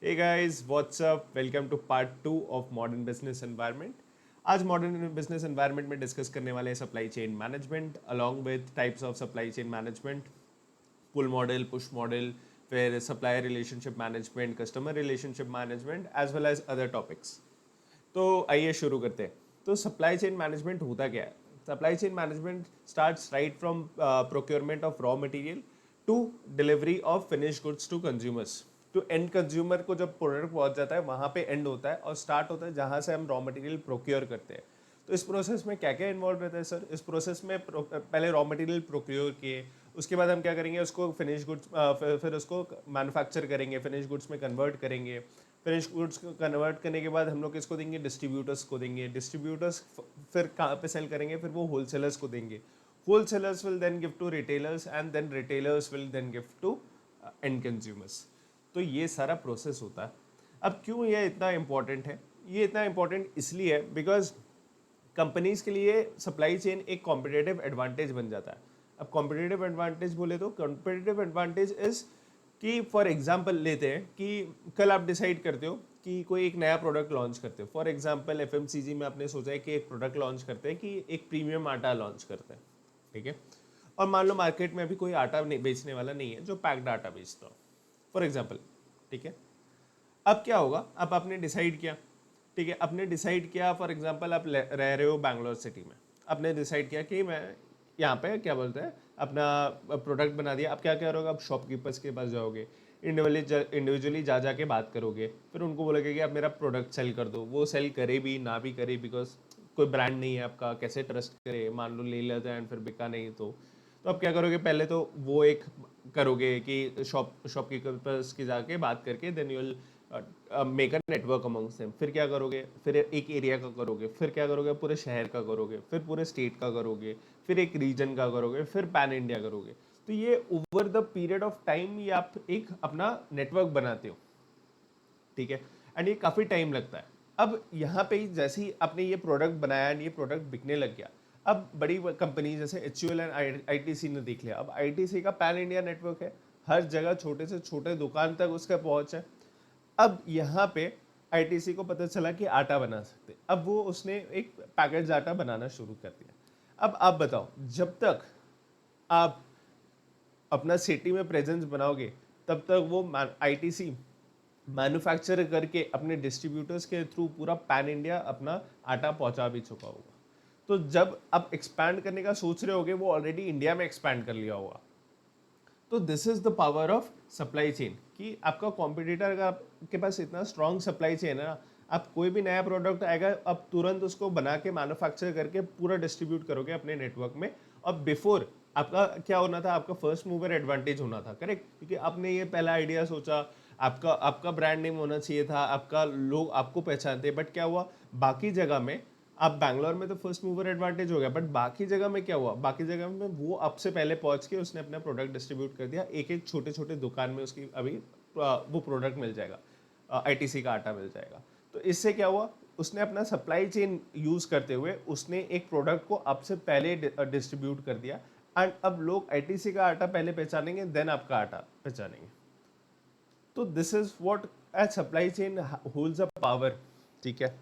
Hey guys, what's up? Welcome to part 2 of Modern Business Environment. आज modern business environment में discuss करने वाले हैं supply chain management along with types of supply chain management, pull model, push model, फिर supplier relationship management, customer relationship management as well as other topics. तो आइए शुरू करते हैं। तो सप्लाई चेन मैनेजमेंट होता क्या है? Supply chain management starts right from procurement of raw material to delivery of finish goods to consumers. तो एंड कंज्यूमर को जब प्रोडक्ट पहुंच जाता है वहां पे एंड होता है और स्टार्ट होता है जहां से हम रॉ मटेरियल प्रोक्योर करते हैं। तो इस प्रोसेस में क्या क्या इन्वॉल्व रहता है सर? इस प्रोसेस में पहले रॉ मटेरियल प्रोक्योर किए, उसके बाद हम क्या करेंगे, उसको फिनिश गुड्स फिर उसको मैन्युफैक्चर करेंगे, फिनिश गुड्स में कन्वर्ट करेंगे। फिनिश गुड्स को कन्वर्ट करने के बाद हम लोग किसको देंगे? डिस्ट्रीब्यूटर्स को देंगे। डिस्ट्रीब्यूटर्स फिर कहाँ पे सेल करेंगे? फिर वो होलसेलर्स को देंगे। Wholesalers will then give to retailers and then retailers will then give to end consumers. तो ये सारा प्रोसेस होता है। अब क्यों ये इतना इम्पोर्टेंट है? ये इतना इम्पोर्टेंट इसलिए है बिकॉज कंपनीज के लिए सप्लाई चेन एक कॉम्पिटेटिव एडवांटेज बन जाता है। अब कॉम्पिटेटिव एडवांटेज बोले तो कॉम्पिटेटिव एडवांटेज इज कि फॉर एग्जांपल लेते हैं कि कल आप डिसाइड करते हो कि कोई एक नया प्रोडक्ट लॉन्च करते हो। फॉर एग्जांपल एफएमसीजी में आपने सोचा है कि एक प्रोडक्ट लॉन्च करते हैं, कि एक प्रीमियम आटा लॉन्च करते हैं, ठीक है। और मान लो मार्केट में अभी कोई आटा नहीं बेचने वाला नहीं है जो पैक्ड आटा बेचता हो, फॉर एग्जाम्पल, ठीक है। अब क्या होगा? अब आपने डिसाइड किया, ठीक है, आपने डिसाइड किया, फॉर एग्जांपल आप रह रहे हो बैंगलोर सिटी में। आपने डिसाइड किया कि मैं यहाँ पे क्या बोलते हैं अपना प्रोडक्ट बना दिया। अब क्या करोगे? आप शॉपकीपर्स के पास जाओगे, इंडिविजुअली जा जाके बात करोगे, फिर उनको बोलोगे कि आप मेरा प्रोडक्ट सेल कर दो। वो सेल करे भी ना भी करे, बिकॉज कोई ब्रांड नहीं है आपका, कैसे ट्रस्ट करे? मान लो ले लेते हैं एंड फिर बिका नहीं तो अब क्या करोगे? पहले तो वो एक करोगे कि शॉपकीपर्स की जाके बात करके then you will make a network amongst them. फिर क्या करोगे? फिर एक एरिया का करोगे, फिर क्या करोगे? पूरे शहर का करोगे, फिर पूरे स्टेट का करोगे, फिर एक रीजन का करोगे, फिर पैन इंडिया करोगे। तो ये over the period of time ये आप एक अपना नेटवर्क बनाते हो, ठीक है। एंड ये काफ़ी टाइम लगता है। अब यहाँ पे जैसे ही आपने ये प्रोडक्ट बनाया एंड ये प्रोडक्ट बिकने लग गया, अब बड़ी कंपनी जैसे एचयूएल एंड आईटीसी ने देख लिया। अब आईटीसी का पैन इंडिया नेटवर्क है, हर जगह छोटे से छोटे दुकान तक उसका पहुंच है। अब यहाँ पे आईटीसी को पता चला कि आटा बना सकते, अब वो उसने एक पैकेज आटा बनाना शुरू कर दिया। अब आप बताओ, जब तक आप अपना सिटी में प्रेजेंस बनाओगे तब तक वो आईटीसी मैन्युफैक्चर करके अपने डिस्ट्रीब्यूटर्स के थ्रू पूरा पैन इंडिया अपना आटा पहुंचा भी चुका होगा। तो जब आप एक्सपैंड करने का सोच रहे होगे वो ऑलरेडी इंडिया में एक्सपैंड कर लिया होगा। तो this is the power of supply chain, कि आपका कॉम्पिटिटर का के पास इतना स्ट्रॉन्ग सप्लाई चेन है ना, आप कोई भी नया प्रोडक्ट आएगा आप तुरंत उसको बना के मैन्युफैक्चर करके पूरा डिस्ट्रीब्यूट करोगे अपने नेटवर्क में। और बिफोर आपका क्या होना था? आपका फर्स्ट मूवर एडवांटेज होना था, करेक्ट, क्योंकि आपने ये पहला आइडिया सोचा, आपका आपका ब्रांड नेम होना चाहिए था, आपका लोग आपको पहचानते। बट क्या हुआ? बाकी जगह में आप बैंगलोर में तो फर्स्ट मूवर एडवांटेज हो गया, बट बाकी जगह में क्या हुआ? बाकी जगह में वो आपसे पहले पहुंच के उसने अपना प्रोडक्ट डिस्ट्रीब्यूट कर दिया, एक एक छोटे छोटे दुकान में उसकी अभी वो प्रोडक्ट मिल जाएगा, आईटीसी का आटा मिल जाएगा। तो इससे क्या हुआ? उसने अपना सप्लाई चेन यूज करते हुए उसने एक प्रोडक्ट को आपसे पहले डिस्ट्रीब्यूट कर दिया। एंड अब लोग आईटीसी का आटा पहले पहचानेंगे, देन आपका आटा पहचानेंगे। तो this is what as supply chain holds a power, ठीक है।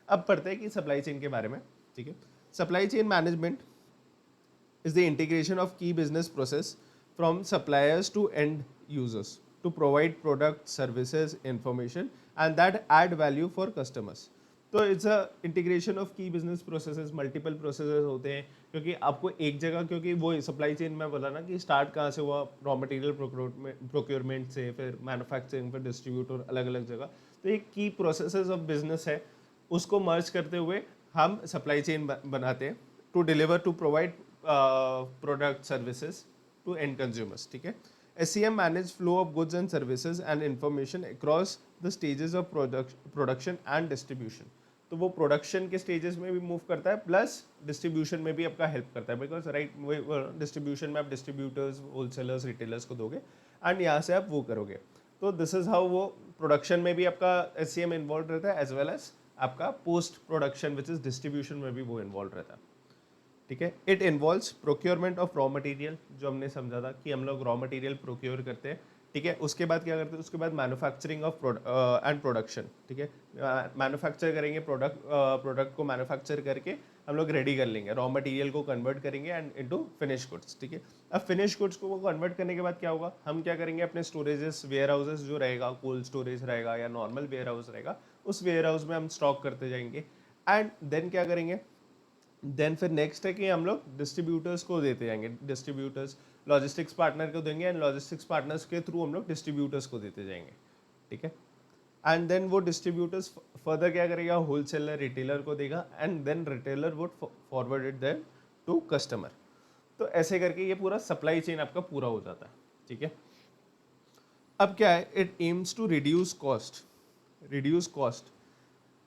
अब पढ़ते हैं कि सप्लाई चेन के बारे में, ठीक है। Supply chain management is the integration of key business process from suppliers to end users to provide product, services, information and that add value for customers. तो इट्स अ इंटीग्रेशन ऑफ की business processes, multiple processes होते हैं, क्योंकि आपको एक जगह, क्योंकि वो सप्लाई चेन में बोला ना कि स्टार्ट कहाँ से हुआ, रॉ मटेरियल प्रोक्योरमेंट से, फिर मैन्युफैक्चरिंग, फिर डिस्ट्रीब्यूटर, अलग अलग जगह। तो एक की प्रोसेसेस ऑफ बिजनेस है, उसको मर्ज करते हुए हम सप्लाई चेन बनाते हैं to deliver to provide product services to end consumers, ठीक है। SCM manage flow of goods and services and information across the stages of production and distribution. तो वो प्रोडक्शन के स्टेजेस में भी मूव करता है, प्लस डिस्ट्रीब्यूशन में भी आपका हेल्प करता है, बिकॉज राइट डिस्ट्रीब्यूशन में आप डिस्ट्रीब्यूटर्स, होलसेलर्स, रिटेलर्स को दोगे एंड यहाँ से आप वो करोगे। तो दिस इज हाउ वो प्रोडक्शन में भी आपका SCM इन्वॉल्व रहता है, एज वेल एज आपका post production which is distribution में भी वो इन्वॉल्व रहता है, ठीक है। It involves procurement of raw material, जो हमने समझा था कि हम लोग रॉ मटेरियल प्रोक्योर करते हैं, ठीक है। उसके बाद क्या करते हैं, उसके बाद मैन्युफैक्चरिंग ऑफ एंड प्रोडक्शन, ठीक है। मैन्युफैक्चर करेंगे, प्रोडक्ट को मैन्युफैक्चर करके हम लोग रेडी कर लेंगे, रॉ मटेरियल को कन्वर्ट करेंगे एंड इनटू फिनिश गुड्स, ठीक है। अब फिनिश गुड्स को वो कन्वर्ट करने के बाद क्या होगा, हम क्या करेंगे, अपने स्टोरेजेस, वेयर हाउसेस जो रहेगा, कोल्ड स्टोरेज रहेगा या नॉर्मल वेयर हाउस रहेगा, उस वेयर हाउस में हम स्टॉक करते जाएंगे। एंड देन क्या करेंगे, देन फिर नेक्स्ट है कि हम लोग डिस्ट्रीब्यूटर्स को देते जाएंगे, डिस्ट्रीब्यूटर्स लॉजिस्टिक्स पार्टनर को देंगे एंड लॉजिस्टिक्स पार्टनर्स के थ्रू हम लोग डिस्ट्रीब्यूटर्स को देते जाएंगे, ठीक है। एंड देन वो डिस्ट्रीब्यूटर्स फर्दर क्या करेगा, होलसेलर रिटेलर को देगा and then retailer would forward it then to customer. तो ऐसे करके ये पूरा सप्लाई चेन आपका पूरा हो जाता है, ठीक है। अब क्या है, it aims to reduce cost, reduce cost.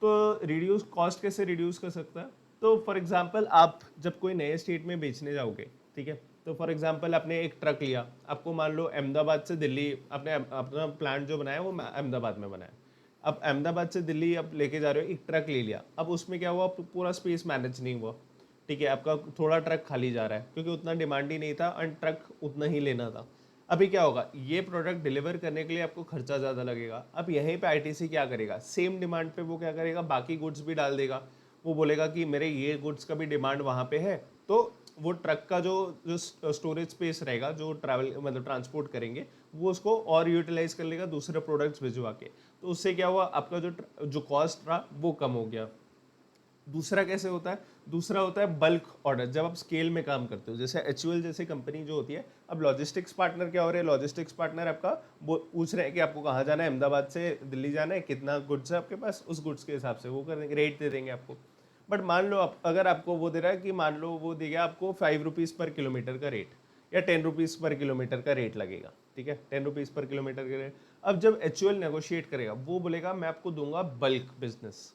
तो रिड्यूस कॉस्ट कैसे रिड्यूस कर सकता है, तो फॉर एग्जांपल आप जब कोई नए स्टेट में बेचने जाओगे, ठीक है, तो फॉर एग्जांपल आपने एक ट्रक लिया, आपको मान लो अहमदाबाद से दिल्ली, आपने अपना प्लांट जो बनाया वो अहमदाबाद में बनाया। अब अहमदाबाद से दिल्ली आप लेके जा रहे हो, एक ट्रक ले लिया, अब उसमें क्या हुआ, पूरा स्पेस मैनेज नहीं हुआ, ठीक है। आपका थोड़ा ट्रक खाली जा रहा है क्योंकि उतना डिमांड ही नहीं था एंड ट्रक उतना ही लेना था। अभी क्या होगा, ये प्रोडक्ट डिलीवर करने के लिए आपको खर्चा ज़्यादा लगेगा। अब यहीं पे आईटीसी क्या करेगा, सेम डिमांड पे वो क्या करेगा, बाकी गुड्स भी डाल देगा। वो बोलेगा कि मेरे ये गुड्स का भी डिमांड वहाँ पे है, तो वो ट्रक का जो जो स्टोरेज स्पेस रहेगा, जो ट्रैवल मतलब ट्रांसपोर्ट करेंगे, वो उसको और यूटिलाइज कर लेगा दूसरे प्रोडक्ट्स भिजवा के। तो उससे क्या हुआ, आपका जो कॉस्ट रहा वो कम हो गया। दूसरा कैसे होता है, दूसरा होता है बल्क ऑर्डर, जब आप स्केल में काम करते हो, जैसे एचयूएल जैसी कंपनी जो होती है। अब लॉजिस्टिक्स पार्टनर क्या हो रहे हैं, लॉजिस्टिक्स पार्टनर आपका वो पूछ रहे हैं कि आपको कहाँ जाना है, अहमदाबाद से दिल्ली जाना है, कितना गुड्स है आपके पास, उस गुड्स के हिसाब से वो कर देंगे, रेट दे देंगे आपको। बट मान लो अगर आपको वो दे रहा है कि मान लो वो देगा आपको 5 रुपीज़ पर किलोमीटर का रेट या 10 रुपीज़ पर किलोमीटर का रेट लगेगा, ठीक है, 10 रुपीज़ पर किलोमीटर का रेट। अब जब एचयूएल नेगोशिएट करेगा, वो बोलेगा मैं आपको दूंगा बल्क बिजनेस,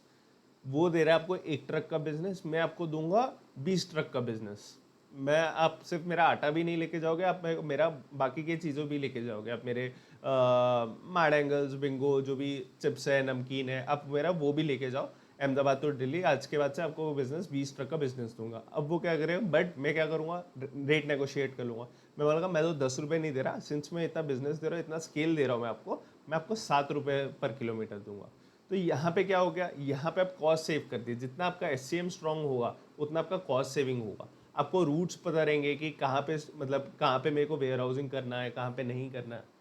वो दे रहा है आपको 1 ट्रक का बिजनेस, मैं आपको दूंगा 20 ट्रक का बिजनेस। मैं आप सिर्फ मेरा आटा भी नहीं लेके जाओगे, आप मेरा बाकी की चीज़ों भी लेके जाओगे, आप मेरे मैडेंगल्स, बिंगो, जो भी चिप्स है, नमकीन है, आप मेरा वो भी लेके जाओ अहमदाबाद तो दिल्ली। आज के बाद से आपको वो बिजनेस 20 ट्रक का बिजनेस दूंगा। अब वो क्या करेगा, बट मैं क्या करूँगा, रेट नेगोशिएट कर लूँगा। मैं बोलूँगा मैं तो 10 रुपये नहीं दे रहा, सिंस मैं इतना बिजनेस दे रहा हूँ, इतना स्केल दे रहा हूँ मैं आपको 7 रुपये पर किलोमीटर दूंगा। तो यहाँ पे क्या हो गया, यहाँ पे आप कॉस्ट सेव कर दिए, जितना आपका एससीएम स्ट्रांग होगा उतना आपका कॉस्ट सेविंग होगा। आपको रूट्स पता रहेंगे कि कहाँ पे, मतलब कहाँ पे मेरे को वेयर हाउसिंग करना है, कहाँ पे नहीं करना है।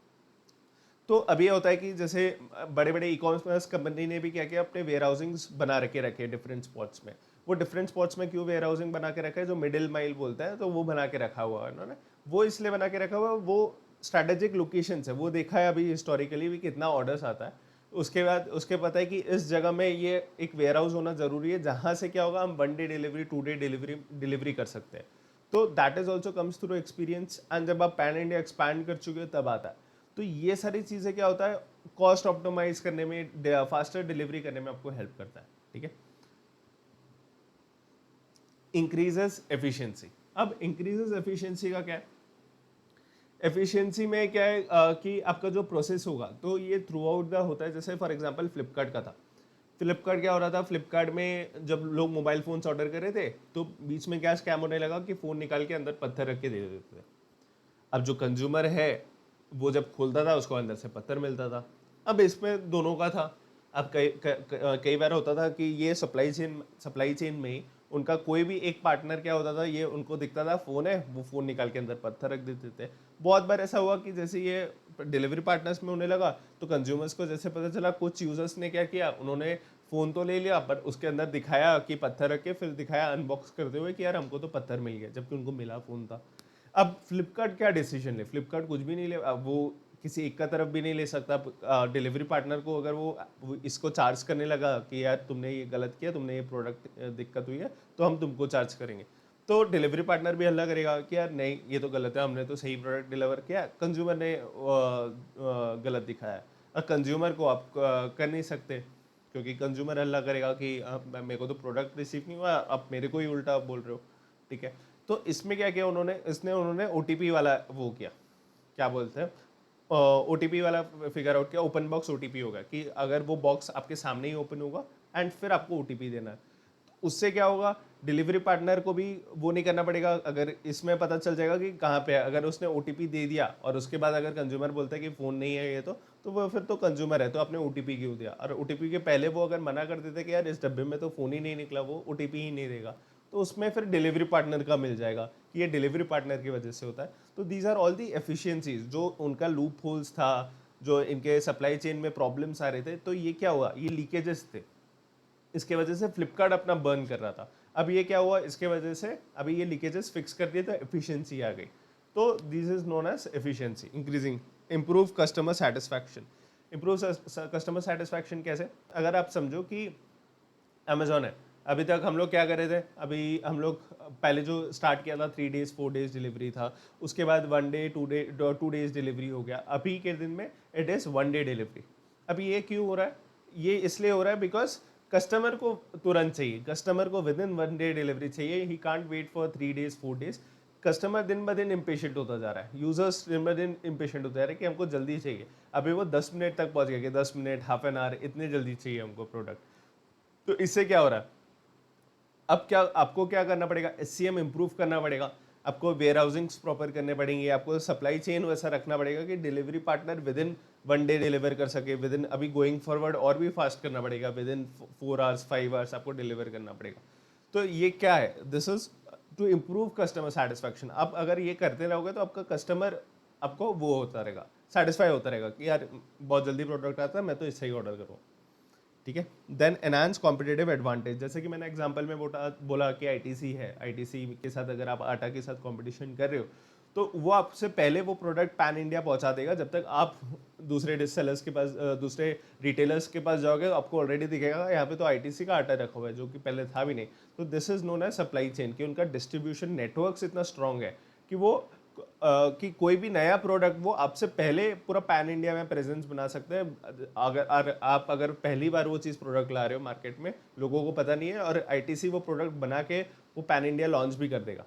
तो अभी ये होता है कि जैसे बड़े बड़े ई कॉमर्स कंपनी ने भी क्या किया, अपने वेयर हाउसिंग बना रखे डिफरेंट स्पॉट्स में। वो डिफरेंट स्पॉट्स में क्यों वेयर हाउसिंग बना के रखा है, जो मिडिल माइल बोलता है, तो वो बना के रखा हुआ है उन्होंने। वो इसलिए बना के रखा हुआ है, वो स्ट्रेटेजिक लोकेशन है, वो देखा है अभी हिस्टोरिकली भी कितना ऑर्डर्स आता है। उसके बाद उसके पता है कि इस जगह में ये एक वेयर हाउस होना जरूरी है, जहाँ से क्या होगा, हम 1 डे डिलीवरी, 2 डे डिलीवरी कर सकते हैं। तो that is also comes through experience, and जब आप पैन इंडिया एक्सपैंड कर चुके हो तब आता है। तो ये सारी चीज़ें क्या होता है, कॉस्ट ऑप्टिमाइज करने में, फास्टर डिलीवरी करने में आपको हेल्प करता है, ठीक है। Increases efficiency. अब इंक्रीजेस एफिशिएंसी का क्या है, एफिशिएंसी में क्या है कि आपका जो प्रोसेस होगा, तो ये थ्रू आउट द होता है। जैसे फॉर एग्जांपल फ्लिपकार्ट का था, फ्लिपकार्ट क्या हो रहा था, फ्लिपकार्ट में जब लोग मोबाइल फ़ोन्स ऑर्डर कर रहे थे, तो बीच में क्या स्कैम होने लगा कि फ़ोन निकाल के अंदर पत्थर रख के दे देते थे। अब जो कंज्यूमर है वो जब खोलता था, उसको अंदर से पत्थर मिलता था। अब इसमें दोनों का था। अब कई बार होता था कि ये सप्लाई चेन में ही उनका कोई भी एक पार्टनर क्या होता था, ये उनको दिखता था फ़ोन है, वो फ़ोन निकाल के अंदर पत्थर रख देते थे। बहुत बार ऐसा हुआ कि जैसे ये डिलीवरी पार्टनर्स में होने लगा, तो कंज्यूमर्स को जैसे पता चला, कुछ यूजर्स ने क्या किया, उन्होंने फ़ोन तो ले लिया पर उसके अंदर दिखाया कि पत्थर रख के, फिर दिखाया अनबॉक्स करते हुए कि यार हमको तो पत्थर मिल गया, जबकि उनको मिला फ़ोन था। अब फ्लिपकार्ट क्या डिसीजन ले, फ्लिपकार्ट कुछ भी नहीं ले, अब वो किसी एक का तरफ भी नहीं ले सकता। डिलीवरी पार्टनर को अगर वो इसको चार्ज करने लगा कि यार तुमने ये गलत किया, तुमने ये प्रोडक्ट दिक्कत हुई है, तो हम तुमको चार्ज करेंगे, तो डिलीवरी पार्टनर भी हल्ला करेगा कि यार नहीं ये तो गलत है, हमने तो सही प्रोडक्ट डिलीवर किया, कंज्यूमर ने गलत दिखाया है। अब कंज्यूमर को आप कर नहीं सकते, क्योंकि कंज्यूमर हल्ला करेगा कि मेरे को तो प्रोडक्ट रिसीव नहीं हुआ, आप मेरे को ही उल्टा बोल रहे हो, ठीक है। तो इसमें क्या किया उन्होंने ओटीपी वाला वो किया, क्या बोलते हैं, ओटीपी वाला फिगर आउट किया। ओपन बॉक्स ओटीपी होगा कि अगर वो बॉक्स आपके सामने ही ओपन होगा एंड फिर आपको ओटीपी देना है, तो उससे क्या होगा, डिलीवरी पार्टनर को भी वो नहीं करना पड़ेगा। अगर इसमें पता चल जाएगा कि कहाँ पे है, अगर उसने ओटीपी दे दिया और उसके बाद अगर कंज्यूमर बोलता है कि फ़ोन नहीं है ये तो वो फिर तो कंज्यूमर है, तो आपने ओटीपी क्यों दिया। और ओटीपी के पहले वो अगर मना कर देते कि यार इस डब्बे में तो फ़ोन ही नहीं निकला, वो ओटीपी ही नहीं देगा, तो उसमें फिर डिलीवरी पार्टनर का मिल जाएगा कि ये डिलीवरी पार्टनर की वजह से होता है। तो these are all the efficiencies जो उनका लूप होल्स था, जो इनके सप्लाई चेन में प्रॉब्लम्स आ रहे थे, तो ये क्या हुआ, ये लीकेजेस थे, इसके वजह से फ्लिपकार्ट अपना बर्न कर रहा था। अब ये क्या हुआ, इसके वजह से अभी ये लीकेजेस फिक्स कर दिए तो एफिशिएंसी आ गई। तो this is known as efficiency increasing. Improve customer satisfaction. Improve customer satisfaction कैसे, अगर आप समझो कि अमेजोन है, अभी तक हम लोग क्या कर रहे थे, अभी हम लोग पहले जो स्टार्ट किया था 3 days 4 days डिलीवरी था, उसके बाद 1 day 2 days डिलीवरी हो गया, अभी के दिन में इट इज़ 1 day डिलीवरी। अभी ये क्यों हो रहा है, ये इसलिए हो रहा है बिकॉज कस्टमर को तुरंत चाहिए, कस्टमर को विद इन 1 day डिलीवरी चाहिए, he can't wait for 3 days 4 days। Customer दिन ब दिन इम्पेशेंट होता जा रहा है, यूजर्स दिन ब दिन इम्पेशेंट होते जा रहे हैं कि हमको जल्दी चाहिए। अभी वो 10 मिनट तक पहुंच गया कि 10 मिनट हाफ एन आवर इतने जल्दी चाहिए हमको प्रोडक्ट। तो इससे क्या हो रहा है, अब क्या आपको क्या करना पड़ेगा, एससीएम इंप्रूव करना पड़ेगा, आपको वेयर हाउसिंग्स प्रॉपर करने पड़ेंगे, आपको सप्लाई चेन वैसा रखना पड़ेगा कि delivery partner with in 1 day deliver कर सके, विद इन अभी गोइंग फॉरवर्ड और भी फास्ट करना पड़ेगा, विद इन 4 hours 5 hours आपको डिलीवर करना पड़ेगा। तो ये क्या है, this is to improve customer satisfaction. अब अगर ये करते रहोगे तो आपका कस्टमर आपको वो होता रहेगा, सेटिस्फाई होता रहेगा कि यार बहुत जल्दी प्रोडक्ट आता है, मैं तो इससे ही ऑर्डर करूँ। ठीक है, देन एनहांस कॉम्पिटेटिव एडवांटेज। जैसे कि मैंने एग्जांपल में बोला कि आईटीसी है, आईटीसी के साथ अगर आप आटा के साथ कंपटीशन कर रहे हो तो वो आपसे पहले वो प्रोडक्ट पैन इंडिया पहुंचा देगा। जब तक आप दूसरे सेलर्स के पास दूसरे रिटेलर्स के पास जाओगे आपको ऑलरेडी दिखेगा यहाँ पे तो आईटीसी का आटा रखा हुआ है, जो कि पहले था भी नहीं। तो this is known as supply chain, कि उनका डिस्ट्रीब्यूशन नेटवर्क इतना स्ट्रांग है कि वो कि कोई भी नया प्रोडक्ट वो आपसे पहले पूरा पैन इंडिया में प्रेजेंस बना सकते हैं। आप अगर पहली बार वो चीज़ प्रोडक्ट ला रहे हो मार्केट में, लोगों को पता नहीं है, और आईटीसी वो प्रोडक्ट बना के वो पैन इंडिया लॉन्च भी कर देगा।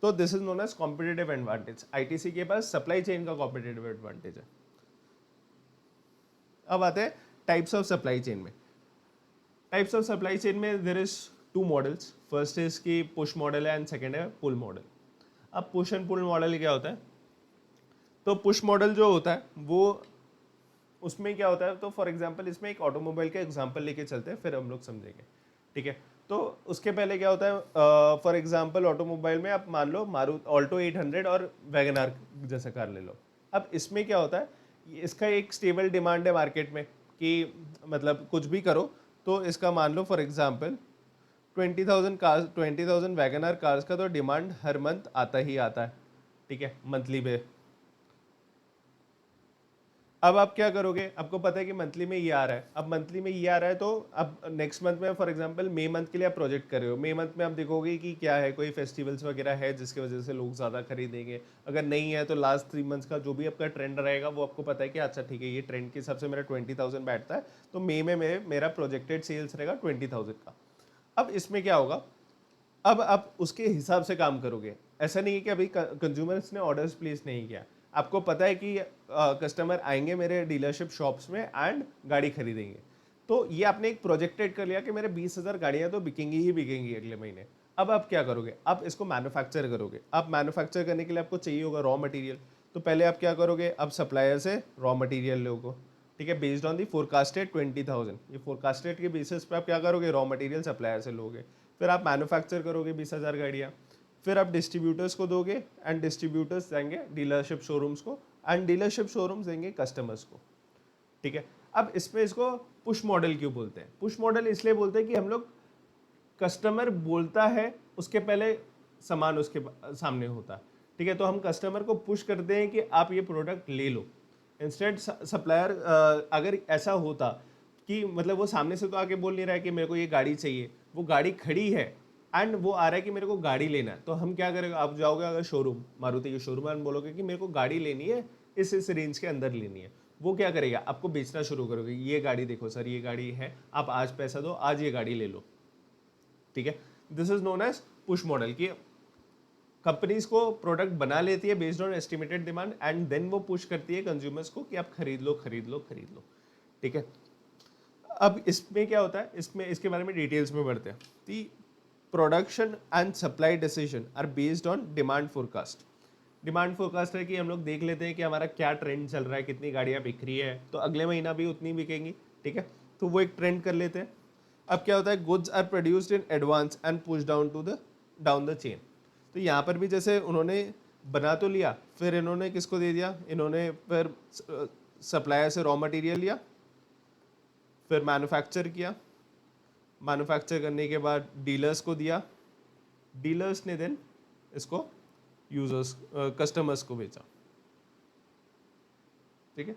तो this is known as competitive advantage. ITC के पास सप्लाई चेन का कॉम्पिटेटिव एडवांटेज है। अब आते हैं टाइप्स ऑफ सप्लाई चेन में। टाइप्स ऑफ सप्लाई चेन में there is 2 models. First is की पुश मॉडल है एंड सेकेंड है पुल मॉडल। अब पुश एंड पुल मॉडल क्या होता है, तो पुश मॉडल जो होता है वो उसमें क्या होता है, तो फॉर एग्जांपल इसमें एक ऑटोमोबाइल का एग्जांपल लेके चलते हैं फिर हम लोग समझेंगे। ठीक है, तो उसके पहले क्या होता है, फॉर एग्जांपल ऑटोमोबाइल में आप मान लो मारुति ऑल्टो 800 और वैगन आर जैसा कार ले लो। अब इसमें क्या होता है, इसका एक स्टेबल डिमांड है मार्केट में कि मतलब कुछ भी करो तो इसका मान लो for example 20,000 cars, 20,000 Wagon R cars का तो डिमांड हर मंथ आता ही आता है। ठीक है, मंथली पे। अब आप क्या करोगे, आपको पता है कि मंथली में ये आ रहा है, अब मंथली में ये आ रहा है तो अब नेक्स्ट मंथ में फॉर एग्जांपल मई मंथ के लिए आप प्रोजेक्ट कर रहे हो, मई मंथ में आप देखोगे कि क्या है, कोई फेस्टिवल्स वगैरह है जिसकी वजह से लोग ज़्यादा खरीदेंगे। अगर नहीं है तो लास्ट 3 मंथ्स का जो भी आपका ट्रेंड रहेगा वो आपको पता है कि अच्छा ठीक है ये ट्रेंड के हिसाब से मेरा 20,000 बैठता है, तो मई में मेरा प्रोजेक्टेड सेल्स रहेगा 20,000 का। अब इसमें क्या होगा, अब आप उसके हिसाब से काम करोगे। ऐसा नहीं है कि अभी कंज्यूमर्स ने ऑर्डर्स प्लेस नहीं किया, आपको पता है कि कस्टमर आएंगे मेरे डीलरशिप शॉप्स में एंड गाड़ी खरीदेंगे, तो ये आपने एक प्रोजेक्टेड कर लिया कि मेरे 20,000 गाड़ियां तो बिकेंगी ही बिकेंगी अगले महीने। अब आप क्या करोगे, आप इसको मैन्युफैक्चर करोगे। आप मैन्युफैक्चर करने के लिए आपको चाहिए होगा रॉ मटेरियल, तो पहले आप क्या करोगे, आप सप्लायर से रॉ मटेरियल लोगे। ठीक है, बेस्ड ऑन दी फोरकास्टेड 20,000, ये फोरकास्टेड के बेसिस पे आप क्या करोगे, रॉ मटेरियल सप्लायर से लोगे। फिर आप मैन्युफैक्चर करोगे 20,000 गाड़ियाँ, फिर आप डिस्ट्रीब्यूटर्स को दोगे एंड डिस्ट्रीब्यूटर्स देंगे डीलरशिप शोरूम्स को एंड डीलरशिप शोरूम्स देंगे कस्टमर्स को। ठीक है, अब इसमें इसको पुश मॉडल क्यों बोलते हैं, पुश मॉडल इसलिए बोलते हैं कि हम लोग कस्टमर बोलता है उसके पहले सामान उसके सामने होता है। ठीक है, तो हम कस्टमर को पुश करते हैं कि आप ये प्रोडक्ट ले लो। इंस्टेंट सप्लायर अगर ऐसा होता कि मतलब वो सामने से तो आके बोल नहीं रहा है कि मेरे को ये गाड़ी चाहिए, वो गाड़ी खड़ी है एंड वो आ रहा है कि मेरे को गाड़ी लेना है, तो हम क्या करेंगे, आप जाओगे अगर शोरूम मारुति के शोरूम में बोलोगे कि मेरे को गाड़ी लेनी है, इस रेंज के अंदर लेनी है, वो क्या करेगा, आपको बेचना शुरू करोगे, ये गाड़ी देखो सर ये गाड़ी है, आप आज पैसा दो आज ये गाड़ी ले लो। ठीक है, this is known as push model, की कंपनीज को प्रोडक्ट बना लेती है based on estimated demand and then वो पुश करती है कंज्यूमर्स को कि आप खरीद लो खरीद लो खरीद लो। ठीक है, अब इसमें क्या होता है, इसमें इसके बारे में डिटेल्स में बढ़ते हैं। Production and supply decision are based on demand forecast. Demand forecast है कि हम लोग देख लेते हैं कि हमारा क्या ट्रेंड चल रहा है, कितनी गाड़ियाँ बिक रही है, तो अगले महीना भी उतनी बिकेंगी, ठीक है, तो वो एक ट्रेंड कर लेते हैं। अब क्या होता है, goods are produced in advance and push down the chain. तो यहाँ पर भी जैसे उन्होंने बना तो लिया, फिर इन्होंने किसको दे दिया, इन्होंने फिर सप्लायर से रॉ मटेरियल लिया, फिर मैन्युफैक्चर किया, मैन्युफैक्चर करने के बाद डीलर्स को दिया, डीलर्स ने देन इसको यूजर्स कस्टमर्स को बेचा, ठीक है।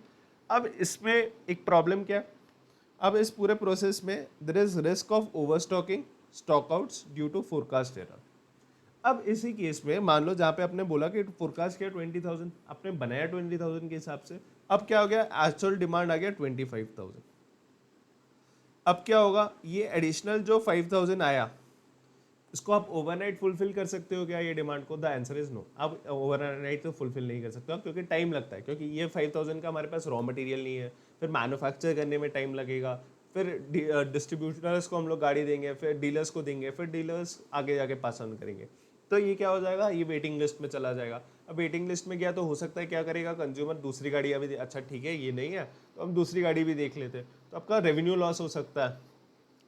अब इसमें एक प्रॉब्लम क्या है, अब इस पूरे प्रोसेस में there is risk of overstocking, stock outs due to forecast error. अब इसी केस में मान लो जहाँ पे आपने बोला कि फोरकास्ट किया 20,000, आपने बनाया 20,000 के हिसाब से, अब क्या हो गया, एक्चुअल डिमांड आ गया 25,000। अब क्या होगा, ये एडिशनल जो 5,000 आया, इसको आप ओवरनाइट फुलफिल कर सकते हो क्या ये डिमांड को? The answer is no. आप ओवरनाइट तो फुलफिल नहीं कर सकते हो क्योंकि टाइम लगता है, क्योंकि ये 5,000 का हमारे पास रॉ मटेरियल नहीं है, फिर मैन्युफैक्चर करने में टाइम लगेगा, फिर डिस्ट्रीब्यूटर्स को हम लोग गाड़ी देंगे, फिर डीलर्स को देंगे, फिर डीलर्स आगे जाके पास ऑन करेंगे, तो ये क्या हो जाएगा, ये वेटिंग लिस्ट में चला जाएगा। अब वेटिंग लिस्ट में गया तो हो सकता है क्या करेगा कंज्यूमर, दूसरी गाड़ी अभी अच्छा ठीक है ये नहीं है तो हम दूसरी गाड़ी भी देख लेते हैं, तो आपका रेवेन्यू लॉस हो सकता है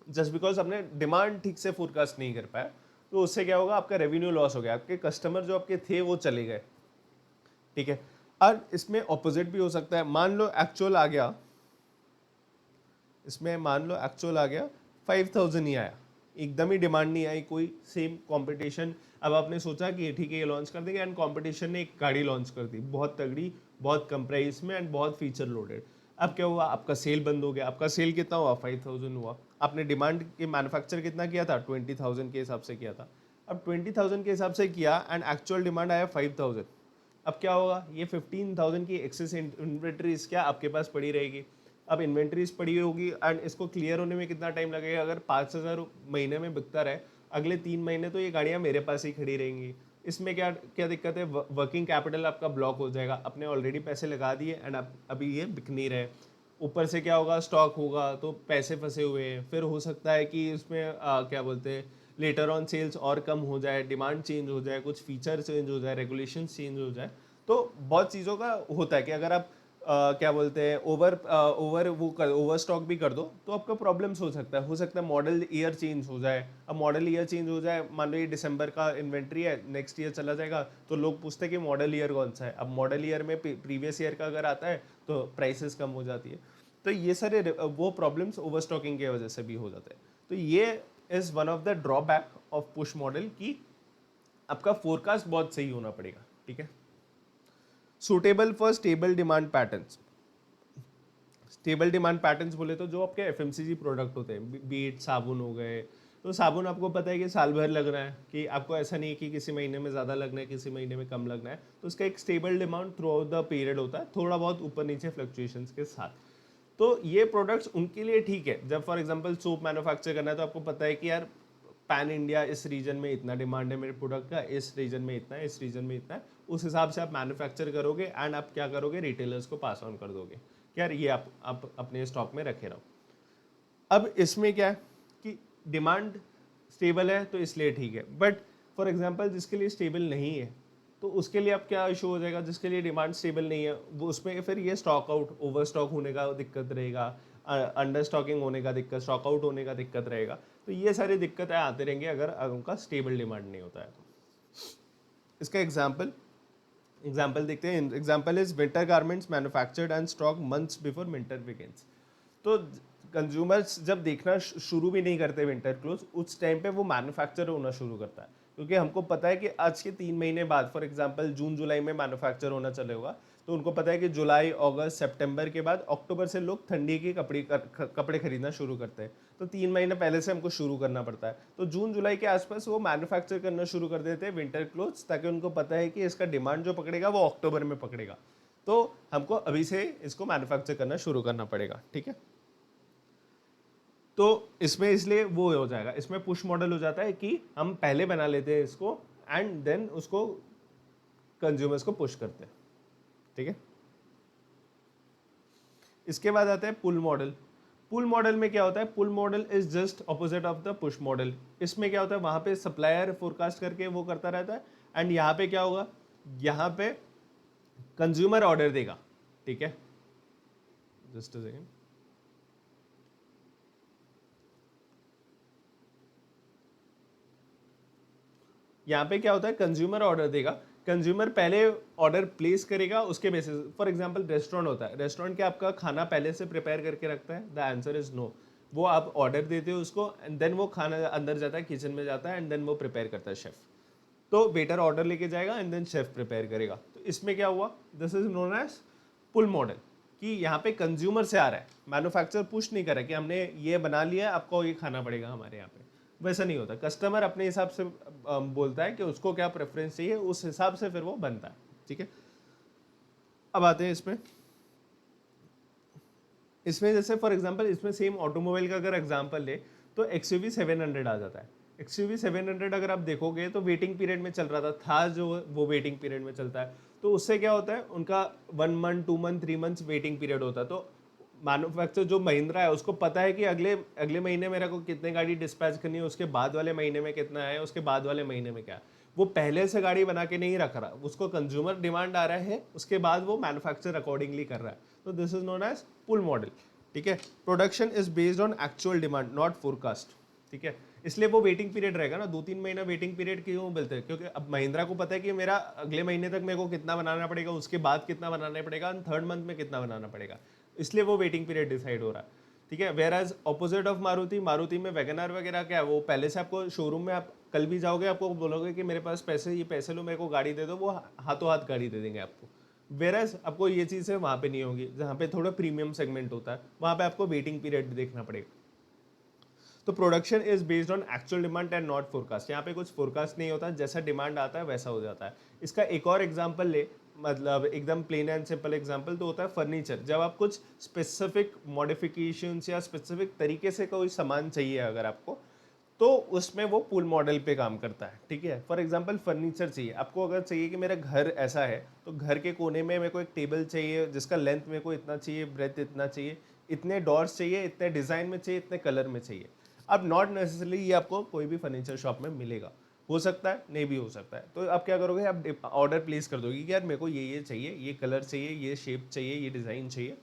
जस्ट बिकॉज आपने डिमांड ठीक से फोरकास्ट नहीं कर पाया। तो उससे क्या होगा, आपका रेवेन्यू लॉस हो गया, आपके कस्टमर जो आपके थे वो चले गए, ठीक है। और इसमें ऑपोजिट भी हो सकता है, मान लो एक्चुअल आ गया, इसमें मान लो एक्चुअल आ गया 5,000 ही आया, एकदम ही डिमांड नहीं आई, कोई सेम कंपटीशन, अब आपने सोचा कि ठीक है ये लॉन्च कर देंगे एंड कंपटीशन ने एक गाड़ी लॉन्च कर दी बहुत तगड़ी, बहुत कम प्राइस में एंड बहुत फीचर लोडेड। अब क्या हुआ, आपका सेल बंद हो गया, आपका सेल कितना हुआ, 5,000 हुआ, आपने डिमांड के मैन्युफैक्चर कितना किया था, 20,000 के हिसाब से किया था। अब 20,000 के हिसाब से किया एंड एक्चुअल डिमांड आया 5,000। अब क्या होगा, ये 15,000 की एक्सेस इन्वेंट्रीज क्या आपके पास पड़ी रहेगी। अब इन्वेंट्रीज पड़ी होगी एंड इसको क्लियर होने में कितना टाइम लगेगा, अगर 5,000 महीने में बिकता रहे, अगले 3 महीने तो ये गाड़ियाँ मेरे पास ही खड़ी रहेंगी। इसमें क्या क्या दिक्कत है, वर्किंग कैपिटल आपका ब्लॉक हो जाएगा, आपने ऑलरेडी पैसे लगा दिए एंड अभी ये बिक नहीं रहे। ऊपर से क्या होगा, स्टॉक होगा तो पैसे फंसे हुए हैं, फिर हो सकता है कि इसमें क्या बोलते हैं लेटर ऑन सेल्स और कम हो जाए, डिमांड चेंज हो जाए, कुछ फीचर चेंज हो जाए, रेगुलेशन चेंज हो जाए, तो बहुत चीज़ों का होता है कि अगर आप क्या बोलते हैं ओवर स्टॉक भी कर दो तो आपका प्रॉब्लम्स हो सकता है मॉडल ईयर चेंज हो जाए। अब मॉडल ईयर चेंज हो जाए, मान लो ये दिसंबर का इन्वेंट्री है, नेक्स्ट ईयर चला जाएगा, तो लोग पूछते हैं कि मॉडल ईयर कौन सा है। अब मॉडल ईयर में प्रीवियस ईयर का अगर आता है तो प्राइसेस कम हो जाती है, तो ये सारे वो प्रॉब्लम्स ओवर स्टॉकिंग की वजह से भी हो जाते हैं। तो ये is one of the drawback of push model की आपका फोरकास्ट बहुत सही होना पड़ेगा, ठीक है। Suitable for stable demand patterns, stable demand patterns बोले तो जो आपके एफएमसीजी प्रोडक्ट होते हैं, बीट साबुन हो गए, तो साबुन आपको पता है कि साल भर लग रहा है, कि आपको ऐसा नहीं है कि किसी महीने में ज़्यादा लगना है किसी महीने में कम लगना है, तो उसका एक stable demand through out the period होता है, थोड़ा बहुत ऊपर नीचे फ्लक्चुएशंस के साथ। तो ये प्रोडक्ट्स उनके लिए ठीक है, जब फॉर एग्जांपल सोप मैन्युफैक्चर करना है तो आपको पता है कि यार पैन इंडिया इस रीजन में इतना डिमांड है मेरे प्रोडक्ट का, इस रीजन में इतना है, इस रीजन में इतना है, उस हिसाब से आप मैन्युफैक्चर करोगे एंड आप क्या करोगे, रिटेलर्स को पास ऑन कर दोगे कि यार ये आप अपने स्टॉक में रखे रहो। अब इसमें क्या है कि डिमांड स्टेबल है तो इसलिए ठीक है, बट फॉर एग्जांपल जिसके लिए स्टेबल नहीं है तो उसके लिए अब क्या इशू हो जाएगा, जिसके लिए डिमांड स्टेबल नहीं है वो उसमें फिर ये स्टॉक आउट ओवर स्टॉक होने का दिक्कत रहेगा, अंडर स्टॉकिंग होने का दिक्कत, स्टॉक आउट होने का दिक्कत रहेगा। तो ये सारी दिक्कतें आते रहेंगे अगर उनका स्टेबल डिमांड नहीं होता है तो। इसका एग्जाम्पल देखते हैं। Example is winter garments manufactured and stock months before winter begins. तो कंज्यूमर्स जब देखना शुरू भी नहीं करते विंटर क्लोथ, उस टाइम पे वो मैन्युफैक्चर होना शुरू करता है, क्योंकि हमको पता है कि आज के 3 महीने बाद फॉर एग्जांपल जून जुलाई में मैन्युफैक्चर होना चलेगा, तो उनको पता है कि जुलाई अगस्त सितंबर के बाद अक्टूबर से लोग ठंडी के कपड़े खरीदना शुरू करते हैं, तो 3 महीने पहले से हमको शुरू करना पड़ता है। तो जून जुलाई के आसपास वो मैन्युफैक्चर करना शुरू कर देते हैं विंटर क्लोथ्स, ताकि उनको पता है कि इसका डिमांड जो पकड़ेगा वो अक्टूबर में पकड़ेगा, तो हमको अभी से इसको मैन्युफैक्चर करना शुरू करना पड़ेगा, ठीक है। तो इसमें इसलिए वो हो जाएगा, इसमें पुश मॉडल हो जाता है कि हम पहले बना लेते हैं इसको एंड देन उसको कंज्यूमर्स को पुश करते हैं, ठीक है। इसके बाद आता है पुल मॉडल। पुल मॉडल में क्या होता है, pull model is just opposite of the push model. इसमें क्या होता है, वहां पे सप्लायर फोरकास्ट करके वो करता रहता है, एंड यहाँ पे क्या होगा, यहाँ पे कंज्यूमर ऑर्डर देगा, ठीक है। जस्ट अ सेकेंड, यहाँ पे क्या होता है, कंज्यूमर ऑर्डर देगा, कंज्यूमर पहले ऑर्डर प्लेस करेगा, उसके बेसिस, फॉर एग्जांपल रेस्टोरेंट होता है, रेस्टोरेंट क्या आपका खाना पहले से प्रिपेयर करके रखता है, द आंसर इज नो। वो आप ऑर्डर देते हो उसको, एंड देन वो खाना अंदर जाता है, किचन में जाता है, एंड देन वो प्रिपेयर करता है शेफ। तो वेटर ऑर्डर लेके जाएगा एंड देन शेफ प्रिपेयर करेगा। तो इसमें क्या हुआ, this is known as pull model, कि यहाँ पे कंज्यूमर से आ रहा है, मैन्युफैक्चर पुश नहीं कर रहा है कि हमने ये बना लिया है, आपको ये खाना पड़ेगा हमारे यहाँ पे। वैसा नहीं होता, कस्टमर अपने हिसाब से बोलता है कि उसको क्या प्रेफरेंस चाहिए, उस हिसाब से फिर वो बनता है, ठीक है। अब आते हैं इसमें, जैसे फॉर एग्जांपल इसमें सेम ऑटोमोबाइल का अगर एग्जांपल ले तो XUV 700 आ जाता है। XUV 700 अगर आप देखोगे तो वेटिंग पीरियड में चल रहा था जो वो वेटिंग पीरियड में चलता है। तो उससे क्या होता है, उनका 1 month 2 month 3 months waiting period होता है। तो मैन्युफैक्चर जो महिंद्रा है उसको पता है कि अगले अगले महीने मेरे को कितने गाड़ी डिस्पैच करनी है, उसके बाद वाले महीने में कितना है, उसके बाद वाले महीने में क्या है। वो पहले से गाड़ी बना के नहीं रख रहा, उसको कंज्यूमर डिमांड आ रहा है, उसके बाद वो मैन्युफैक्चर अकॉर्डिंगली कर रहा है। तो this is known as pull model, ठीक है। Production is based on actual demand not forecast, ठीक है। इसलिए वो वेटिंग पीरियड रहेगा ना, 2-3 महीना वेटिंग पीरियड क्यों बोलते हैं, क्योंकि अब महिंद्रा को पता है कि मेरा अगले महीने तक मेरे को कितना बनाना पड़ेगा, उसके बाद कितना बनाना पड़ेगा, थर्ड मंथ में कितना बनाना पड़ेगा, इसलिए वो वेटिंग पीरियड डिसाइड हो रहा है, ठीक है। Whereas opposite of Maruti, Maruti में वैगनआर वगैरह क्या है, वो पहले से आपको शोरूम में, आप कल भी जाओगे आपको बोलोगे कि मेरे पास पैसे, ये पैसे लो मेरे को गाड़ी दे दो, वो हाथों हाथ गाड़ी दे देंगे आपको। वेरस आपको ये चीज़ है वहाँ पे नहीं होगी, जहाँ पे थोड़ा प्रीमियम सेगमेंट होता है वहाँ पे आपको वेटिंग पीरियड देखना पड़ेगा। तो production is based on actual demand and not forecast, यहाँ पे कुछ फोरकास्ट नहीं होता, जैसा डिमांड आता है वैसा हो जाता है। इसका एक और एग्जांपल ले, मतलब एकदम प्लेन एंड सिंपल एग्जांपल तो होता है फर्नीचर। जब आप कुछ स्पेसिफिक मॉडिफिकेशंस या स्पेसिफिक तरीके से कोई सामान चाहिए अगर आपको, तो उसमें वो पुल मॉडल पे काम करता है, ठीक है। फॉर एग्जांपल फर्नीचर चाहिए आपको, अगर चाहिए कि मेरा घर ऐसा है तो घर के कोने में मेरे को एक टेबल चाहिए जिसका लेंथ मेरे को इतना चाहिए, ब्रेथ इतना चाहिए, इतने डोर्स चाहिए, इतने डिज़ाइन में चाहिए, इतने कलर में चाहिए। अब नॉट नेसेसरली ये आपको कोई भी फर्नीचर शॉप में मिलेगा, हो सकता है नहीं भी हो सकता है। तो आप क्या करोगे, आप ऑर्डर प्लेस कर दोगे कि यार मेरे को ये चाहिए, ये कलर चाहिए, ये शेप चाहिए, ये डिज़ाइन चाहिए,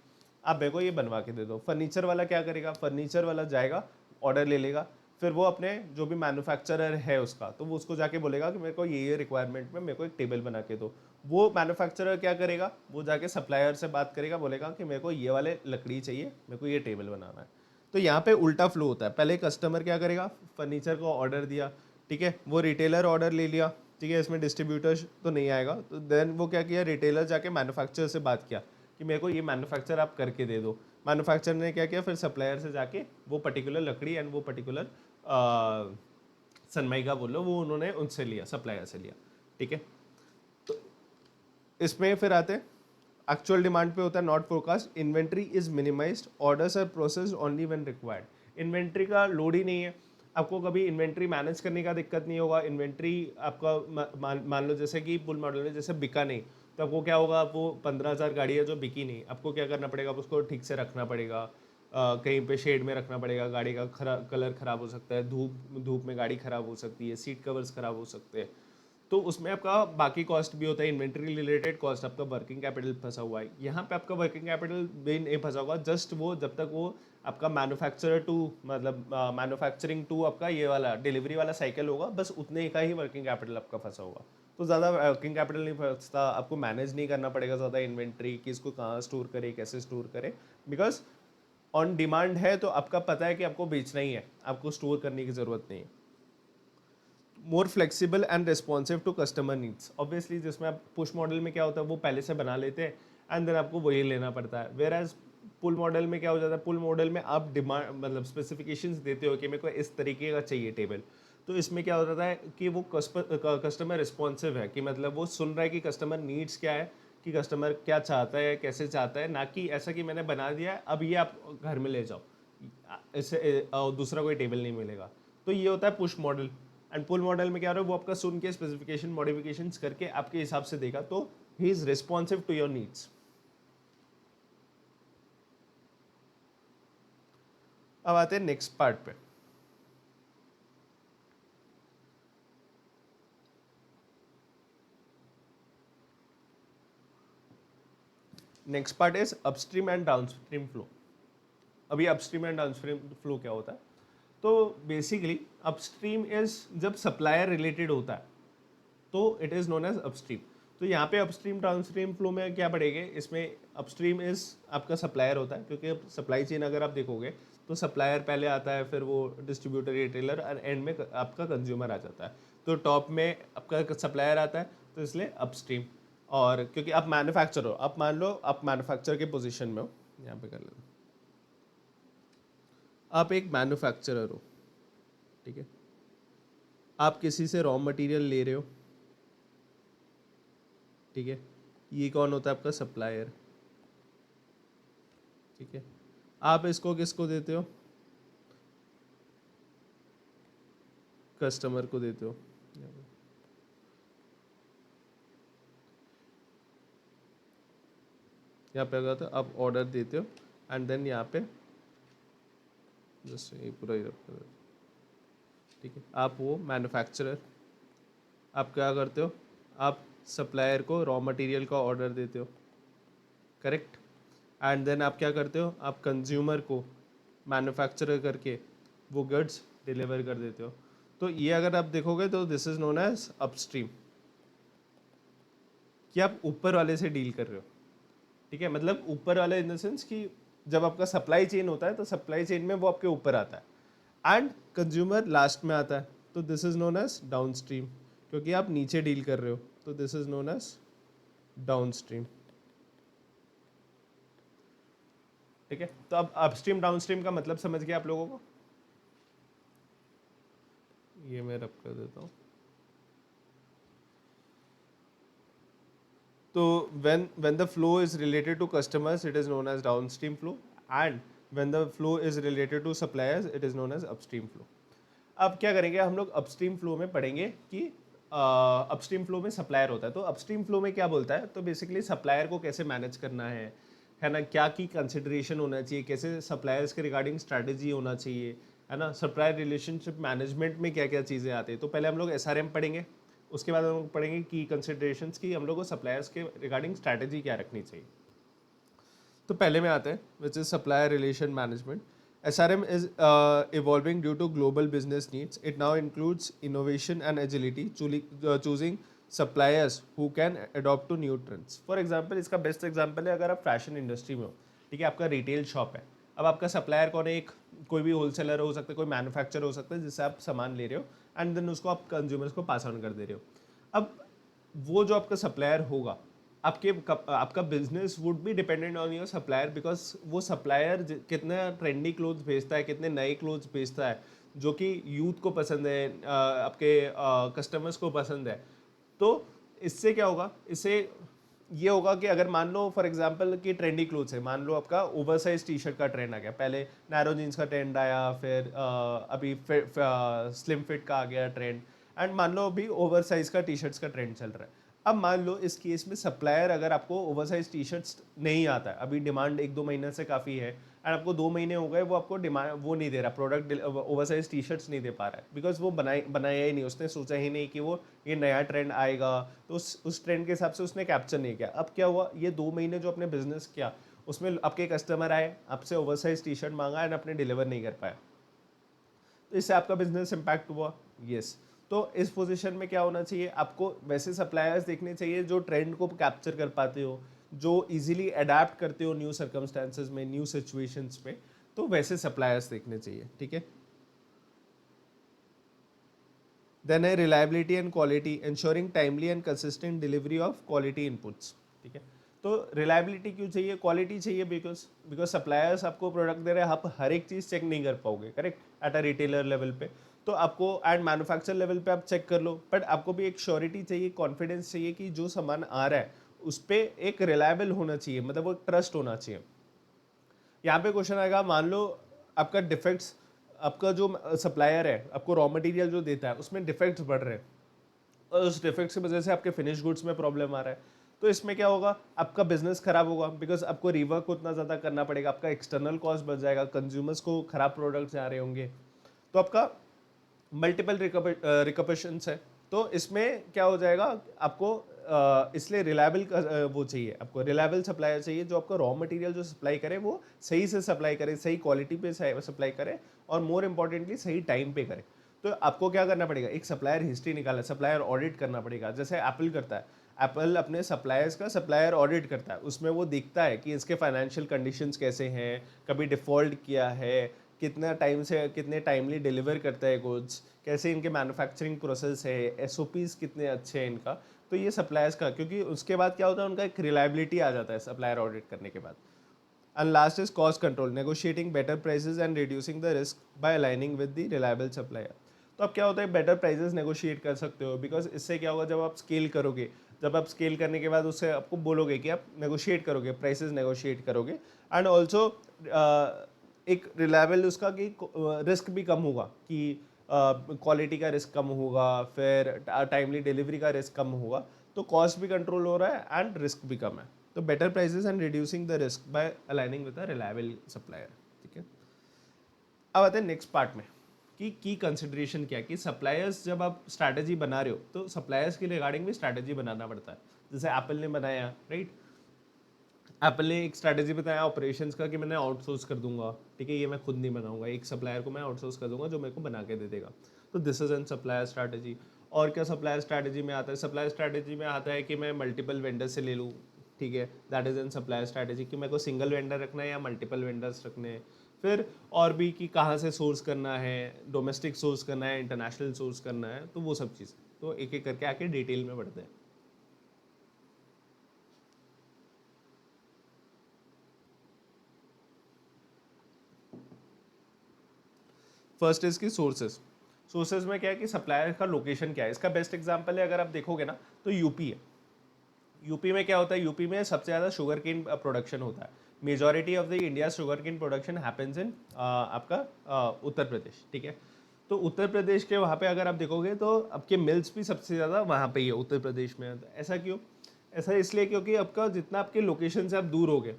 आप मेरे को ये बनवा के दे दो। फर्नीचर वाला क्या करेगा, फर्नीचर वाला जाएगा, ऑर्डर ले लेगा, फिर वो अपने जो भी मैन्युफैक्चरर है उसका, तो वो उसको जाके बोलेगा कि मेरे को ये रिक्वायरमेंट में मेरे को एक टेबल बना के दो। वो मैन्युफैक्चरर क्या करेगा, वो जाके सप्लायर से बात करेगा, बोलेगा कि मेरे को ये वाले लकड़ी चाहिए, मेरे को ये टेबल बनाना है। तो यहाँ पे उल्टा फ्लो होता है, पहले कस्टमर क्या करेगा, फर्नीचर को ऑर्डर दिया, ठीक है, वो रिटेलर ऑर्डर ले लिया, ठीक है, इसमें डिस्ट्रीब्यूटर तो नहीं आएगा। तो देन वो क्या किया, रिटेलर जाके मैन्युफैक्चरर से बात किया कि मेरे को ये मैन्युफैक्चर आप करके दे दो। मैन्युफैक्चरर ने क्या किया, फिर सप्लायर से जाके वो पर्टिकुलर लकड़ी एंड वो पर्टिकुलर सनमाइका बोलो, वो उन्होंने उनसे लिया, सप्लायर से लिया, ठीक है। तो इसमें फिर आते हैं एक्चुअल डिमांड पे होता है not forecast, inventory is minimised, orders are processed only when required. Inventory का लोड ही नहीं है, आपको कभी इन्वेंट्री मैनेज करने का दिक्कत नहीं होगा। इन्वेंट्री आपका मान लो जैसे कि पुल मॉडल में जैसे बिका नहीं, तो आपको क्या होगा, वो 15,000 गाड़ी है जो बिकी नहीं, आपको क्या करना पड़ेगा, उसको ठीक से रखना पड़ेगा, कहीं पे शेड में रखना पड़ेगा, गाड़ी का कलर खराब हो सकता है, धूप धूप में गाड़ी खराब हो सकती है, सीट कवर्स खराब हो सकते हैं। तो उसमें आपका बाकी कॉस्ट भी होता है, इन्वेंट्री रिलेटेड कॉस्ट, आपका वर्किंग कैपिटल फंसा हुआ है। यहाँ पे आपका वर्किंग कैपिटल भी नहीं फंसा होगा, जस्ट वो जब तक वो आपका मैन्युफैक्चरर टू, मतलब मैन्युफैक्चरिंग टू आपका ये वाला डिलीवरी वाला साइकिल होगा, बस उतने का ही वर्किंग कैपिटल आपका फंसा होगा। तो ज़्यादा वर्किंग कैपिटल नहीं फंसता, आपको मैनेज नहीं करना पड़ेगा ज़्यादा इन्वेंट्री कि इसको कहाँ स्टोर करे, कैसे स्टोर करे, बिकॉज ऑन डिमांड है, तो आपका पता है कि आपको बेचना ही है, आपको स्टोर करने की ज़रूरत नहीं है। More flexible and responsive to customer needs, obviously जिसमें आप पुश मॉडल में क्या होता है, वो पहले से बना लेते हैं एंड देन आपको वही लेना पड़ता है। वेयर एज पुल मॉडल में क्या हो जाता है, पुल मॉडल में आप डिमांड मतलब स्पेसिफिकेशंस देते हो कि मेरे को इस तरीके का चाहिए टेबल। तो इसमें क्या हो जाता है कि वो कस्टमर रिस्पॉन्सिव है, कि मतलब वो सुन रहा है कि कस्टमर नीड्स क्या है, कि कस्टमर क्या चाहता है, कैसे चाहता है, ना कि ऐसा कि मैंने बना दिया है अब ये आप घर में ले जाओ, इससे दूसरा कोई टेबल नहीं मिलेगा। तो ये होता है push model. And pull model में क्या हो रहा है, वो आपका सुन के स्पेसिफिकेशन मॉडिफिकेशंस करके आपके हिसाब से देगा, तो he is responsive to your needs. अब आते हैं नेक्स्ट पार्ट पे। Next part is upstream and downstream flow. अभी अपस्ट्रीम एंड डाउनस्ट्रीम फ्लो क्या होता है? तो बेसिकली अपस्ट्रीम इज जब सप्लायर रिलेटेड होता है तो it is known as upstream. तो यहाँ पे अपस्ट्रीम डाउनस्ट्रीम फ्लो में क्या पड़ेगा? इसमें अपस्ट्रीम इज आपका सप्लायर होता है, क्योंकि सप्लाई चेन अगर आप देखोगे तो सप्लायर पहले आता है, फिर वो डिस्ट्रीब्यूटर, रिटेलर, और एंड में आपका कंज्यूमर आ जाता है। तो टॉप में आपका सप्लायर आता है, तो इसलिए अपस्ट्रीम। और क्योंकि आप मैन्युफैक्चर हो, आप मान लो आप मैन्युफैक्चर के पोजीशन में हो, यहाँ पे कर लेते, आप एक मैन्युफैक्चरर हो, ठीक है, आप किसी से रॉ मटेरियल ले रहे हो, ठीक है, ये कौन होता है? आपका सप्लायर, ठीक है। आप इसको किसको देते हो? कस्टमर को देते हो। यहाँ पे अगर तो आप ऑर्डर देते हो एंड देन यहाँ पे जस्ट ये पूरा ही रखो, ठीक है। आप वो मैन्युफैक्चरर, आप क्या करते हो? आप सप्लायर को रॉ मटेरियल का ऑर्डर देते हो, करेक्ट। एंड देन आप क्या करते हो? आप कंज्यूमर को मैन्युफैक्चरर करके वो गुड्स डिलीवर कर देते हो। तो ये अगर आप देखोगे तो this is known as upstream, कि आप ऊपर वाले से डील कर रहे हो, ठीक है। मतलब ऊपर वाले इन द सेंस कि जब आपका सप्लाई चेन होता है तो सप्लाई चेन में वो आपके ऊपर आता है एंड कंज्यूमर लास्ट में आता है, तो this is known as downstream, क्योंकि आप नीचे डील कर रहे हो, तो this is known as downstream, ठीक है। तो अब अपस्ट्रीम डाउन स्ट्रीम का मतलब समझ गया आप लोगों को? ये मैं रब कर देता हूँ। तो when the flow is related to customers it is known as downstream flow, and when the flow is related to suppliers it is known as upstream flow. अब क्या करेंगे हम लोग? अपस्ट्रीम फ्लो में पढ़ेंगे कि अपस्ट्रीम फ्लो में supplier होता है, तो अपस्ट्रीम फ्लो में क्या बोलता है? तो बेसिकली सप्लायर को कैसे मैनेज करना है ना, क्या की कंसिडरेशन होना चाहिए, कैसे सप्लायर्स के रिगार्डिंग स्ट्रैटेजी होना चाहिए, है ना, सप्लायर रिलेशनशिप मैनेजमेंट में क्या क्या चीज़ें आती है। तो पहले हम लोग SRM पढ़ेंगे, उसके बाद हम लोग पढ़ेंगे की कंसिडरेशंस की हम लोग को सप्लायर्स के रिगार्डिंग स्ट्रैटेजी क्या रखनी चाहिए। तो पहले में आते हैं which is supplier relation management. SRM is evolving due to global business needs. It now includes innovation and agility, choosing suppliers who can adopt to new trends. For example, इसका best example है अगर आप fashion industry में हो, ठीक है, आपका retail shop है, अब आपका सप्लायर कौन है? एक कोई भी होलसेलर हो सकता है, कोई मैन्युफैक्चरर हो सकता है जिससे आप सामान ले रहे हो एंड देन उसको आप कंज्यूमर्स को पास ऑन कर दे रहे हो। अब वो जो आपका सप्लायर होगा, आपका business would be dependent on your supplier, because वो सप्लायर कितने ट्रेंडी क्लोथ्स बेचता है, कितने नए क्लोथ्स बेचता है जो कि यूथ को पसंद है, आपके कस्टमर्स को पसंद है। तो इससे क्या होगा? इससे ये होगा कि अगर मान लो फॉर एग्जांपल कि ट्रेंडी क्लोथ्स है, मान लो आपका ओवरसाइज टी शर्ट का ट्रेंड आ गया, पहले नैरो जीन्स का ट्रेंड आया, फिर अभी स्लिम फिट का आ गया ट्रेंड, एंड मान लो अभी ओवरसाइज का टी शर्ट्स का ट्रेंड चल रहा है। अब मान लो इस केस में सप्लायर अगर आपको ओवरसाइज टी शर्ट्स नहीं आता है, अभी डिमांड 1-2 महीने से काफ़ी है एंड आपको 2 महीने हो गए, वो आपको डिमांड वो नहीं दे रहा, प्रोडक्ट ओवरसाइज टी शर्ट्स नहीं दे पा रहा है, बिकॉज वो बनाया ही नहीं, उसने सोचा ही नहीं कि वो ये नया ट्रेंड आएगा, तो उस ट्रेंड के हिसाब से उसने कैप्चर नहीं किया। अब क्या हुआ? ये 2 महीने जो अपने बिजनेस किया उसमें आपके कस्टमर आए, आपसे ओवरसाइज टी शर्ट मांगा एंड आपने डिलीवर नहीं कर पाया, तो इससे आपका बिजनेस इम्पैक्ट हुआ। यस। तो इस पोजीशन में क्या होना चाहिए? आपको वैसे सप्लायर्स देखने चाहिए जो ट्रेंड को कैप्चर कर पाते हो, जो इजीली अडेप्ट करते हो न्यू सर्कमस्टांसेस में, न्यू सिचुएशंस में, तो वैसे सप्लायर्स देखने चाहिए, ठीक है। देन है reliability and quality, ensuring timely and consistent delivery of quality inputs, ठीक है। तो रिलायबिलिटी क्यों चाहिए, क्वालिटी चाहिए? बिकॉज सप्लायर्स आपको प्रोडक्ट दे रहे हैं, आप हर एक चीज़ चेक नहीं कर पाओगे, correct, at a retailer level पे। तो आपको एट मैन्युफैक्चर लेवल पे आप चेक कर लो, बट आपको भी एक श्योरिटी चाहिए, कॉन्फिडेंस चाहिए कि जो सामान आ रहा है उस पर एक रिलायबल होना चाहिए, मतलब वो ट्रस्ट होना चाहिए। यहाँ पे क्वेश्चन आएगा, मान लो आपका डिफेक्ट्स, आपका जो सप्लायर है आपको रॉ मटेरियल जो देता है उसमें डिफेक्ट्स बढ़ रहे हैं और उस डिफेक्ट्स की वजह से आपके फिनिश गुड्स में प्रॉब्लम आ रहा है, तो इसमें क्या होगा, आपका बिजनेस खराब होगा बिकॉज आपको रिवर्क उतना ज़्यादा करना पड़ेगा, आपका एक्सटर्नल कॉस्ट बढ़ जाएगा, कंज्यूमर्स को खराब प्रोडक्ट्स आ रहे होंगे, तो आपका मल्टीपल रिकपरेशंस है। तो इसमें क्या हो जाएगा, आपको इसलिए रिलायबल वो चाहिए, आपको रिलायबल सप्लायर चाहिए जो आपको रॉ मटेरियल जो सप्लाई करे वो सही से सप्लाई करे, सही क्वालिटी पे सप्लाई करे, और मोर इम्पोर्टेंटली सही टाइम पे करे। तो आपको क्या करना पड़ेगा, एक सप्लायर हिस्ट्री निकालना, सप्लायर ऑडिट करना पड़ेगा, जैसे एप्पल करता है। एप्पल अपने सप्लायर्स का सप्लायर ऑडिट करता है, उसमें वो देखता है कि इसके फाइनेंशियल कंडीशंस कैसे हैं, कभी डिफ़ॉल्ट किया है, कितना टाइम से कितने टाइमली डिलीवर करता है गुड्स, कैसे इनके मैन्युफैक्चरिंग प्रोसेस है, एसओपीज कितने अच्छे हैं इनका। तो ये सप्लायर्स का, क्योंकि उसके बाद क्या होता है, उनका एक रिलायबिलिटी आ जाता है सप्लायर ऑडिट करने के बाद। And last is cost control, negotiating better prices and reducing the risk by aligning with the reliable supplier. तो अब क्या होता है, बेटर प्राइसेस नेगोशिएट कर सकते हो, बिकॉज इससे क्या होगा, जब आप स्केल करोगे, जब आप स्केल करने के बाद उससे आपको बोलोगे कि आप नेगोशिएट करोगे, प्राइसेस नेगोशिएट करोगे, एंड ऑल्सो एक रिलायबल उसका कि रिस्क भी कम होगा, कि क्वालिटी का रिस्क कम होगा, फिर टाइमली डिलीवरी का रिस्क कम होगा, तो कॉस्ट भी कंट्रोल हो रहा है एंड रिस्क भी कम है। तो better prices and reducing the risk by aligning with a reliable supplier. ठीक है, अब आते हैं नेक्स्ट पार्ट में कि की कंसिडरेशन क्या है, कि सप्लायर्स जब आप स्ट्रैटेजी बना रहे हो तो सप्लायर्स के रिगार्डिंग भी स्ट्रैटेजी बनाना पड़ता है। जैसे एप्पल ने बनाया, राइट, एप्पल ने एक स्ट्रैटेजी बताया ऑपरेशंस का कि मैंने आउटसोर्स कर दूंगा, ठीक है, ये मैं खुद नहीं बनाऊंगा, एक सप्लायर को मैं आउटसोर्स कर दूंगा जो मेरे को बना के दे देगा। तो this is an supplier strategy. और क्या सप्लायर स्ट्रैटेजी में आता है, सप्लायर स्ट्रैटेजी में आता है कि मैं मल्टीपल वेंडर से ले लूँ, ठीक है, that is an supplier strategy, कि मेरे को सिंगल वेंडर रखना है या मल्टीपल वेंडर्स रखने हैं। फिर और भी कि कहाँ से सोर्स करना है, डोमेस्टिक सोर्स करना है, इंटरनेशनल सोर्स करना है, तो वो सब चीज़ तो एक एक करके आके डिटेल में बढ़ते हैं। फर्स्ट इज की सोर्सेज। सोर्सेज में क्या है कि सप्लायर का लोकेशन क्या है, इसका बेस्ट एग्जांपल है, अगर आप देखोगे ना तो यूपी है। यूपी में क्या होता है, यूपी में सबसे ज़्यादा शुगर केन प्रोडक्शन होता है। Majority of the India sugar cane production happens in आपका उत्तर प्रदेश, ठीक है। तो उत्तर प्रदेश के वहाँ पे अगर आप देखोगे तो आपके मिल्स भी सबसे ज़्यादा वहाँ पे ही है, उत्तर प्रदेश में। तो ऐसा क्यों, ऐसा इसलिए क्योंकि आपका जितना आपके लोकेशन से आप दूर होगे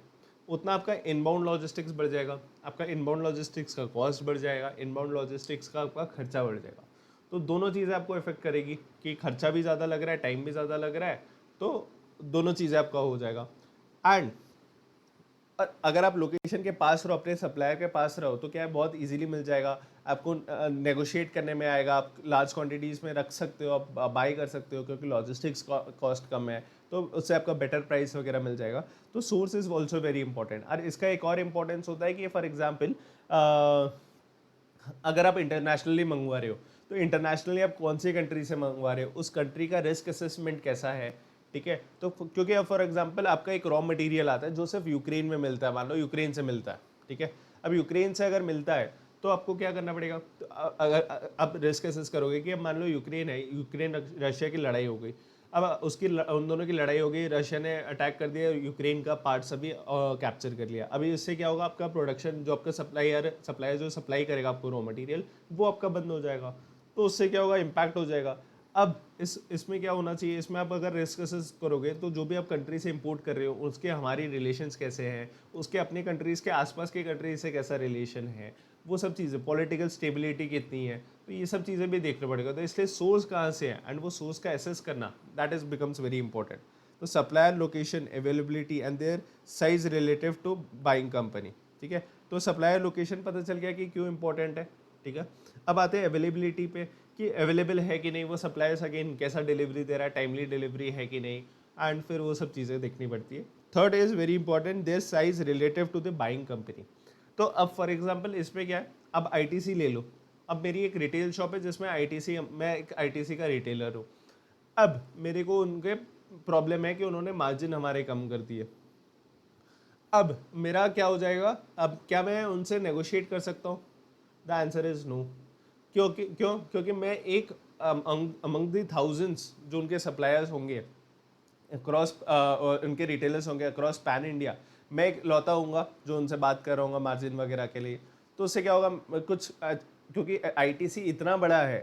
उतना आपका इनबाउंड लॉजिस्टिक्स बढ़ जाएगा, आपका इनबाउंड लॉजिस्टिक्स का कॉस्ट बढ़ जाएगा, इनबाउंड लॉजिस्टिक्स का आपका खर्चा बढ़ जाएगा। तो दोनों चीज़ें आपको इफेक्ट करेगी, कि खर्चा भी ज़्यादा लग रहा है, टाइम भी ज़्यादा लग रहा है, तो दोनों चीज़ें आपका हो जाएगा। एंड अगर आप लोकेशन के पास रहो, अपने सप्लायर के पास रहो, तो क्या है, बहुत इजीली मिल जाएगा आपको, नेगोशिएट करने में आएगा, आप लार्ज क्वांटिटीज़ में रख सकते हो, आप बाई कर सकते हो, क्योंकि लॉजिस्टिक्स कॉस्ट कम है, तो उससे आपका बेटर प्राइस वगैरह मिल जाएगा। तो source is also very important. और इसका एक और इम्पोर्टेंस होता है कि फॉर एग्जाम्पल अगर आप इंटरनेशनली मंगवा रहे हो, तो इंटरनेशनली आप कौन सी कंट्री से मंगवा रहे हो, उस कंट्री का रिस्क असेसमेंट कैसा है, ठीक है। तो क्योंकि अब फॉर एग्जांपल आपका एक रॉ मटेरियल आता है जो सिर्फ यूक्रेन में मिलता है, मान लो यूक्रेन से मिलता है, ठीक है। अब यूक्रेन से अगर मिलता है तो आपको क्या करना पड़ेगा, तो अगर आप रिस्क असेस करोगे कि अब मान लो यूक्रेन है, यूक्रेन रशिया की लड़ाई हो गई, अब उसकी उन दोनों की लड़ाई हो गई, रशिया ने अटैक कर दिया, यूक्रेन का पार्ट सभी कैप्चर कर लिया। अभी इससे क्या होगा, आपका प्रोडक्शन जो आपका सप्लायर जो सप्लाई करेगा आपको रॉ मटेरियल, वो आपका बंद हो जाएगा। तो उससे क्या होगा, इम्पैक्ट हो जाएगा। अब इसमें क्या होना चाहिए, इसमें आप अगर रिस्क असेस करोगे तो जो भी आप कंट्री से इंपोर्ट कर रहे हो उसके हमारी रिलेशंस कैसे हैं, उसके अपने कंट्रीज़ के आसपास के कंट्रीज से कैसा रिलेशन है, वो सब चीज़ें, पॉलिटिकल स्टेबिलिटी कितनी है, तो ये सब चीज़ें भी देखना पड़ेगा। तो इसलिए सोर्स कहाँ से है एंड वो सोर्स का एसेस करना, that is becomes very important. तो supplier location, availability and their size relative to buying company, ठीक है। तो सप्लायर लोकेशन पता चल गया कि क्यों इंपॉर्टेंट है, ठीक है। अब आते हैं अवेलेबिलिटी पे, कि अवेलेबल है कि नहीं वो सप्लायर्स, अगेन कैसा डिलीवरी दे रहा है, टाइमली डिलीवरी है कि नहीं, एंड फिर वो सब चीज़ें देखनी पड़ती है। Third is very important, their size relative to the buying company. तो अब फॉर एग्जांपल इसमें क्या है, अब आईटीसी ले लो। अब मेरी एक रिटेल शॉप है जिसमें आईटीसी, मैं एक आईटीसी का रिटेलर हूँ। अब मेरे को उनके प्रॉब्लम है कि उन्होंने मार्जिन हमारे कम कर दिए। अब मेरा क्या हो जाएगा, अब क्या मैं उनसे नेगोशिएट कर सकता हूँ? The answer is no. क्योंकि मैं एक अमंग द थाउजेंड्स जो उनके सप्लायर्स होंगे अक्रॉस, उनके रिटेलर्स होंगे अक्रॉस पैन इंडिया, मैं एक लौता हूँगा जो उनसे बात कर रहा हूँ मार्जिन वगैरह के लिए। तो उससे क्या होगा, कुछ क्योंकि आईटीसी इतना बड़ा है,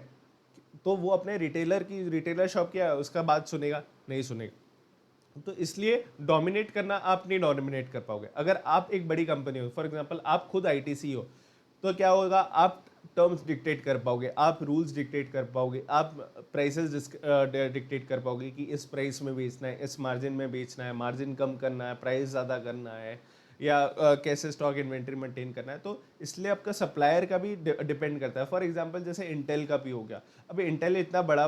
तो वो अपने रिटेलर शॉप की उसका बात सुनेगा नहीं सुनेगा। तो इसलिए डोमिनेट करना आप नहीं डोमिनेट कर पाओगे। अगर आप एक बड़ी कंपनी हो, फॉर एग्जांपल आप खुद आईटीसी हो, तो क्या होगा, आप टर्म्स डिक्टेट कर पाओगे, आप रूल्स डिक्टेट कर पाओगे, आप प्राइसेस डिक्टेट कर पाओगे कि इस प्राइस में बेचना है, इस मार्जिन में बेचना है, मार्जिन कम करना है, प्राइस ज़्यादा करना है, या कैसे स्टॉक इन्वेंट्री मेंटेन करना है। तो इसलिए आपका सप्लायर का भी डिपेंड करता है। फॉर एग्जांपल जैसे इंटेल का भी हो गया। अभी इंटेल इतना बड़ा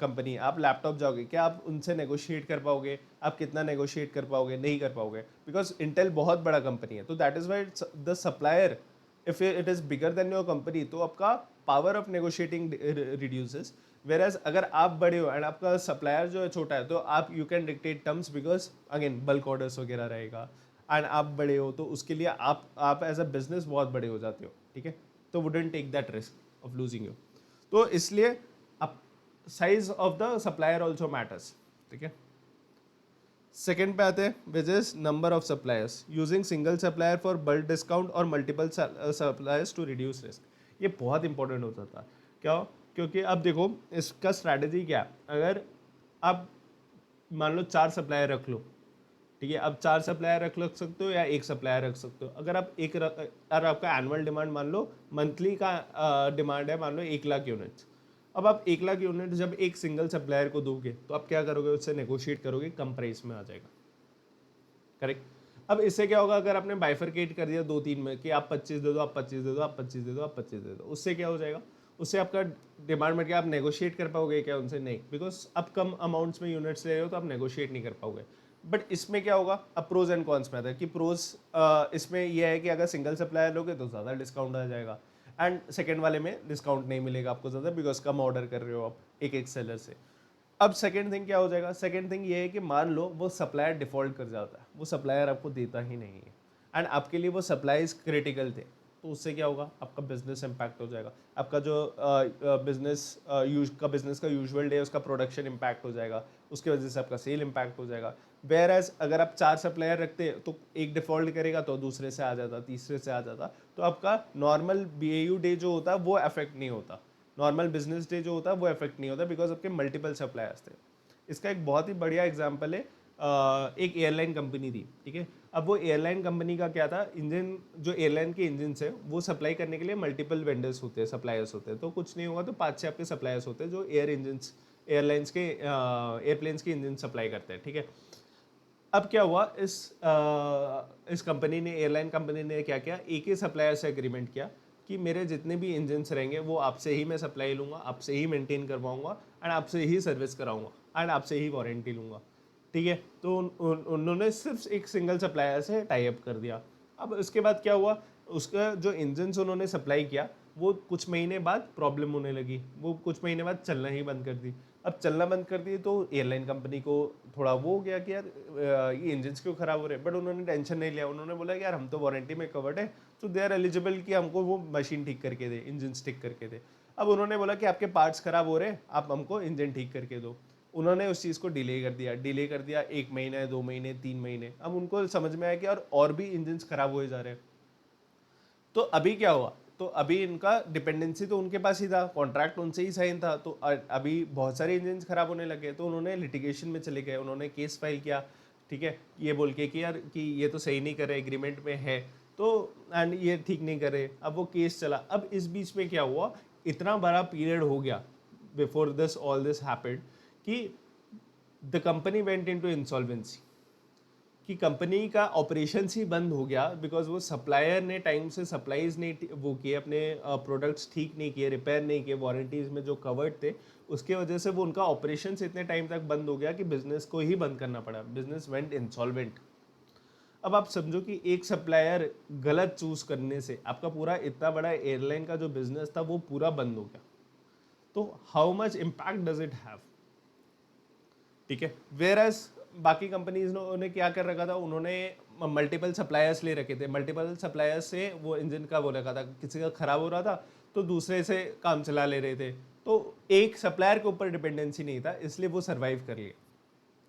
कंपनी है, आप लैपटॉप जाओगे, क्या आप उनसे नेगोशिएट कर पाओगे? आप कितना नेगोशिएट कर पाओगे? नहीं कर पाओगे, बिकॉज इंटेल बहुत बड़ा कंपनी है। तो that is why the supplier, if it is bigger than your company, तो आपका पावर ऑफ नेगोशिएटिंग रिड्यूसेस। वेराज अगर आप बड़े हो एंड आपका सप्लायर जो है छोटा है, तो आप you can dictate terms, because again bulk orders वगैरह रहेगा, एंड आप बड़े हो तो उसके लिए आप एज अ बिजनेस बहुत बड़े हो जाते हो, ठीक है। तो wouldn't take that risk of losing you. तो इसलिए अब size of the supplier also matters, ठीक है। सेकेंड पे आते हैं, which is number of suppliers, using single supplier for bulk discount और multiple suppliers to reduce risk. ये बहुत इंपॉर्टेंट होता था। क्या हो? क्योंकि अब देखो इसका स्ट्रैटेजी क्या है। अगर आप मान लो 4 सप्लायर रख लो, ठीक है, अब 4 सप्लायर रख सकते हो या एक सप्लायर रख सकते हो। अगर आप अगर आपका एनुअल डिमांड मान लो, मंथली का डिमांड है मान लो 1 लाख यूनिट्स। अब आप 1 लाख यूनिट जब एक सिंगल सप्लायर को दोगे, तो आप क्या करोगे? उससे नेगोशिएट करोगे, कम प्राइस में आ जाएगा, करेक्ट। अब इससे क्या होगा, अगर आपने बाइफरकेट कर दिया 2-3 में कि आप 25 दे दो, आप 25 दे दो, आप 25 दे दो, आप 25 दे दो, उससे क्या हो जाएगा? उससे आपका डिमांड बढ़ गया। आप नेगोशिएट कर पाओगे क्या उनसे? नहीं, बिकॉज आप कम अमाउंट्स में यूनिट्स ले रहे हो, तो आप नेगोशिएट नहीं कर पाओगे। बट इसमें क्या होगा, अब प्रोज एंड कॉन्स में आता है कि प्रोज इसमें यह है कि अगर सिंगल सप्लायर लोगे तो ज़्यादा डिस्काउंट आ जाएगा, एंड सेकेंड वाले में डिस्काउंट नहीं मिलेगा आपको ज़्यादा, बिकॉज कम ऑर्डर कर रहे हो आप एक एक सेलर से। अब सेकेंड थिंग क्या हो जाएगा? सेकेंड थिंग ये है कि मान लो वो सप्लायर डिफॉल्ट कर जाता है, वो सप्लायर आपको देता ही नहीं है, एंड आपके लिए वो सप्लाईज क्रिटिकल थे, तो उससे क्या होगा? आपका बिजनेस इम्पैक्ट हो जाएगा। आपका जो बिजनेस का यूजुअल डे, उसका प्रोडक्शन इम्पैक्ट हो जाएगा, उसकी वजह से आपका सेल इम्पैक्ट हो जाएगा। वेयर एज अगर आप 4 सप्लायर रखते तो एक डिफॉल्ट करेगा तो दूसरे से आ जाता, तीसरे से आ जाता, तो आपका नॉर्मल BAU डे जो होता है वो अफेक्ट नहीं होता, नॉर्मल बिजनेस डे जो होता है वो इफेक्ट नहीं होता, बिकॉज आपके मल्टीपल सप्लायर्स थे। इसका एक बहुत ही बढ़िया एग्जांपल है, एक एयरलाइन कंपनी थी, ठीक है। अब वो एयरलाइन कंपनी का क्या था, इंजन, जो एयरलाइन के इंजन है वो सप्लाई करने के लिए मल्टीपल वेंडर्स होते हैं, सप्लायर्स होते हैं। तो कुछ नहीं होगा तो 5-6 आपके सप्लायर्स होते हैं जो एयरलाइंस के एयरप्लेन्स के इंजन सप्लाई करते हैं, ठीक है। अब क्या हुआ, इस कंपनी ने, एयरलाइन कंपनी ने क्या किया, एक ही सप्लायर से एग्रीमेंट किया कि मेरे जितने भी इंजन्स रहेंगे वो आपसे ही मैं सप्लाई लूँगा, आपसे ही मेंटेन करवाऊँगा, एंड आपसे ही सर्विस कराऊँगा, एंड आपसे ही वारंटी लूँगा, ठीक है। तो उन्होंने सिर्फ एक सिंगल सप्लायर से टाई अप कर दिया। अब उसके बाद क्या हुआ, उसका जो इंजन्स उन्होंने सप्लाई किया वो कुछ महीने बाद प्रॉब्लम होने लगी, वो कुछ महीने बाद चलना ही बंद कर दी। अब चलना बंद कर दिए तो एयरलाइन कंपनी को थोड़ा वो हो गया कि यार ये इंजन्स क्यों खराब हो रहे हैं, बट उन्होंने टेंशन नहीं लिया। उन्होंने बोला कि यार हम तो वारंटी में कवर्ड है, तो दे आर एलिजिबल कि हमको वो मशीन ठीक करके दे, इंजन ठीक करके दे। अब उन्होंने बोला कि आपके पार्ट्स खराब हो रहे हैं, आप हमको इंजन ठीक करके दो। उन्होंने उस चीज़ को डिले कर दिया 1 महीने, 2 महीने, 3 महीने। अब उनको समझ में आया कि और भी इंजन्स खराब हुए जा रहे हैं। तो अभी क्या हुआ, तो अभी इनका डिपेंडेंसी तो उनके पास ही था, कॉन्ट्रैक्ट उनसे ही साइन था, तो अभी बहुत सारे इंजन खराब होने लगे, तो उन्होंने लिटिगेशन में चले गए, उन्होंने केस फाइल किया, ठीक है, ये बोल के कि यार कि ये तो सही नहीं करे, एग्रीमेंट में है तो, एंड ये ठीक नहीं करे। अब वो केस चला। अब इस बीच में क्या हुआ, इतना बड़ा पीरियड हो गया before this all this happened कि the company went into insolvency, कि कंपनी का ऑपरेशन ही बंद हो गया, बिकॉज वो सप्लायर ने टाइम से सप्लाईज नहीं वो किए, अपने प्रोडक्ट्स ठीक नहीं किए, रिपेयर नहीं किए, वारंटीज में जो कवर्ड थे उसके वजह से वो उनका ऑपरेशन इतने टाइम तक बंद हो गया कि बिजनेस को ही बंद करना पड़ा, बिजनेस वेंट इंसॉल्वेंट। अब आप समझो कि एक सप्लायर गलत चूज करने से आपका पूरा इतना बड़ा एयरलाइन का जो बिजनेस था वो पूरा बंद हो गया। तो how much impact does it have, ठीक है। वेयर एज बाकी कंपनीज ने क्या कर रखा था, उन्होंने मल्टीपल सप्लायर्स ले रखे थे, मल्टीपल सप्लायर्स से वो इंजन का वो रखा था, किसी का खराब हो रहा था तो दूसरे से काम चला ले रहे थे, तो एक सप्लायर के ऊपर डिपेंडेंसी नहीं था, इसलिए वो सर्वाइव कर लिए।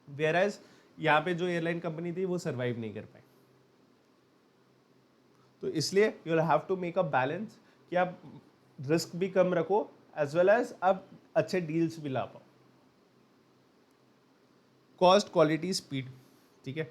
वेयर एज यहाँ पे जो एयरलाइन कंपनी थी वो सर्वाइव नहीं कर पाई। तो इसलिए you will have to make a balance कि आप रिस्क भी कम रखो एज वेल एज आप अच्छे डील्स भी ला पाओ। कॉस्ट, क्वालिटी, स्पीड, ठीक है।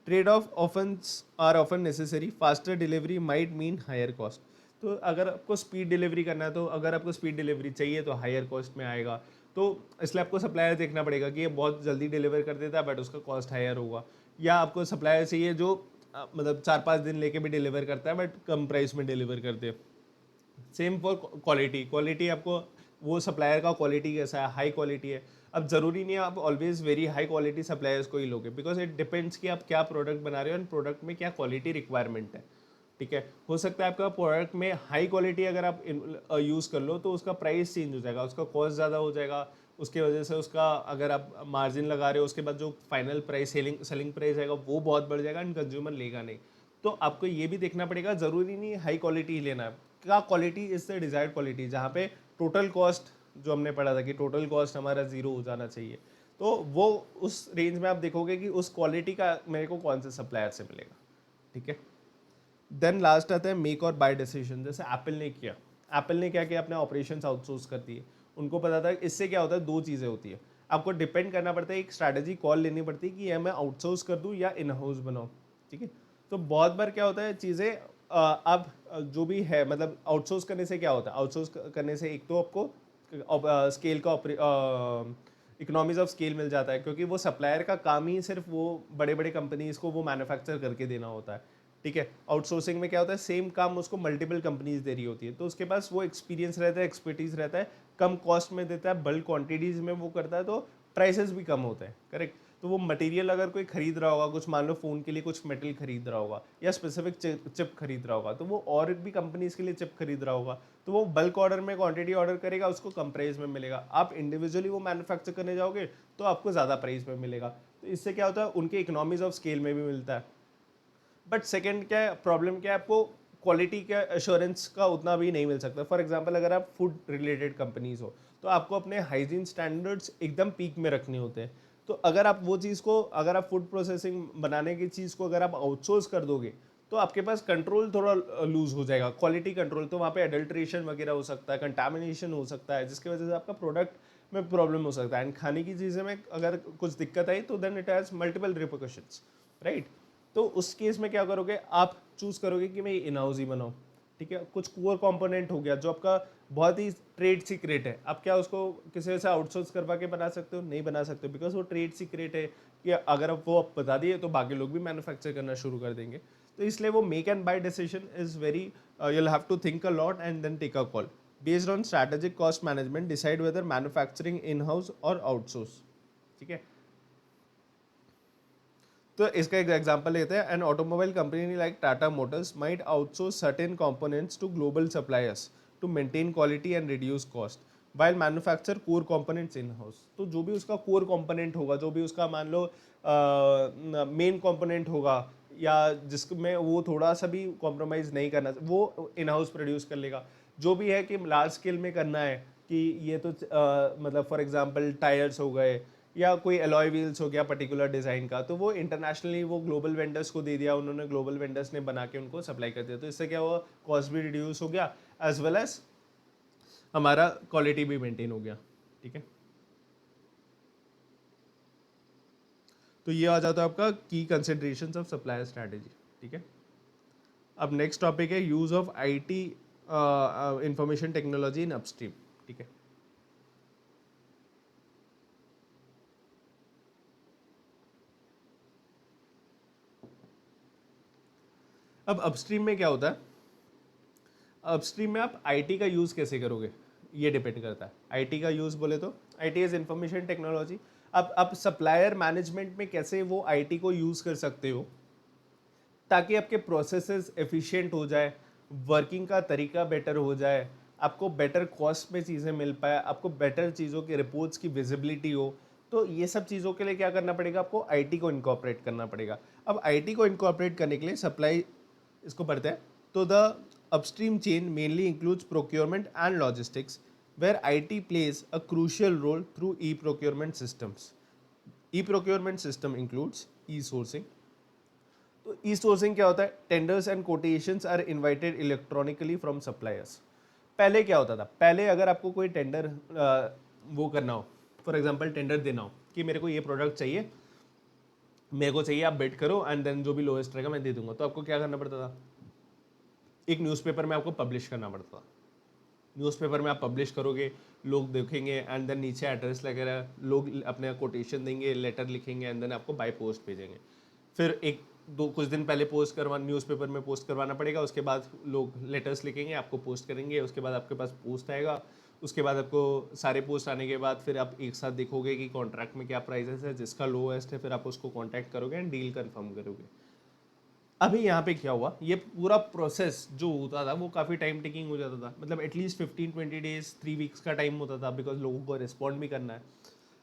Trade off often are often necessary, faster delivery might mean higher cost. तो अगर आपको स्पीड डिलीवरी करना है, तो अगर आपको स्पीड डिलीवरी चाहिए तो हायर कॉस्ट में आएगा। तो इसलिए आपको सप्लायर देखना पड़ेगा कि ये बहुत जल्दी डिलीवर कर देता है बट उसका कॉस्ट हायर होगा, या आपको सप्लायर चाहिए जो मतलब 4-5 दिन लेके भी डिलीवर करता है बट कम प्राइस में डिलीवर करते हैं। सेम फॉर क्वालिटी, क्वालिटी आपको वो सप्लायर का क्वालिटी कैसा है, हाई क्वालिटी है। अब ज़रूरी नहीं है आप always very high quality suppliers को ही लोगे, बिकॉज इट डिपेंड्स कि आप क्या प्रोडक्ट बना रहे हो एंड प्रोडक्ट में क्या क्वालिटी रिक्वायरमेंट है, ठीक है। हो सकता है आपका प्रोडक्ट में हाई क्वालिटी अगर आप यूज़ कर लो तो उसका प्राइस चेंज हो जाएगा, उसका कॉस्ट ज़्यादा हो जाएगा, उसके वजह से उसका अगर आप मार्जिन लगा रहे हो उसके बाद जो फाइनल प्राइस सेलिंग प्राइस आएगा वो बहुत बढ़ जाएगा एंड कंज्यूमर लेगा नहीं। तो आपको ये भी देखना पड़ेगा, ज़रूरी नहीं हाई क्वालिटी ही लेना है, क्या quality is the desired quality, जहाँ पे टोटल कॉस्ट जो हमने पढ़ा था कि टोटल कॉस्ट हमारा जीरो हो जाना चाहिए, तो वो उस रेंज में आप देखोगे कि उस क्वालिटी का मेरे को कौन से सप्लायर से मिलेगा, ठीक है। देन लास्ट आता है मेक और बाय डिसीजन। जैसे एप्पल ने किया, एप्पल ने क्या किया, अपने ऑपरेशंस आउटसोर्स कर दिए। उनको पता था इससे क्या होता है, दो चीज़ें होती है, आपको डिपेंड करना पड़ता है, एक स्ट्रैटेजी कॉल लेनी पड़ती है कि ये मैं आउटसोर्स कर दूँ या इन हाउस बनाऊँ, ठीक है। तो बहुत बार क्या होता है चीज़ें अब जो भी है मतलब आउटसोर्स करने से क्या होता है, आउटसोर्स करने से एक तो आपको स्केल का इकोनॉमीज ऑफ स्केल मिल जाता है, क्योंकि वो सप्लायर का काम ही सिर्फ वो बड़े बड़े कंपनीज को वो मैन्युफैक्चर करके देना होता है, ठीक है। आउटसोर्सिंग में क्या होता है, सेम काम उसको मल्टीपल कंपनीज दे रही होती है, तो उसके पास वो एक्सपीरियंस रहता है, एक्सपर्टीज रहता है, कम कॉस्ट में देता है, बल्क क्वांटिटीज में वो करता है, तो प्राइसेस भी कम होते हैं, करेक्ट। तो वो मटेरियल अगर कोई खरीद रहा होगा, कुछ मान लो फ़ोन के लिए कुछ मेटल खरीद रहा होगा या स्पेसिफिक चिप खरीद रहा होगा, तो वो और भी कंपनीज के लिए चिप खरीद रहा होगा, तो वो बल्क ऑर्डर में क्वांटिटी ऑर्डर करेगा, उसको कम प्राइस में मिलेगा। आप इंडिविजुअली वो मैन्युफैक्चर करने जाओगे तो आपको ज़्यादा प्राइस में मिलेगा। तो इससे क्या होता है, उनके इकोनॉमीज ऑफ स्केल में भी मिलता है। बट सेकंड क्या है, प्रॉब्लम क्या है, आपको क्वालिटी का एश्योरेंस का उतना भी नहीं मिल सकता। फॉर एग्जांपल अगर आप फूड रिलेटेड कंपनीज हो तो आपको अपने हाइजीन स्टैंडर्ड्स एकदम पीक में रखने होते हैं। तो अगर आप वो चीज़ को, अगर आप फूड प्रोसेसिंग बनाने की चीज़ को अगर आप आउटसोर्स कर दोगे तो आपके पास कंट्रोल थोड़ा लूज हो जाएगा, क्वालिटी कंट्रोल। तो वहाँ पे अडल्ट्रेशन वगैरह हो सकता है, कंटामिनेशन हो सकता है, जिसकी वजह से आपका प्रोडक्ट में प्रॉब्लम हो सकता है। एंड खाने की चीज़ें में अगर कुछ दिक्कत आई तो then it has multiple repercussions, right. तो उस केस में क्या करोगे, आप चूज करोगे कि मैं इन हाउस ही बनाऊँ, ठीक है। कुछ कोर कंपोनेंट हो गया जो आपका बहुत ही ट्रेड सीक्रेट है, आप क्या उसको किसी से आउटसोर्स करवा के बना सकते हो, नहीं बना सकते, बिकॉज वो ट्रेड सीक्रेट है कि अगर आप वो बता दिए तो बाकी लोग भी मैन्युफैक्चर करना शुरू कर देंगे। तो इसलिए वो make and buy decision is very, you'll have to think a lot and then take a call based on strategic cost management, decide whether manufacturing in house or outsource, ठीक है। तो इसका एक एग्जांपल लेते हैं, an automobile company like Tata motors might outsource certain components to global suppliers to maintain quality and reduce cost while manufacture core components in house. तो जो भी उसका कोर कंपोनेंट होगा, जो भी उसका मान लो मेन कंपोनेंट होगा, या जिसमें वो थोड़ा सा भी कॉम्प्रोमाइज़ नहीं करना, वो इन हाउस प्रोड्यूस कर लेगा। जो भी है कि लार्ज स्केल में करना है कि ये तो मतलब फॉर एग्जांपल टायर्स हो गए या कोई अलॉय व्हील्स हो गया पर्टिकुलर डिज़ाइन का, तो वो इंटरनेशनली वो ग्लोबल वेंडर्स को दे दिया उन्होंने, ग्लोबल वेंडर्स ने बना के उनको सप्लाई कर दिया। तो इससे क्या हुआ, कॉस्ट भी रिड्यूस हो गया एज वेल एज हमारा क्वालिटी भी मेंटेन हो गया, ठीक है। तो ये आ जाता है आपका की कंसिडरेशंस ऑफ सप्लायर स्ट्रैटेजी, ठीक है। अब नेक्स्ट टॉपिक है use of IT information technology in upstream, ठीक है। अब अपस्ट्रीम में क्या होता है, अपस्ट्रीम में आप आईटी का यूज़ कैसे करोगे, ये डिपेंड करता है। आईटी का यूज़ बोले तो आईटी इज इंफॉर्मेशन टेक्नोलॉजी। अब आप सप्लायर मैनेजमेंट में कैसे वो आईटी को यूज़ कर सकते हो ताकि आपके प्रोसेसेस एफिशिएंट हो जाए, वर्किंग का तरीका बेटर हो जाए, आपको बेटर कॉस्ट में चीज़ें मिल पाए, आपको बेटर चीज़ों की रिपोर्ट्स की विजिबिलिटी हो। तो ये सब चीज़ों के लिए क्या करना पड़ेगा, आपको आईटी को इनकॉर्पोरेट करना पड़ेगा। अब आईटी को इनकॉर्पोरेट करने के लिए सप्लाई, इसको पढ़ते हैं। तो the upstream chain mainly includes procurement and logistics where IT plays a crucial role through e procurement systems. E procurement system includes e sourcing. तो ई सोर्सिंग क्या होता है, tenders and quotations are invited electronically from suppliers. पहले क्या होता था, पहले अगर आपको कोई टेंडर वो करना हो, फॉर एग्जांपल टेंडर देना हो कि मेरे को ये प्रोडक्ट चाहिए, मेरे को चाहिए, आप बिड करो एंड देन जो भी लोएस्ट रहेगा मैं दे दूंगा। तो आपको क्या करना पड़ता था, एक न्यूज़पेपर में आपको पब्लिश करना पड़ता था। न्यूज़पेपर में आप पब्लिश करोगे, लोग देखेंगे एंड देन नीचे एड्रेस वगैरह, लोग अपने कोटेशन देंगे, लेटर लिखेंगे एंड देन आपको बाय पोस्ट भेजेंगे। फिर एक दो कुछ दिन पहले पोस्ट करवा न्यूज़पेपर में पोस्ट करवाना पड़ेगा, उसके बाद लोग लेटर्स लिखेंगे, आपको पोस्ट करेंगे, उसके बाद आपके पास पोस्ट आएगा, उसके बाद आपको सारे पोस्ट आने के बाद फिर आप एक साथ देखोगे कि कॉन्ट्रैक्ट में क्या प्राइसेस है, जिसका लोएस्ट है फिर आप उसको कॉन्टैक्ट करोगे एंड डील कंफर्म करोगे। अभी यहाँ पे क्या हुआ, ये पूरा प्रोसेस जो होता था वो काफ़ी टाइम टेकिंग हो जाता था, मतलब एटलीस्ट 15-20 डेज 3 वीक्स का टाइम होता था, बिकॉज लोगों को रिस्पॉन्ड भी करना है।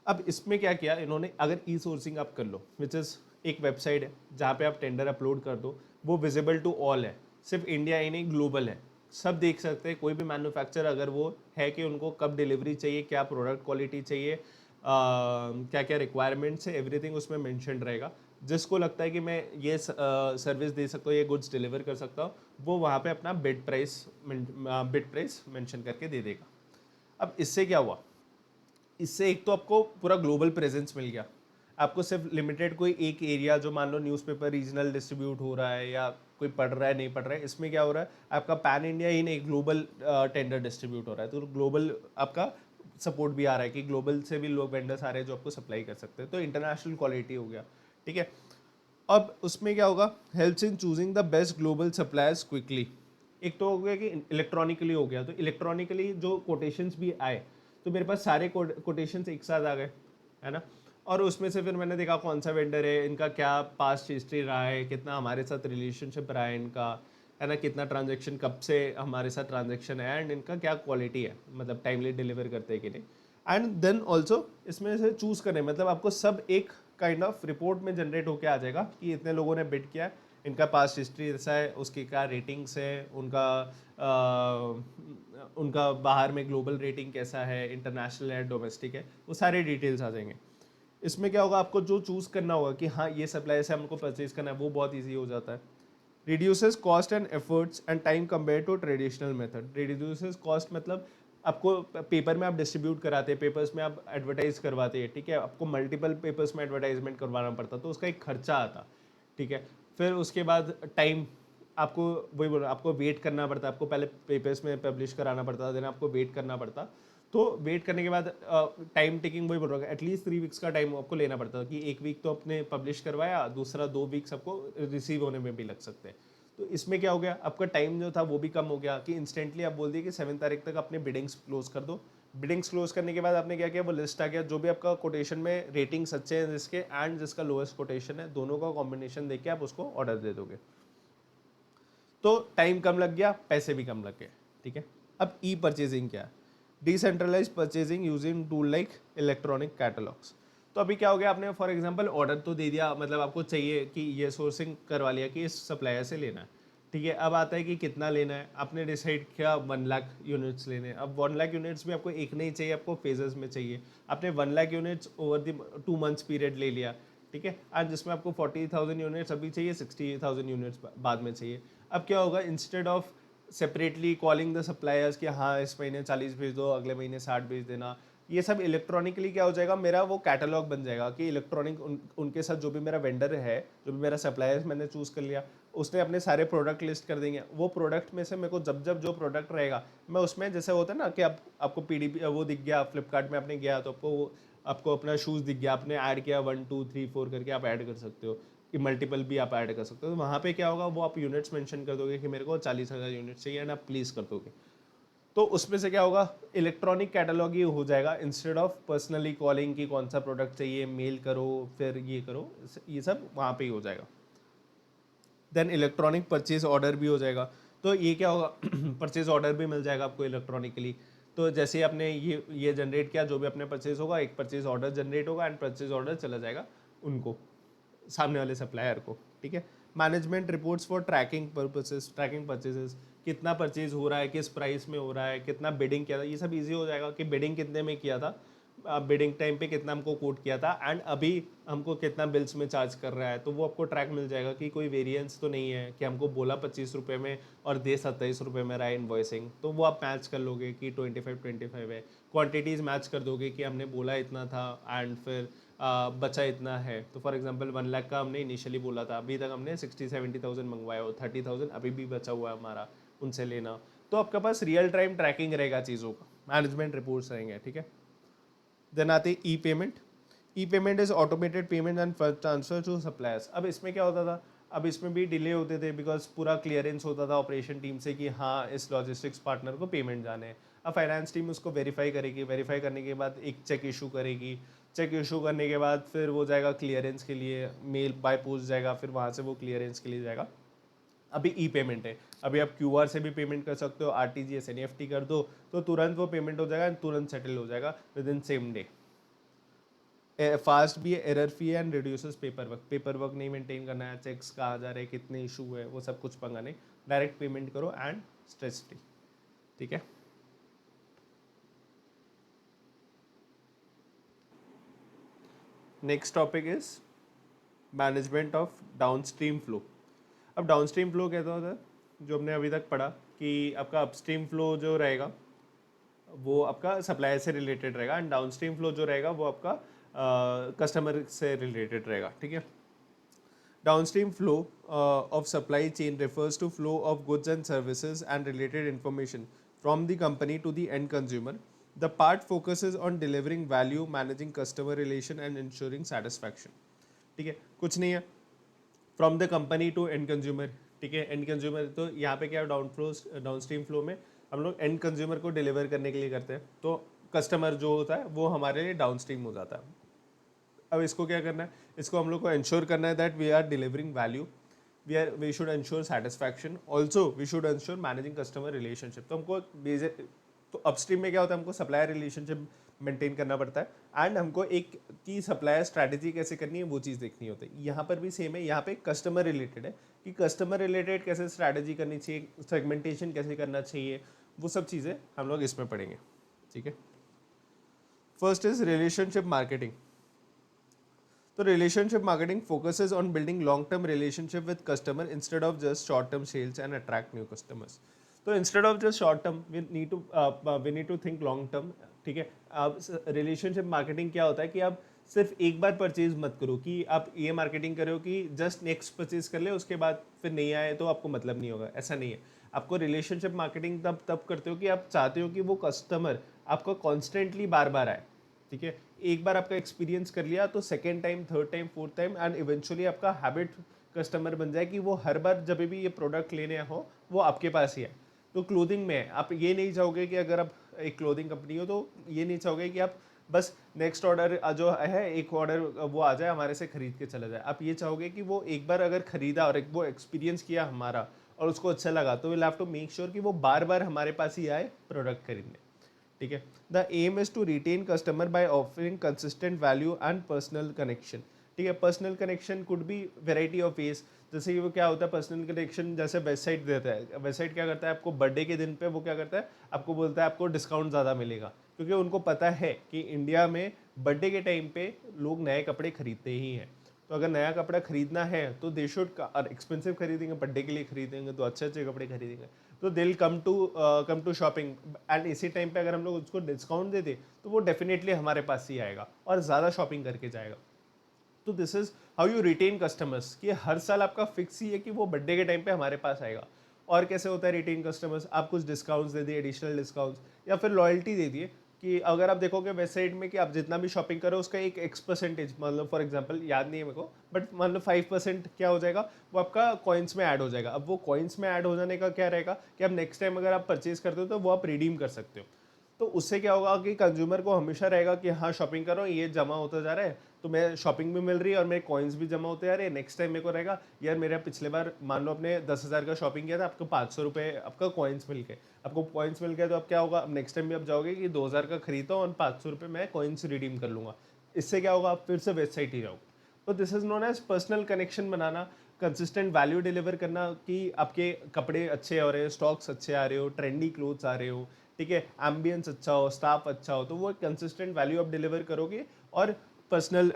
अब इसमें क्या किया इन्होंने, अगर ई सोर्सिंग आप कर लो, विच इज़ एक वेबसाइट है जहाँ पे आप टेंडर अपलोड कर दो, वो विजिबल टू ऑल है, सिर्फ इंडिया ही नहीं ग्लोबल है, सब देख सकते हैं। कोई भी मैन्युफैक्चरर अगर वो है कि उनको कब डिलीवरी चाहिए, क्या प्रोडक्ट क्वालिटी चाहिए, क्या क्या रिक्वायरमेंट्स है, एवरीथिंग उसमें मेंशन रहेगा। जिसको लगता है कि मैं ये सर्विस दे सकता हूँ, ये गुड्स डिलीवर कर सकता हूँ, वो वहाँ पे अपना बिड प्राइस मेंशन करके दे देगा। अब इससे क्या हुआ, इससे एक तो आपको पूरा ग्लोबल प्रेजेंस मिल गया। आपको सिर्फ लिमिटेड कोई एक एरिया, जो मान लो न्यूज़पेपर रीजनल डिस्ट्रीब्यूट हो रहा है या कोई पढ़ रहा है नहीं पढ़ रहा है, इसमें क्या हो रहा है, आपका पैन इंडिया ही नहीं ग्लोबल टेंडर डिस्ट्रीब्यूट हो रहा है। तो ग्लोबल आपका सपोर्ट भी आ रहा है कि ग्लोबल से भी लोग वेंडर्स आ रहे हैं जो आपको सप्लाई कर सकते हैं, तो इंटरनेशनल क्वालिटी हो गया। ठीक है, अब उसमें क्या होगा, helps in choosing the best global suppliers quickly. एक तो हो गया कि इलेक्ट्रॉनिकली हो गया, तो इलेक्ट्रॉनिकली जो कोटेशंस भी आए तो मेरे पास सारे कोटेशंस एक साथ आ गए, है ना। और उसमें से फिर मैंने देखा कौन सा वेंडर है, इनका क्या पास्ट हिस्ट्री रहा है, कितना हमारे साथ रिलेशनशिप रहा है इनका, है ना, कितना ट्रांजेक्शन, कब से हमारे साथ ट्रांजेक्शन है, एंड इनका क्या क्वालिटी है, मतलब टाइमली डिलीवर करते हैं कि नहीं। एंड देन ऑल्सो इसमें से चूज करें, मतलब आपको सब एक काइंड ऑफ रिपोर्ट में जनरेट होके आ जाएगा कि इतने लोगों ने बिड किया, इनका पास्ट हिस्ट्री ऐसा है, उसकी क्या रेटिंग्स है, उनका बाहर में ग्लोबल रेटिंग कैसा है, इंटरनेशनल है डोमेस्टिक है, वो सारे डिटेल्स आ जाएंगे। इसमें क्या होगा, आपको जो चूज़ करना होगा कि हाँ ये सप्लाई से हमको परचेज करना है, वो बहुत ईजी हो जाता है। Reduces cost and efforts and time compare to traditional method. Reduces cost मतलब आपको पेपर में आप डिस्ट्रीब्यूट कराते हैं, पेपर्स में आप एडवर्टाइज करवाते हैं, ठीक है, आपको मल्टीपल पेपर्स में एडवर्टाइजमेंट करवाना पड़ता, तो उसका एक खर्चा आता, ठीक है। फिर उसके बाद टाइम, आपको वही बोल रहा आपको वेट करना पड़ता, आपको पहले पेपर्स में पब्लिश कराना पड़ता, देन आपको वेट करना पड़ता। तो वेट करने के बाद टाइम टेकिंग वही बोल रहा हूँ, एटलीस्ट 3 वीक्स का टाइम आपको लेना पड़ता था, कि 1 वीक तो आपने पब्लिश करवाया, दूसरा 2 वीक्स आपको रिसीव होने में भी लग सकते हैं। तो इसमें क्या हो गया, आपका टाइम जो था वो भी कम हो गया, कि इंस्टेंटली आप बोल दिए कि 7 तारीख तक अपने बिडिंग्स क्लोज कर दो। बिडिंग्स क्लोज करने के बाद आपने क्या किया, वो लिस्ट आ गया, जो भी आपका कोटेशन में रेटिंग्स अच्छे हैं जिसके एंड जिसका लोएस्ट कोटेशन है, दोनों का कॉम्बिनेशन देके आप उसको ऑर्डर दे दोगे। तो टाइम कम लग गया, पैसे भी कम लग गए, ठीक है। अब ई परचेजिंग क्या है, decentralise purchasing using tool like electronic catalogues. तो अभी क्या हो गया, आपने फॉर एग्जांपल ऑर्डर तो दे दिया, मतलब आपको चाहिए कि ये सोर्सिंग करवा लिया कि इस सप्लायर से लेना है, ठीक है। अब आता है कि कितना लेना है, आपने डिसाइड किया 1 लाख यूनिट्स लेने हैं। अब 1 लाख यूनिट्स भी आपको एक नहीं चाहिए, आपको फेजेस में चाहिए। आपने 1 lakh units over the 2 months period ले लिया, ठीक है, आज जिसमें आपको 40,000 यूनिट्स अभी चाहिए, 60,000 यूनिट्स बाद में चाहिए। अब क्या होगा, instead of separately calling the suppliers कि हाँ इस महीने 40 भेज दो, अगले महीने 60 भेज देना, ये सब इलेक्ट्रॉनिकली क्या हो जाएगा, मेरा वो कैटलॉग बन जाएगा कि इलेक्ट्रॉनिक उनके साथ जो भी मेरा वेंडर है, जो भी मेरा सप्लायर्स मैंने चूज़ कर लिया, उसने अपने सारे प्रोडक्ट लिस्ट कर देंगे। वो प्रोडक्ट में से मेरे को जब जब जो प्रोडक्ट रहेगा, मैं उसमें जैसे होता है ना कि आपको पीडीपी वो दिख गया, फ्लिपकार्ट में आपने गया तो आपको अपना शूज़ दिख गया, आपने ऐड किया 1 2 3 4 करके आप ऐड कर सकते हो, कि मल्टीपल भी आप ऐड कर सकते हो। तो वहाँ पे क्या होगा, वो आप यूनिट्स मेंशन कर दोगे कि मेरे को 40,000 यूनिट्स चाहिए, एंड आप प्लीज़ कर दोगे। तो उसमें से क्या होगा, इलेक्ट्रॉनिक कैटलॉग ही हो जाएगा, इंस्टेड ऑफ पर्सनली कॉलिंग कि कौन सा प्रोडक्ट चाहिए, मेल करो, फिर ये करो, ये सब वहाँ पे ही हो जाएगा। देन इलेक्ट्रॉनिक परचेज ऑर्डर भी हो जाएगा। तो ये क्या होगा, परचेज ऑर्डर भी मिल जाएगा आपको इलेक्ट्रॉनिकली। तो जैसे ही आपने ये जनरेट किया, जो भी अपने परचेज होगा, एक परचेज ऑर्डर जनरेट होगा एंड परचेज ऑर्डर चला जाएगा उनको, सामने वाले सप्लायर को, ठीक है। Management reports for tracking purposes, tracking purchases, कितना परचेज हो रहा है, किस प्राइस में हो रहा है, कितना बिडिंग किया था, ये सब इजी हो जाएगा कि बिडिंग कितने में किया था, बिडिंग टाइम पे कितना हमको कोट किया था, एंड अभी हमको कितना बिल्स में चार्ज कर रहा है। तो वो आपको ट्रैक मिल जाएगा कि कोई वेरिएंस तो नहीं है, कि हमको बोला 25 रुपये में और दे 27 रुपये में रहा है इन्वॉइसिंग, तो वो आप मैच कर लोगे कि 25 25 है। क्वांटिटीज़ मैच कर दोगे कि हमने बोला इतना था, एंड फिर बचा इतना है, तो फॉर एग्जांपल 1 लाख का हमने इनिशियली बोला था, अभी तक हमने 60-70,000 मंगवाया हो, 30,000 अभी भी बचा हुआ है हमारा उनसे लेना। तो आपके पास रियल टाइम ट्रैकिंग रहेगा चीज़ों का, मैनेजमेंट रिपोर्ट्स रहेंगे, ठीक है। देन आते E payment. E payment is automated payment and fund transfer to suppliers. अब इसमें क्या होता था, अब इसमें भी डिले होते थे बिकॉज पूरा क्लियरेंस होता था ऑपरेशन टीम से कि हाँ इस लॉजिस्टिक्स पार्टनर को पेमेंट जाने हैं। अब फाइनेंस टीम उसको वेरीफाई करेगी, वेरीफाई करने के बाद एक चेक इशू करेगी, चेक इशू करने के बाद फिर वो जाएगा क्लियरेंस के लिए, मेल बाय पोस्ट जाएगा, फिर वहाँ से वो क्लियरेंस के लिए जाएगा। अभी ई पेमेंट है, अभी आप क्यूआर से भी पेमेंट कर सकते हो, आरटीजीएस एनईएफटी कर दो तो तुरंत वो पेमेंट हो जाएगा, तुरंत सेटल हो जाएगा with in same day. Fast भी है, एरर फ्री है एंड रिड्यूसेस पेपर वर्क नहीं मेंटेन करना है, चेक्स कहाँ जा रहे हैं, कितने इशू है, वो सब कुछ पंगा नहीं, डायरेक्ट पेमेंट करो एंड स्ट्रेस फ्री, ठीक है। Next topic is management of downstream flow. अब डाउनस्ट्रीम फ्लो कहता होता है, जो हमने अभी तक पढ़ा कि आपका अपस्ट्रीम फ्लो जो रहेगा वो आपका सप्लायर से रिलेटेड रहेगा एंड डाउनस्ट्रीम फ्लो जो रहेगा वो आपका कस्टमर से रिलेटेड रहेगा, ठीक है। Downstream flow of supply chain refers to flow of goods and services and related information from the company to the end consumer. The part focuses on delivering value, managing customer relation and ensuring satisfaction. ठीक है, कुछ नहीं है, from the company to end consumer, ठीक है। And consumer तो यहाँ पे क्या है, डाउनस्ट्रीम फ्लो में हम लोग एंड कंज्यूमर को डिलीवर करने के लिए करते हैं, तो कस्टमर जो होता है वो हमारे लिए डाउनस्ट्रीम हो जाता है। अब इसको क्या करना है, इसको हम लोग को इंश्योर करना है that we are delivering value, we should ensure satisfaction, also we should ensure managing customer relationship. तो हमको तो अपस्ट्रीम में क्या होता है, हमको सप्लायर रिलेशनशिप मेंटेन करना पड़ता है एंड हमको एक की सप्लायर स्ट्रैटेजी कैसे करनी है वो चीज़ देखनी होती है। यहाँ पर भी सेम है, यहाँ पे कस्टमर रिलेटेड है कि कस्टमर रिलेटेड कैसे स्ट्रैटेजी करनी चाहिए, सेगमेंटेशन कैसे करना चाहिए, वो सब चीज़ें हम लोग इसमें पढ़ेंगे, ठीक है। First is relationship marketing. तो relationship marketing focuses on building long term relationship with customer instead of just short term sales and attract new customers. तो instead of just short term we need to think long term, ठीक है। अब relationship marketing क्या होता है कि आप सिर्फ एक बार परचेज मत करो, कि आप ये मार्केटिंग करो कि जस्ट नेक्स्ट परचेज कर ले, उसके बाद फिर नहीं आए तो आपको मतलब नहीं होगा, ऐसा नहीं है। आपको रिलेशनशिप मार्केटिंग तब करते हो कि आप चाहते हो कि वो कस्टमर आपका कॉन्स्टेंटली बार बार आए, ठीक है। एक बार आपका एक्सपीरियंस कर लिया तो second time, third time, fourth time and eventually आपका हैबिट कस्टमर बन जाए कि वो हर बार जब भी ये प्रोडक्ट लेने हो वो आपके पास ही है। तो क्लोथिंग में आप ये नहीं चाहोगे कि अगर आप एक क्लोथिंग कंपनी हो तो ये नहीं चाहोगे कि आप बस नेक्स्ट ऑर्डर जो है एक ऑर्डर वो आ जाए हमारे से खरीद के चला जाए। आप ये चाहोगे कि वो एक बार अगर खरीदा और एक वो एक्सपीरियंस किया हमारा और उसको अच्छा लगा तो will have to make sure कि वो बार बार हमारे पास ही आए प्रोडक्ट खरीदने, ठीक है। The aim is to retain customer by offering consistent value and personal connection, ठीक है। Personal connection could be variety of ways, जैसे कि वो क्या होता है पर्सनल कनेक्शन, जैसे वेबसाइट देता है, वेबसाइट क्या करता है आपको बर्थडे के दिन पे वो क्या करता है आपको बोलता है आपको डिस्काउंट ज़्यादा मिलेगा, क्योंकि उनको पता है कि इंडिया में बर्थडे के टाइम पे लोग नए कपड़े खरीदते ही हैं। तो अगर नया कपड़ा खरीदना है तो दे शुड, एक्सपेंसिव खरीदेंगे, बर्थडे के लिए खरीदेंगे तो अच्छे अच्छे कपड़े खरीदेंगे, तो they will come to shopping and इसी टाइम पे अगर हम लोग उसको डिस्काउंट दे दें तो वो डेफिनेटली हमारे पास ही आएगा और ज़्यादा शॉपिंग करके जाएगा। तो this is how you retain customers, कि हर साल आपका फिक्स ही है कि वो बर्थडे के टाइम पे हमारे पास आएगा। और कैसे होता है रिटेन कस्टमर्स, आप कुछ डिस्काउंट्स दे दिए, एडिशनल डिस्काउंट्स, या फिर लॉयल्टी दे दिए कि अगर आप देखोगे वेबसाइट में कि आप जितना भी शॉपिंग करो उसका एक एक्स परसेंटेज, मतलब फॉर एग्जांपल याद नहीं है मेरे को, बट मान लो 5% क्या हो जाएगा वो आपका कॉइन्स में ऐड हो जाएगा। अब वो कॉइन्स में ऐड हो जाने का क्या रहेगा कि आप नेक्स्ट टाइम अगर आप परचेज करते हो तो वो आप रिडीम कर सकते हो। तो उससे क्या होगा कि कंज्यूमर को हमेशा रहेगा कि हाँ शॉपिंग कर रहा हूँ, ये जमा होता जा रहा है, तो मैं शॉपिंग भी मिल रही है और मेरे कॉइन्स भी जमा होते जा रहे हैं। नेक्स्ट टाइम मेरे को रहेगा यार मेरा पिछले बार मान लो आपने 10,000 का शॉपिंग किया था, आपको 500 रुपये आपका कॉइन्स मिल गए, आपको कॉइन्स मिल गए तो अब क्या होगा, अब नेक्स्ट टाइम भी आप जाओगे कि 2,000 का खरीदता हूँ और 500 रुपये मैं कॉइन्स रिडीम कर लूँगा। इससे क्या होगा, आप फिर से वेबसाइट ही जाओगे। तो this is known as personal connection बनाना, कंसिस्टेंट वैल्यू डिलीवर करना कि आपके कपड़े अच्छे हो रहे हैं, स्टॉक्स अच्छे आ रहे हो, ट्रेंडी क्लोथ्स आ रहे हो, ठीक है, एम्बियंस अच्छा हो, स्टाफ अच्छा हो, तो वो कंसिस्टेंट वैल्यू आप डिलीवर करोगे और पर्सनल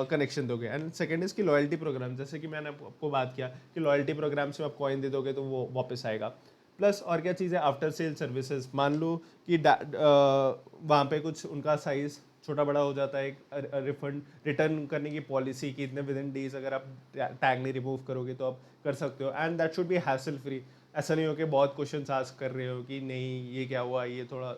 कनेक्शन दोगे। एंड सेकंड इज की लॉयल्टी प्रोग्राम, जैसे कि मैंने आपको बात किया कि लॉयल्टी प्रोग्राम से आप कॉइन दे दोगे तो वो वापस आएगा। प्लस और क्या चीज़ है, आफ्टर सेल सर्विसेज, मान लो कि वहाँ पे कुछ उनका साइज छोटा बड़ा हो जाता है, एक रिफंड रिटर्न करने की पॉलिसी कि इतने विद इन डेज अगर आप टैग नहीं रिमूव करोगे तो आप कर सकते हो, and that should be hassle free. ऐसा नहीं हो कि बहुत क्वेश्चन आस्क कर रहे हो कि नहीं ये क्या हुआ, ये थोड़ा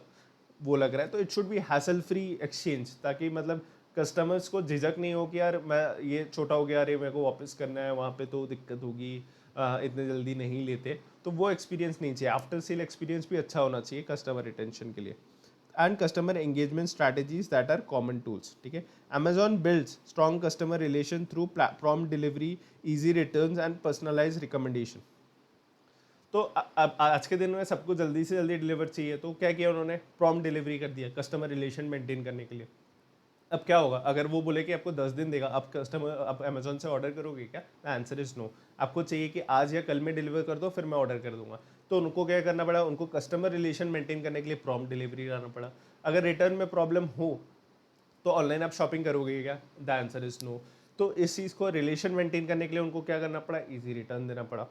वो लग रहा है, तो it should B hassle free exchange, ताकि मतलब कस्टमर्स को झिझक नहीं हो कि यार मैं ये छोटा हो गया, अरे मेरे को वापस करना है, वहाँ पे तो दिक्कत होगी, इतने जल्दी नहीं लेते, तो वो एक्सपीरियंस नहीं चाहिए। आफ्टर सेल एक्सपीरियंस भी अच्छा होना चाहिए कस्टमर रिटेंशन के लिए। And customer engagement strategies that are common tools, ठीक है। Amazon builds strong customer relation through prompt delivery, easy returns and personalised recommendation. तो अब आज के दिन में सबको जल्दी से जल्दी डिलीवर चाहिए, तो क्या किया उन्होंने, प्रॉम्प्ट डिलीवरी कर दिया कस्टमर रिलेशन मेंटेन करने के लिए। अब क्या होगा अगर वो बोले कि आपको 10 दिन देगा, आप अमेजोन से ऑर्डर करोगे क्या? The answer is no. आपको चाहिए कि आज या कल में डिलीवर कर दो, फिर मैं ऑर्डर कर दूंगा। तो उनको क्या करना पड़ा, उनको कस्टमर रिलेशन मेंटेन करने के लिए प्रॉम्प्ट डिलीवरी लाना पड़ा। अगर रिटर्न में प्रॉब्लम हो तो ऑनलाइन आप शॉपिंग करोगे क्या? The answer is no. तो इस चीज़ को रिलेशन मेंटेन करने के लिए उनको क्या करना पड़ा, ईजी रिटर्न देना पड़ा।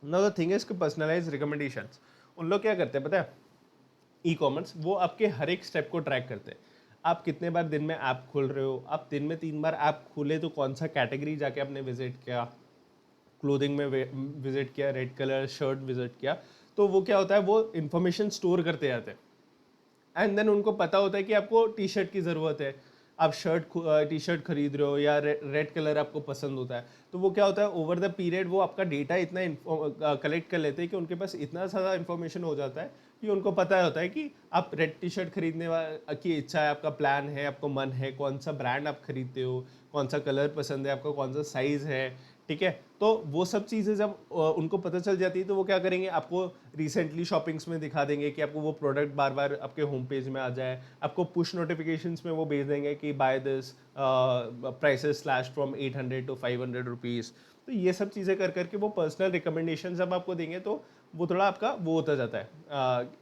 नाउ द थिंग इज कि पर्सनलाइज रिकमेंडेशंस, उन लोग क्या करते हैं पता है, ई कॉमर्स, वो आपके हर एक स्टेप को ट्रैक करते हैं। आप कितने बार दिन में ऐप खोल रहे हो, आप दिन में 3 बार ऐप खोले तो कौन सा कैटेगरी जाके आपने विजिट किया, क्लोथिंग में विजिट किया, रेड कलर शर्ट विजिट किया, तो वो क्या होता है, वो इन्फॉर्मेशन स्टोर करते जाते हैं। एंड देन उनको पता होता है कि आपको टी शर्ट की ज़रूरत है, आप टी शर्ट खरीद रहे हो या रेड कलर आपको पसंद होता है, तो वो क्या होता है, ओवर द पीरियड वो आपका डेटा इतना कलेक्ट कर लेते हैं कि उनके पास इतना सारा इन्फॉर्मेशन हो जाता है कि उनको पता होता है कि आप रेड टी शर्ट खरीदने की इच्छा है, आपका प्लान है, आपको मन है, कौन सा ब्रांड आप खरीदते हो, कौन सा कलर पसंद है आपको, कौन सा साइज़ है, ठीक है। तो वो सब चीज़ें जब उनको पता चल जाती है तो वो क्या करेंगे, आपको रिसेंटली शॉपिंग्स में दिखा देंगे कि आपको वो प्रोडक्ट बार बार आपके होम पेज में आ जाए, आपको पुश नोटिफिकेशंस में वो भेज देंगे कि by this prices slash from 800 to 500 rupees. तो ये सब चीज़ें कर करके वो पर्सनल रिकमेंडेशन जब आपको देंगे तो वो थोड़ा आपका वो होता जाता है,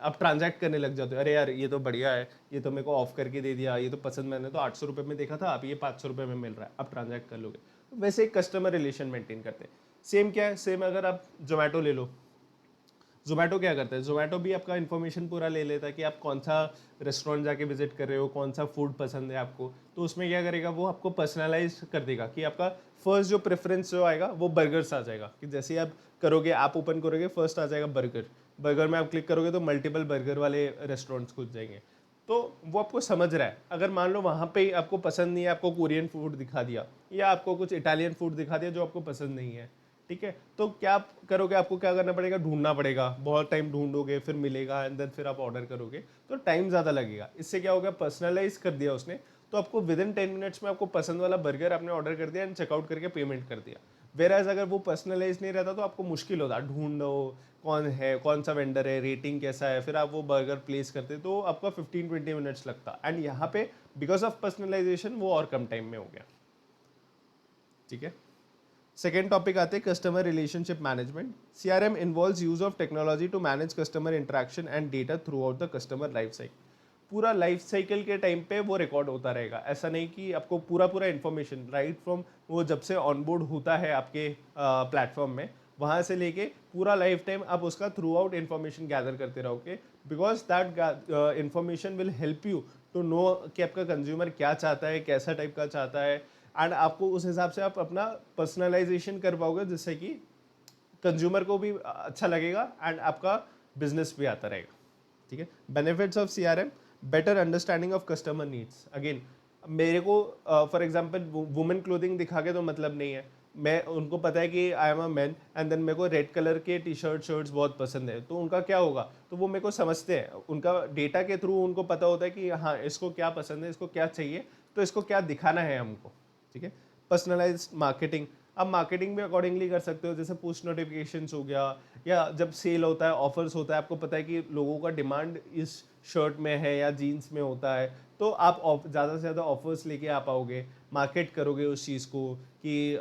आप ट्रांजैक्ट करने लग जाते हो, अरे यार ये तो बढ़िया है, ये तो मेरे को ऑफ करके दे दिया, ये तो पसंद, मैंने तो 800 रुपये में देखा था, आप ये 500 रुपये में मिल रहा है, आप ट्रांजैक्ट कर लोगे। वैसे एक कस्टमर रिलेशन मेंटेन करते हैं। सेम क्या है, सेम अगर आप जोमेटो ले लो, जोमेटो क्या करता है, जोमेटो भी आपका इन्फॉर्मेशन पूरा ले लेता है कि आप कौन सा रेस्टोरेंट जाके विजिट कर रहे हो, कौन सा फूड पसंद है आपको, तो उसमें क्या करेगा, वो आपको पर्सनलाइज कर देगा कि आपका फर्स्ट जो प्रेफरेंस जो आएगा वो बर्गर्स आ जाएगा, कि जैसे आप करोगे, आप ओपन करोगे, फर्स्ट आ जाएगा बर्गर, बर्गर में आप क्लिक करोगे तो मल्टीपल बर्गर वाले रेस्टोरेंट्स खुल जाएंगे। तो वो आपको समझ रहा है, अगर मान लो वहाँ पे आपको पसंद नहीं है, आपको कोरियन फूड दिखा दिया या आपको कुछ इटालियन फूड दिखा दिया जो आपको पसंद नहीं है, ठीक है, तो क्या आप करोगे, आपको क्या करना पड़ेगा, ढूंढना पड़ेगा, बहुत टाइम ढूंढोगे, फिर मिलेगा, एंड देन फिर आप ऑर्डर करोगे तो टाइम ज़्यादा लगेगा। इससे क्या होगा, पर्सनलाइज कर दिया उसने, तो आपको विद इन 10 मिनट्स में आपको पसंद वाला बर्गर आपने ऑर्डर कर दिया एंड चेकआउट करके पेमेंट कर दिया। वेर एज अगर वो पर्सनलाइज नहीं रहता तो आपको मुश्किल होता, ढूंढो कौन है, कौन सा वेंडर है, रेटिंग कैसा है, फिर आप वो बर्गर प्लेस करते तो आपका 15-20 मिनट्स लगता, एंड यहाँ पे बिकॉज ऑफ पर्सनलाइजेशन वो और कम टाइम में हो गया, ठीक है। सेकेंड टॉपिक आते हैं customer relationship management. CRM involves use of technology to manage customer interaction and data throughout the customer life cycle. पूरा लाइफ साइकिल के टाइम पे वो रिकॉर्ड होता रहेगा, ऐसा नहीं कि आपको पूरा पूरा इन्फॉर्मेशन राइट फ्रॉम वो जब से ऑनबोर्ड होता है आपके प्लेटफॉर्म में, वहाँ से लेके पूरा लाइफ टाइम आप उसका थ्रू आउट इन्फॉर्मेशन गैदर करते रहोगे, because that information will help you to know कि आपका कंज्यूमर क्या चाहता है, कैसा टाइप का चाहता है, एंड आपको उस हिसाब से आप अपना पर्सनलाइजेशन कर पाओगे, जिससे कि कंज्यूमर को भी अच्छा लगेगा एंड आपका बिजनेस भी आता रहेगा, ठीक है। Benefits of CRM, better understanding of customer needs. Again मेरे को फॉर एग्जांपल वुमेन क्लोथिंग दिखा के तो मतलब नहीं है, मैं उनको पता है कि I am a man and then मेरे को रेड कलर के टी शर्ट शर्ट्स बहुत पसंद है, तो उनका क्या होगा, तो वो मेरे को समझते हैं, उनका डेटा के थ्रू उनको पता होता है कि हाँ इसको क्या पसंद है, इसको क्या चाहिए, तो इसको क्या दिखाना है हमको, ठीक है। पर्सनलाइज मार्केटिंग, आप मार्केटिंग भी अकॉर्डिंगली कर सकते हो, जैसे पुश नोटिफिकेशंस हो गया, या जब सेल होता है, ऑफर्स होता है, आपको पता है कि लोगों का डिमांड इस शर्ट में है या जीन्स में होता है, तो आप ज़्यादा से ज़्यादा ऑफर्स लेके आ पाओगे, मार्केट करोगे उस चीज़ को कि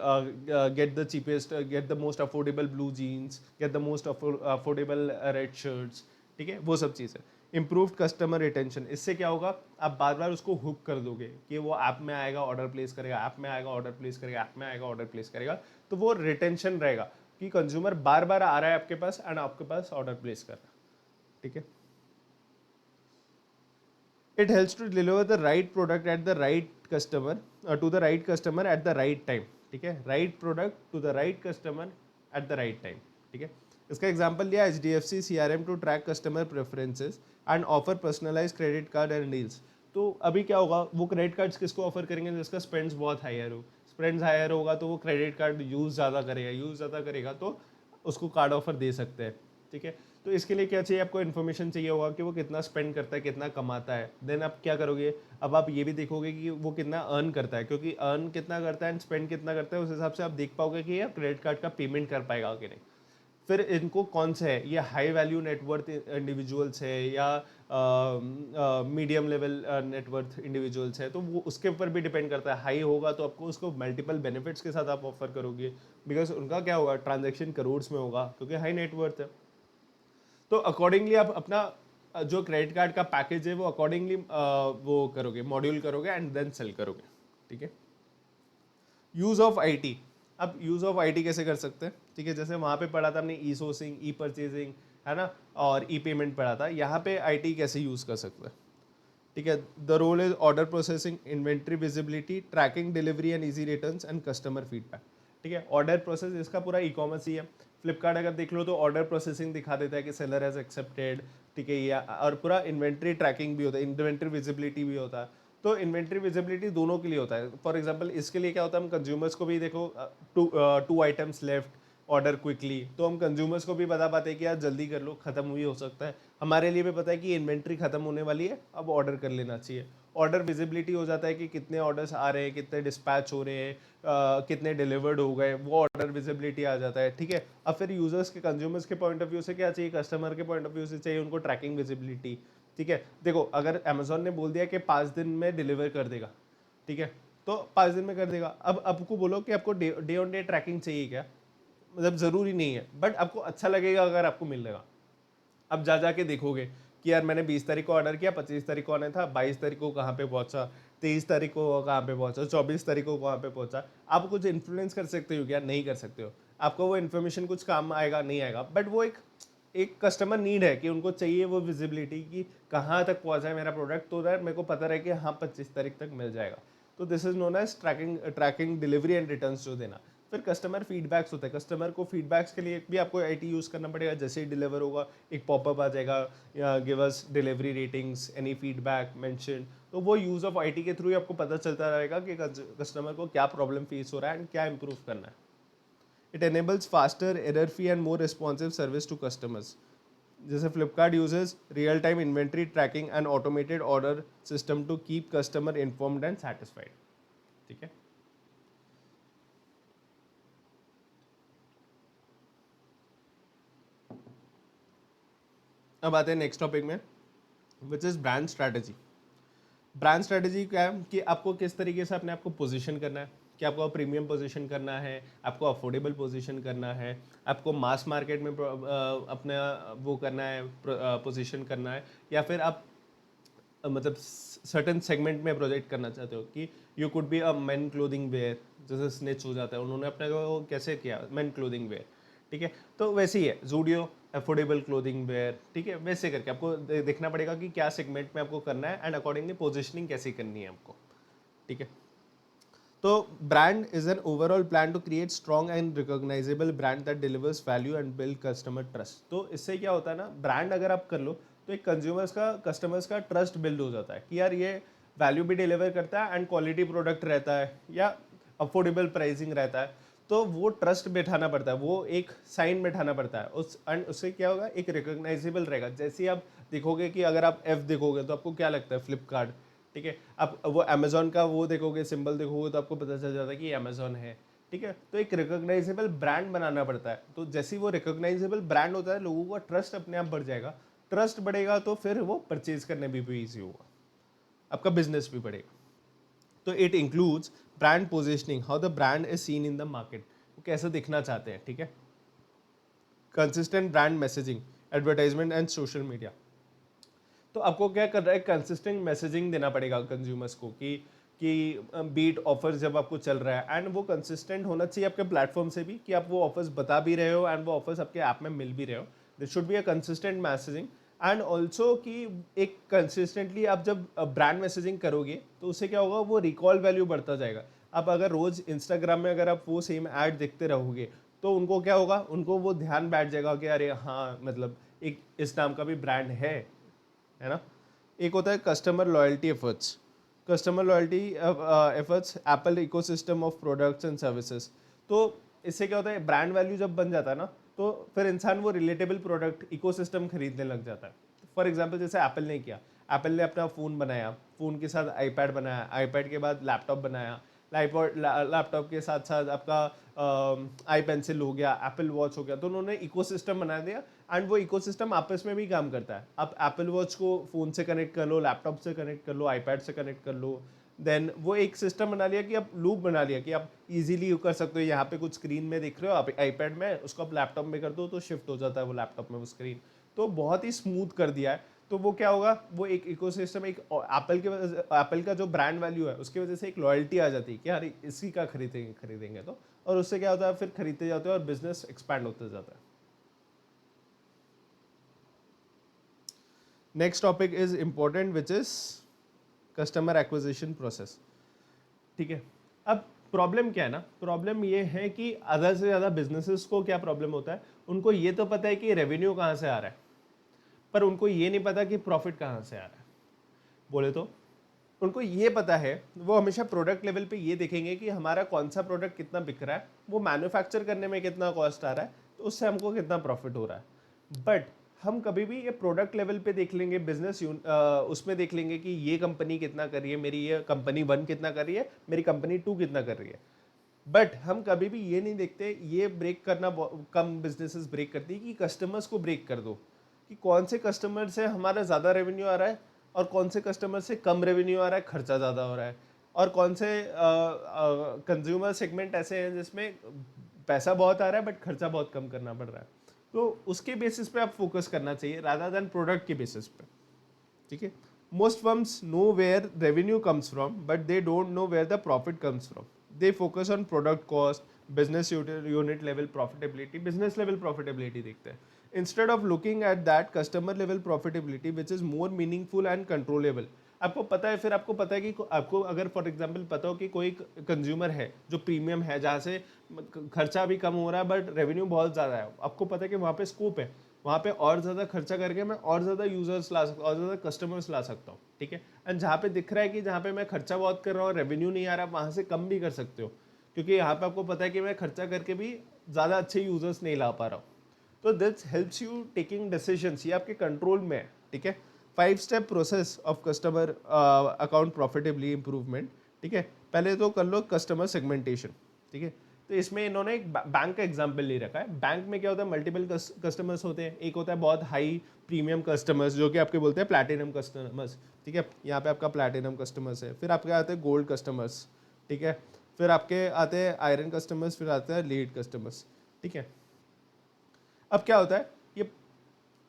get the cheapest, get the most affordable blue jeans, get the most affordable red shirts, ठीक है, वो सब चीज़ें। इम्प्रूव्ड कस्टमर रिटेंशन, इससे क्या होगा, आप बार बार उसको हुक कर दोगे कि वो ऐप में आएगा ऑर्डर प्लेस करेगा, ऐप में आएगा ऑर्डर प्लेस करेगा, ऐप में आएगा ऑर्डर प्लेस करेगा, तो वो रिटेंशन रहेगा कि कंज्यूमर बार बार आ रहा है आपके पास एंड आपके पास ऑर्डर प्लेस कर रहा है, ठीक है। It helps to deliver the right product at the right customer to the right customer at the right time, ठीक है, right product to the right customer at the right time, ठीक है। इसका एग्जांपल लिया HDFC CRM to track customer preferences and offer personalise credit card and deals. तो अभी क्या होगा, वो क्रेडिट कार्ड्स किसको ऑफर करेंगे, जिसका स्पेंड्स बहुत हायर हो, स्पेंड्स हायर होगा तो वो क्रेडिट कार्ड यूज़ ज़्यादा करेगा, यूज़ ज़्यादा करेगा तो उसको कार्ड ऑफर दे सकते हैं, ठीक है। तो इसके लिए क्या चाहिए, आपको इन्फॉर्मेशन चाहिए होगा कि वो कितना स्पेंड करता है, कितना कमाता है। देन आप क्या करोगे, अब आप ये भी देखोगे कि वो कितना अर्न करता है, क्योंकि अर्न कितना करता है एंड स्पेंड कितना करता है, उस हिसाब से आप देख पाओगे कि ये क्रेडिट कार्ड का पेमेंट कर पाएगा कि नहीं। फिर इनको कौन से है, ये हाई वैल्यू नेटवर्थ इंडिविजुअल्स है या मीडियम लेवल नेटवर्थ इंडिविजुअल्स है, तो वो उसके ऊपर भी डिपेंड करता है। हाई होगा तो आपको उसको मल्टीपल बेनिफिट्स के साथ आप ऑफर करोगे, बिकॉज उनका क्या होगा, ट्रांजेक्शन करोड्स में होगा क्योंकि हाई नेटवर्थ है। तो अकॉर्डिंगली आप अपना जो क्रेडिट कार्ड का पैकेज है वो अकॉर्डिंगली वो करोगे, मॉड्यूल करोगे एंड देन सेल करोगे, ठीक है। यूज़ ऑफ आईटी, अब यूज़ ऑफ आईटी कैसे कर सकते हैं, ठीक है। जैसे वहाँ पे पढ़ा था हमने ई सोर्सिंग, ई परचेजिंग, है ना, और ई पेमेंट पढ़ा था। यहाँ पे आईटी कैसे यूज़ कर सकते हैं, ठीक है। The role is order processing, inventory visibility, tracking delivery and easy returns and customer feedback, ठीक है। ऑर्डर प्रोसेस इसका पूरा ई कॉमर्स ही है। फ्लिपकार्ट अगर देख लो तो ऑर्डर प्रोसेसिंग दिखा देता है कि सेलर हैज़ एक्सेप्टेड, ठीक है, या और पूरा इन्वेंट्री ट्रैकिंग भी होता है, इन्वेंट्री विजिबिलिटी भी होता है। तो इन्वेंट्री विजिबिलिटी दोनों के लिए होता है। फॉर एग्जांपल इसके लिए क्या होता है, हम कंज्यूमर्स को भी देखो, two items left, order quickly, तो हम कंज्यूमर्स को भी बता पाते हैं कि यार जल्दी कर लो, खत्म हुई हो सकता है। हमारे लिए भी पता है कि इन्वेंट्री खत्म होने वाली है, अब ऑर्डर कर लेना चाहिए। ऑर्डर विजिबिलिटी हो जाता है कि कितने ऑर्डर्स आ रहे हैं, कितने डिस्पैच हो रहे हैं, कितने डिलीवर्ड हो गए, वो ऑर्डर विजिबिलिटी आ जाता है, ठीक है। अब फिर यूजर्स के, कंज्यूमर्स के पॉइंट ऑफ व्यू से क्या चाहिए, कस्टमर के पॉइंट ऑफ व्यू से चाहिए उनको ट्रैकिंग विजिबिलिटी, ठीक है। देखो अगर अमेजोन ने बोल दिया कि 5 दिन में डिलीवर कर देगा, ठीक है, तो 5 दिन में कर देगा। अब आपको बोलो कि आपको डे ऑन डे ट्रैकिंग चाहिए क्या, मतलब ज़रूरी नहीं है, बट आपको अच्छा लगेगा अगर आपको मिलेगा। अब जा जाके देखोगे कि यार मैंने 20 तारीख को ऑर्डर किया, 25 तारीख को आना था, 22 तारीख को कहाँ पे पहुँचा, 23 तारीख को कहाँ पे पहुँचा, 24 तारीख को कहाँ पे पहुँचा। आप कुछ इन्फ्लुएंस कर सकते हो क्या, नहीं कर सकते हो। आपको वो इन्फॉर्मेशन कुछ काम आएगा, नहीं आएगा, बट वो एक एक कस्टमर नीड है कि उनको चाहिए वो विजिबिलिटी कि कहाँ तक पहुँचा है मेरा प्रोडक्ट, तो दैट मेरे को पता रहे कि हाँ 25 तारीख तक मिल जाएगा। तो this is known as tracking delivery and returns जो देना। फिर कस्टमर फीडबैक्स होते हैं, कस्टमर को फीडबैक्स के लिए भी आपको आईटी यूज़ करना पड़ेगा। जैसे ही डिलीवर होगा एक पॉपअप आ जाएगा, give us delivery ratings, any feedback mention, तो वो यूज़ ऑफ आईटी के थ्रू ही आपको पता चलता रहेगा कि कस्टमर को क्या प्रॉब्लम फेस हो रहा है एंड क्या इंप्रूव करना है। It enables faster, error-free and more responsive service to customers. जैसे Flipkart uses real-time inventory tracking and automated order system to keep customer informed and satisfied. ठीक है। अब आते हैं नेक्स्ट टॉपिक में, which is brand strategy. Brand strategy क्या है कि आपको किस तरीके से अपने आप को पोजीशन करना है, कि आपको प्रीमियम पोजीशन करना है, आपको अफोर्डेबल पोजीशन करना है, आपको मास मार्केट में अपना वो करना है, पोजीशन करना है, या फिर आप मतलब सर्टेन सेगमेंट में प्रोजेक्ट करना चाहते हो कि you could be a men clothing wear, जैसे स्निच हो जाता है, उन्होंने अपने को कैसे किया, मेन क्लोथिंग वेयर, ठीक है। तो वैसे ही है जूडियो, अफोर्डेबल क्लोथिंग वेयर, ठीक है। वैसे करके आपको देखना पड़ेगा कि क्या सेगमेंट में आपको करना है एंड अकॉर्डिंगली पोजिशनिंग कैसे करनी है आपको, ठीक है। तो brand is an overall plan to create strong and recognisable brand that delivers value and build customer trust. तो इससे क्या होता है ना, ब्रांड अगर आप कर लो तो एक कंज्यूमर्स का, कस्टमर्स का ट्रस्ट बिल्ड हो जाता है कि यार ये वैल्यू भी डिलीवर करता है एंड क्वालिटी प्रोडक्ट रहता है या अफोर्डेबल प्राइसिंग रहता है। तो वो ट्रस्ट बैठाना पड़ता है, वो एक साइन बैठाना पड़ता है उस, एंड उससे क्या होगा, एक रिकॉग्नाइजेबल रहेगा। जैसे आप देखोगे कि अगर आप एफ देखोगे तो आपको क्या लगता है, फ्लिपकार्ट, ठीक है। आप वो अमेजोन का वो देखोगे, सिंबल देखोगे तो आपको पता चल जाता है कि अमेजोन है, ठीक है। तो एक रिकॉग्नाइजेबल ब्रांड बनाना पड़ता है। तो जैसे ही वो रिकॉग्नाइजेबल ब्रांड होता है, लोगों का ट्रस्ट अपने आप बढ़ जाएगा। ट्रस्ट बढ़ेगा तो फिर वो परचेज करने भी ईजी होगा, आपका बिजनेस भी बढ़ेगा। तो it includes brand positioning, how the brand is seen in the market, वो कैसे दिखना चाहते हैं, ठीक है। Consistent brand messaging, advertisement and social media. तो आपको क्या कर रहा है, कंसिस्टेंट मैसेजिंग देना पड़ेगा कंज्यूमर्स को कि बीट ऑफर जब आपको चल रहा है, एंड वो कंसिस्टेंट होना चाहिए आपके प्लेटफॉर्म से भी कि आप वो ऑफर्स बता भी रहे हो एंड वो ऑफर्स आपके ऐप में मिल भी रहे हो। This should be a consistent messaging and also कि एक कंसिस्टेंटली आप जब ब्रांड मैसेजिंग करोगे तो उससे क्या होगा, वो रिकॉल वैल्यू बढ़ता जाएगा. अब अगर रोज इंस्टाग्राम में अगर आप वो सेम ऐड देखते रहोगे तो उनको क्या होगा, उनको वो ध्यान बैठ जाएगा कि अरे हाँ मतलब एक इस नाम का भी ब्रांड है ना. एक होता है customer loyalty efforts. Customer loyalty efforts Apple ecosystem of products and services. तो इससे क्या होता है, ब्रांड वैल्यू जब बन जाता है ना तो फिर इंसान वो रिलेटेबल प्रोडक्ट इकोसिस्टम खरीदने लग जाता है. फॉर एग्जांपल जैसे एप्पल ने किया, एप्पल ने अपना फ़ोन बनाया, फ़ोन के साथ आईपैड बनाया, आईपैड के बाद लैपटॉप बनाया, लैपटॉप के साथ साथ आपका आई पेंसिल हो गया, एप्पल वॉच हो गया. तो उन्होंने इकोसिस्टम बना दिया एंड वो इकोसिस्टम आपस में भी काम करता है. आप एप्पल वॉच को फ़ोन से कनेक्ट कर लो, लैपटॉप से कनेक्ट कर लो, आईपैड से कनेक्ट कर लो. देन वो एक सिस्टम बना लिया कि आप लूप बना लिया कि आप इजीली कर सकते हो. यहाँ पे कुछ स्क्रीन में दिख रहे हो आप आईपैड में, उसको आप लैपटॉप में कर दो तो शिफ्ट हो जाता है वो लैपटॉप में वो स्क्रीन. तो बहुत ही स्मूथ कर दिया है. तो वो क्या होगा, वो एक इकोसिस्टम, एक एप्पल का जो ब्रांड वैल्यू है उसकी वजह से एक लॉयल्टी आ जाती है कि यार इसी का खरीदेंगे तो. और उससे क्या होता है, फिर खरीदते जाते हैं और बिजनेस एक्सपैंड होते जाता है. Next topic is important which is customer acquisition process. ठीक है. अब प्रॉब्लम क्या है ना, प्रॉब्लम ये है कि आधा से ज़्यादा बिजनेसेस को क्या प्रॉब्लम होता है, उनको ये तो पता है कि रेवेन्यू कहाँ से आ रहा है, पर उनको ये नहीं पता कि प्रॉफिट कहाँ से आ रहा है. बोले तो उनको ये पता है, वो हमेशा प्रोडक्ट लेवल पे ये देखेंगे कि हमारा कौन सा प्रोडक्ट कितना बिक रहा है, वो मैन्युफैक्चर करने में कितना कॉस्ट आ रहा है, तो उससे हमको कितना प्रॉफिट हो रहा है. बट हम कभी भी ये प्रोडक्ट लेवल पे देख लेंगे, उसमें देख लेंगे कि ये कंपनी कितना कर रही है, मेरी ये कंपनी 1 कितना कर रही है, मेरी कंपनी 2 कितना कर रही है. बट हम कभी भी ये नहीं देखते, ये ब्रेक करना कम बिजनेसेस ब्रेक करती है कि कस्टमर्स को ब्रेक कर दो कि कौन से कस्टमर से हमारा ज़्यादा रेवेन्यू आ रहा है और कौन से कस्टमर से कम रेवेन्यू आ रहा है, खर्चा ज़्यादा हो रहा है, और कौन से कंज्यूमर सेगमेंट ऐसे हैं जिसमें पैसा बहुत आ रहा है बट खर्चा बहुत कम करना पड़ रहा है. तो उसके बेसिस पे आप फोकस करना चाहिए रादर देन प्रोडक्ट के बेसिस पे. ठीक है. Most firms know where revenue comes from but they don't know where the profit comes from. They focus on product cost, business unit level profitability, business level profitability देखते हैं instead of looking at that customer level profitability which is more meaningful and controllable. आपको पता है, फिर आपको पता है कि आपको अगर फॉर एग्जांपल पता हो कि कोई कंज्यूमर है जो प्रीमियम है, जहाँ से खर्चा भी कम हो रहा है बट रेवेन्यू बहुत ज़्यादा है, आपको पता है कि वहाँ पे स्कोप है, वहाँ पे और ज़्यादा खर्चा करके मैं और ज़्यादा यूजर्स ला सकता हूँ, और ज़्यादा कस्टमर्स ला सकता हूँ. ठीक है. एंड जहाँ पे दिख रहा है कि जहाँ पे मैं खर्चा बहुत कर रहा हूँ, रेवेन्यू नहीं आ रहा, वहाँ से कम भी कर सकते हो, क्योंकि यहाँ पे आपको पता है कि मैं खर्चा करके भी ज़्यादा अच्छे यूजर्स नहीं ला पा रहा हूँ. तो this helps you taking decisions, ये आपके कंट्रोल में है. ठीक है. 5 step process of customer account profitably improvement. ठीक है. पहले तो कर लो कस्टमर सेगमेंटेशन. ठीक है. तो इसमें इन्होंने एक बैंक का एग्जांपल ले रखा है. बैंक में क्या होता है, मल्टीपल कस्टमर्स होते हैं. एक होता है बहुत हाई प्रीमियम कस्टमर्स जो कि आपके बोलते हैं प्लैटिनम कस्टमर्स. ठीक है. यहाँ पे आपका प्लैटिनम कस्टमर्स है. फिर आपके आते हैं गोल्ड कस्टमर्स. ठीक है. फिर आपके आते हैं आयरन कस्टमर्स, फिर आते हैं लीड कस्टमर्स. ठीक है. अब क्या होता है, ये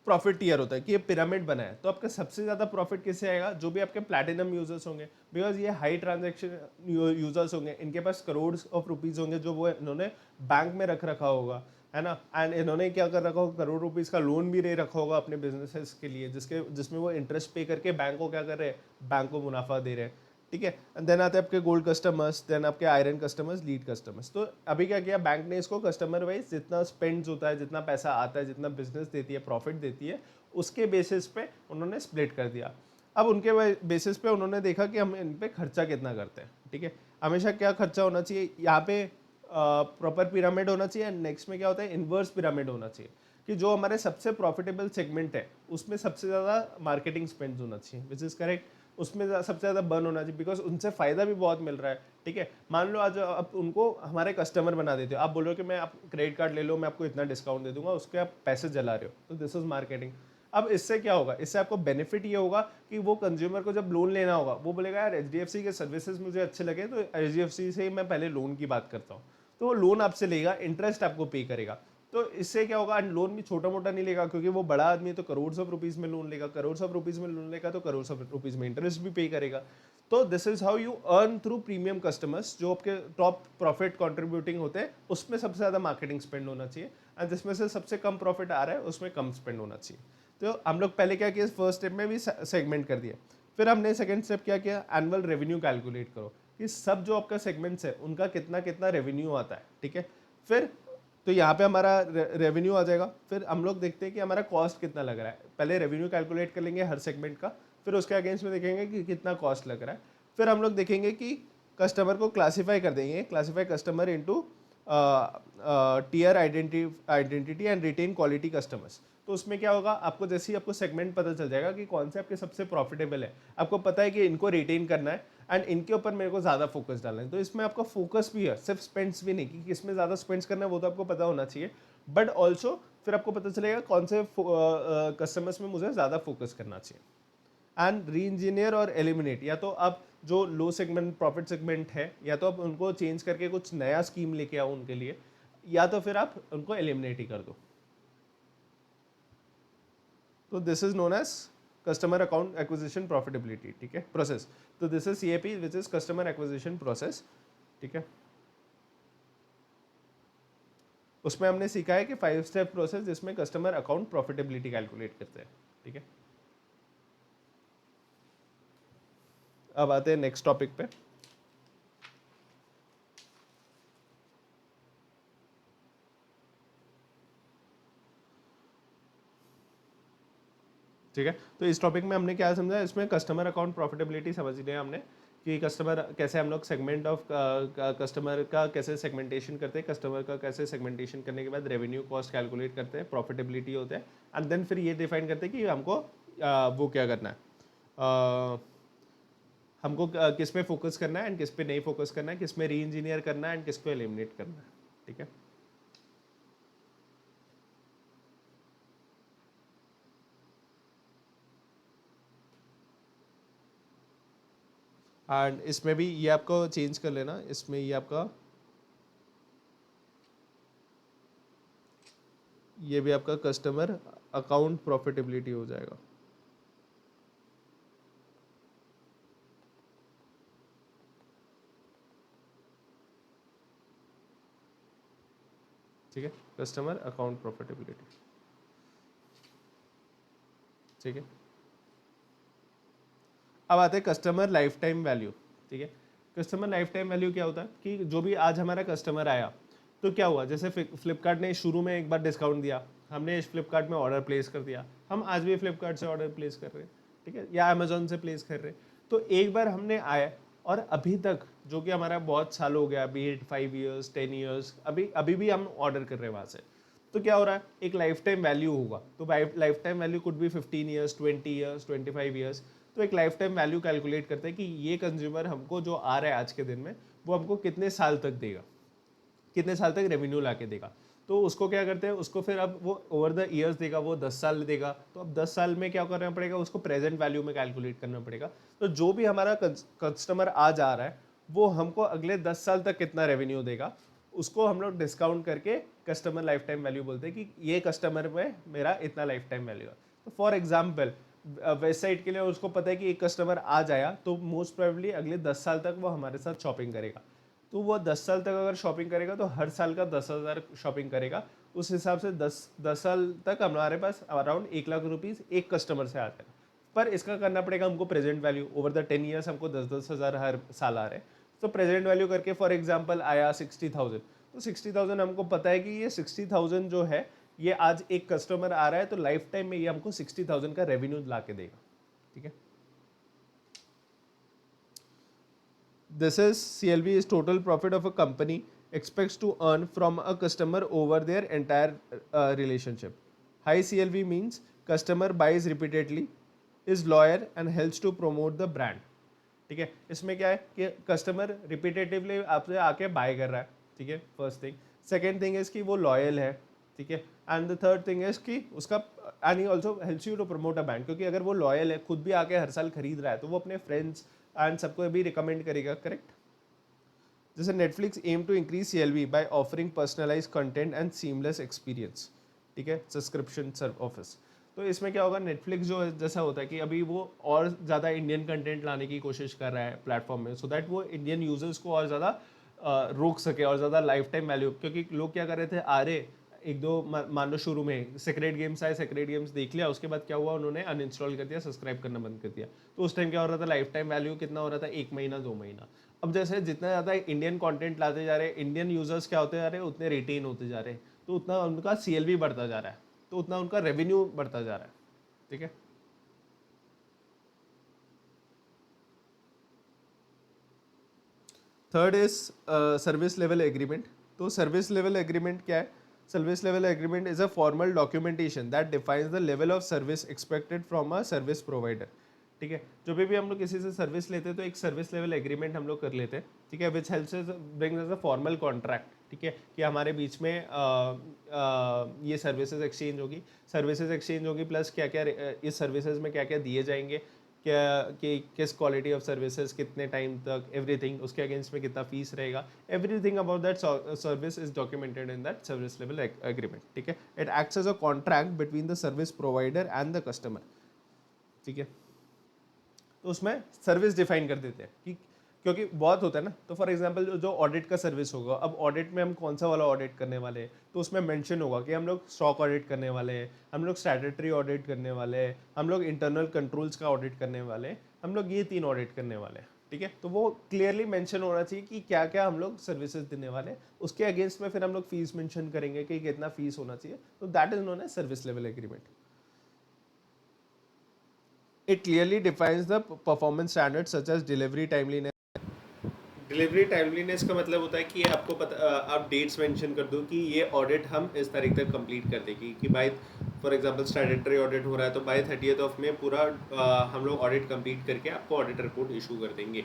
प्रॉफिट टीयर होता है कि ये पिरामिड बना है. तो आपका सबसे ज़्यादा प्रॉफिट किससे आएगा, जो भी आपके प्लैटिनम यूजर्स होंगे, बिकॉज ये हाई ट्रांजैक्शन यूजर्स होंगे, इनके पास करोड़ ऑफ रुपीज़ होंगे जो वो इन्होंने बैंक में रख रखा होगा, है ना. एंड इन्होंने क्या कर रखा होगा, करोड़ रुपीज़ का लोन भी ले रखा होगा अपने बिजनेसेस के लिए, जिसमें वो इंटरेस्ट पे करके बैंक को क्या कर रहे हैं, बैंक को मुनाफा दे रहे हैं. ठीक है. देन आते हैं आपके गोल्ड कस्टमर्स, देन आपके आयरन कस्टमर्स, लीड कस्टमर्स. तो अभी क्या किया बैंक ने, इसको कस्टमर वाइज जितना स्पेंड्स होता है, जितना पैसा आता है, जितना बिजनेस देती है, प्रॉफिट देती है, उसके बेसिस पे उन्होंने स्प्लिट कर दिया. अब उनके बेसिस पे उन्होंने देखा कि हम इन पे खर्चा कितना करते हैं. ठीक है. हमेशा क्या खर्चा होना चाहिए, यहाँ पे प्रॉपर पिरामिड होना चाहिए. एंड नेक्स्ट में क्या होता है, इन्वर्स पिरामिड होना चाहिए कि जो हमारे सबसे प्रॉफिटेबल सेगमेंट है उसमें सबसे ज़्यादा मार्केटिंग स्पेंड होना चाहिए, विच इज़ करेक्ट. उसमें सबसे ज़्यादा बर्न होना चाहिए, बिकॉज उनसे फ़ायदा भी बहुत मिल रहा है. ठीक है. मान लो आज आप उनको हमारे कस्टमर बना देते हो, आप बोलो कि मैं आप क्रेडिट कार्ड ले लो, मैं आपको इतना डिस्काउंट दे दूंगा, उसके आप पैसे जला रहे हो, तो दिस इज मार्केटिंग. अब इससे क्या होगा, इससे आपको बेनिफिट ये होगा कि वो कंज्यूमर को जब लोन लेना होगा वो बोलेगा यार HDFC के सर्विसेज मुझे अच्छे लगे तो HDFC से ही मैं पहले लोन की बात करता हूँ. तो वो लोन आपसे लेगा, इंटरेस्ट आपको पे करेगा. तो इससे क्या होगा, लोन भी छोटा मोटा नहीं लेगा, क्योंकि वो बड़ा आदमी है तो करोड़ ऑफ रुपीज में लोन लेगा, करोड़ ऑफ रुपीज में लोन लेगा तो करोड़ ऑफ रुपीज में इंटरेस्ट भी पे करेगा. तो this is how you earn through premium customers, जो आपके टॉप प्रॉफिट कंट्रीब्यूटिंग होते हैं उसमें सबसे ज़्यादा मार्केटिंग स्पेंड होना चाहिए, एंड जिसमें से सबसे कम प्रॉफिट आ रहा है उसमें कम स्पेंड होना चाहिए. तो हम लोग पहले क्या किया, फर्स्ट स्टेप में भी सेगमेंट कर दिया। फिर हमने सेकंड स्टेप क्या किया, एनुअल रेवेन्यू कैलकुलेट करो कि सब जो आपका सेगमेंट्स है उनका कितना कितना रेवेन्यू आता है, ठीक है। फिर तो यहाँ पे हमारा रेवेन्यू आ जाएगा। फिर हम लोग देखते हैं कि हमारा कॉस्ट कितना लग रहा है, पहले रेवेन्यू कैलकुलेट कर लेंगे हर सेगमेंट का, फिर उसके अगेंस्ट में देखेंगे कि कितना कॉस्ट लग रहा है। फिर हम लोग देखेंगे कि कस्टमर को क्लासीफाई कर देंगे, classify customer into tier identity and retain quality customers. तो उसमें क्या होगा, आपको जैसे ही आपको सेगमेंट पता चल जाएगा कि कौन से आपके सबसे प्रॉफिटेबल है, आपको पता है कि इनको रिटेन करना है एंड इनके ऊपर मेरे को ज़्यादा फोकस डालना है। तो इसमें आपका फोकस भी है, सिर्फ स्पेंड्स भी नहीं कि किसमें ज़्यादा स्पेंड्स करना है, वो तो आपको पता होना चाहिए, बट ऑल्सो फिर आपको पता चलेगा कौन से कस्टमर्स में मुझे ज़्यादा फोकस करना चाहिए। एंड री इंजीनियर और एलिमिनेट, या तो आप जो लो सेगमेंट प्रॉफिट सेगमेंट है, या तो आप उनको चेंज करके कुछ नया स्कीम लेके आओ उनके लिए, या तो फिर आप उनको एलिमिनेट ही कर दो। तो this is known as customer account acquisition profitability, ठीक है, प्रोसेस। तो this is CAP which is customer acquisition process, ठीक है। उसमें हमने सीखा है कि 5 स्टेप प्रोसेस जिसमें कस्टमर अकाउंट प्रॉफिटेबिलिटी कैलकुलेट करते हैं, ठीक है। अब आते हैं नेक्स्ट टॉपिक पे। ठीक है, तो इस टॉपिक में हमने क्या समझा, इसमें कस्टमर अकाउंट प्रॉफिटेबिलिटी समझ लिया हमने कि कस्टमर कैसे हम लोग सेगमेंट ऑफ कस्टमर का कैसे सेगमेंटेशन करते हैं, कस्टमर का कैसे सेगमेंटेशन करने के बाद रेवेन्यू कॉस्ट कैलकुलेट करते हैं, प्रॉफिटेबिलिटी होता है, एंड देन फिर ये डिफाइन करते हैं कि हमको वो क्या करना है, हमको किस पे फोकस करना है एंड किस पे नहीं फोकस करना है, किस में री इंजीनियर करना है एंड किस पे एलिमिनेट करना है, ठीक है। एंड इसमें भी ये आपको चेंज कर लेना, इसमें ये आपका ये भी आपका कस्टमर अकाउंट प्रॉफिटेबिलिटी हो जाएगा, ठीक है, कस्टमर अकाउंट प्रॉफिटेबिलिटी, ठीक है। अब आते हैं कस्टमर लाइफ टाइम वैल्यू, ठीक है। कस्टमर लाइफ टाइम वैल्यू क्या होता है कि जो भी आज हमारा कस्टमर आया, तो क्या हुआ, जैसे फ्लिपकार्ट ने शुरू में एक बार डिस्काउंट दिया, हमने इस फ्लिपकार्ट में ऑर्डर प्लेस कर दिया, हम आज भी फ्लिपकार्ट से ऑर्डर प्लेस कर रहे हैं, ठीक है, या अमेजोन से प्लेस कर रहे हैं। तो एक बार हमने आया और अभी तक जो कि हमारा बहुत साल हो गया, बी इट 5 ईयर्स 10 ईयर्स, अभी अभी भी हम ऑर्डर कर रहे हैं वहाँ से, तो क्या हो रहा है, एक लाइफ टाइम वैल्यू होगा। तो life time value could be 15 years 20 years 25 years. तो एक लाइफ टाइम वैल्यू कैलकुलेट करते हैं कि ये कंज्यूमर हमको जो आ रहा है आज के दिन में, वो हमको कितने साल तक देगा, कितने साल तक रेवेन्यू ला के देगा। तो उसको क्या करते हैं, उसको फिर अब वो ओवर द ईयर्स देगा, वो 10 साल देगा, तो अब 10 साल में क्या करना पड़ेगा, उसको प्रेजेंट वैल्यू में कैलकुलेट करना पड़ेगा। तो जो भी हमारा कस्टमर आज आ रहा है, वो हमको अगले 10 साल तक कितना रेवेन्यू देगा, उसको हम लोग डिस्काउंट करके कस्टमर लाइफ टाइम वैल्यू बोलते हैं कि ये कस्टमर में मेरा इतना लाइफ टाइम वैल्यू है। तो फॉर एग्जाम्पल वेबसाइट के लिए उसको पता है कि एक कस्टमर आज आया तो मोस्ट प्रोबेबली अगले 10 साल तक वो हमारे साथ शॉपिंग करेगा। तो वो 10 साल तक अगर शॉपिंग करेगा तो हर साल का 10,000 शॉपिंग करेगा। उस हिसाब से 10 साल तक हमारे पास अराउंड 1 लाख रुपीज़ एक कस्टमर से आता है। पर इसका करना पड़ेगा हमको present value, over the 10 years हमको 10,000 हर साल आ रहे हैं। तो प्रेजेंट वैल्यू करके फॉर एग्जाम्पल आया 60,000, तो 60,000 हमको पता है कि ये 60,000 जो है, ये आज एक कस्टमर आ रहा है तो लाइफ टाइम में ये हमको 60,000 का रेवेन्यू ला के देगा, ठीक है। This is CLV is total profit of a company expects to earn from a customer over their entire relationship. High CLV means customer buys repeatedly, is loyal and helps to promote the brand. ठीक है, इसमें क्या है कि customer repetitively आपसे आके bye कर रहा है, ठीक है, first thing. Second thing is कि वो लॉयल है, ठीक है। And the third thing is कि उसका एंड ही also helps you to promote a brand, क्योंकि अगर वो लॉयल है, खुद भी आके हर साल खरीद रहा है, तो वो अपने फ्रेंड्स एंड सबको भी रिकमेंड करेगा, करेक्ट। जैसे Netflix aim to increase CLV by offering personalise content and seamless experience, ठीक है, सब्सक्रिप्शन ऑफिस। तो इसमें क्या होगा, नेटफ्लिक्स जो है जैसा होता है कि अभी वो और ज़्यादा इंडियन कंटेंट लाने की कोशिश कर रहा है प्लेटफॉर्म में, सो दैट वो इंडियन यूजर्स को और ज़्यादा रोक सके और ज़्यादा लाइफ टाइम वैल्यू, क्योंकि लोग क्या कर रहे थे, आ रहे एक दो मान लो शुरू में सेक्रेट गेम्स आए, सेक्रेट गेम्स देख लिया, उसके बाद क्या हुआ, उन्होंने अनइंस्टॉल कर दिया, सब्सक्राइब करना बंद कर दिया। तो उस टाइम क्या हो रहा था, लाइफ टाइम वैल्यू कितना हो रहा था, 1 महीना 2 महीना। अब जैसे जितना ज़्यादा इंडियन कंटेंट लाते जा रहे हैं, इंडियन यूजर्स क्या होते जा रहे हैं, उतने रिटेन होते जा रहे हैं, तो उतना उनका CLV बढ़ता जा रहा है, तो उतना उनका रेवेन्यू बढ़ता जा रहा है। ठीक है। Third is service level agreement. तो सर्विस लेवल एग्रीमेंट क्या है? Service level agreement is a formal documentation that defines the level of service expected from a service provider. ठीक है, जो भी हम लोग किसी से सर्विस लेते हैं तो एक सर्विस लेवल एग्रीमेंट हम लोग कर लेते हैं। ठीक है, which helps us brings us a formal contract. ठीक है, कि हमारे बीच में ये सर्विसेज एक्सचेंज होगी, प्लस क्या क्या इस सर्विसेज में क्या क्या दिए जाएंगे, क्या कि किस क्वालिटी ऑफ सर्विसेज, कितने टाइम तक, एवरीथिंग, उसके अगेंस्ट में कितना फीस रहेगा, everything about that service is documented in that service level agreement. ठीक है, it acts as a contract between the service provider and the customer. ठीक है, तो उसमें सर्विस डिफाइन कर देते हैं कि क्योंकि बहुत होता है ना, तो फॉर एग्जांपल जो ऑडिट का सर्विस होगा, अब ऑडिट में हम कौन सा वाला ऑडिट करने वाले हैं, तो उसमें मेंशन होगा कि हम लोग स्टॉक ऑडिट करने वाले हैं, हम लोग स्टैट्यूटरी ऑडिट करने वाले हैं, हम लोग इंटरनल कंट्रोल्स का ऑडिट करने वाले हैं, हम लोग ये 3 ऑडिट करने वाले हैं। ठीक है, तो वो क्लियरली मेंशन होना चाहिए कि क्या क्या हम लोग सर्विसेज देने वाले हैं, उसके अगेंस्ट में फिर हम लोग फीस मेंशन करेंगे कि कितना फीस होना चाहिए, तो that is known as service level agreement. It clearly defines the performance standards such as delivery timeliness। Delivery timeliness का मतलब होता है कि आपको पता, आप डेट्स मेंशन कर दो कि ये ऑडिट हम इस तारीख तक कंप्लीट कर देगी, कि by for example statutory audit हो रहा है तो बाय 30th ऑफ में पूरा हम लोग ऑडिट कंप्लीट करके आपको ऑडिट रिपोर्ट इशू कर देंगे।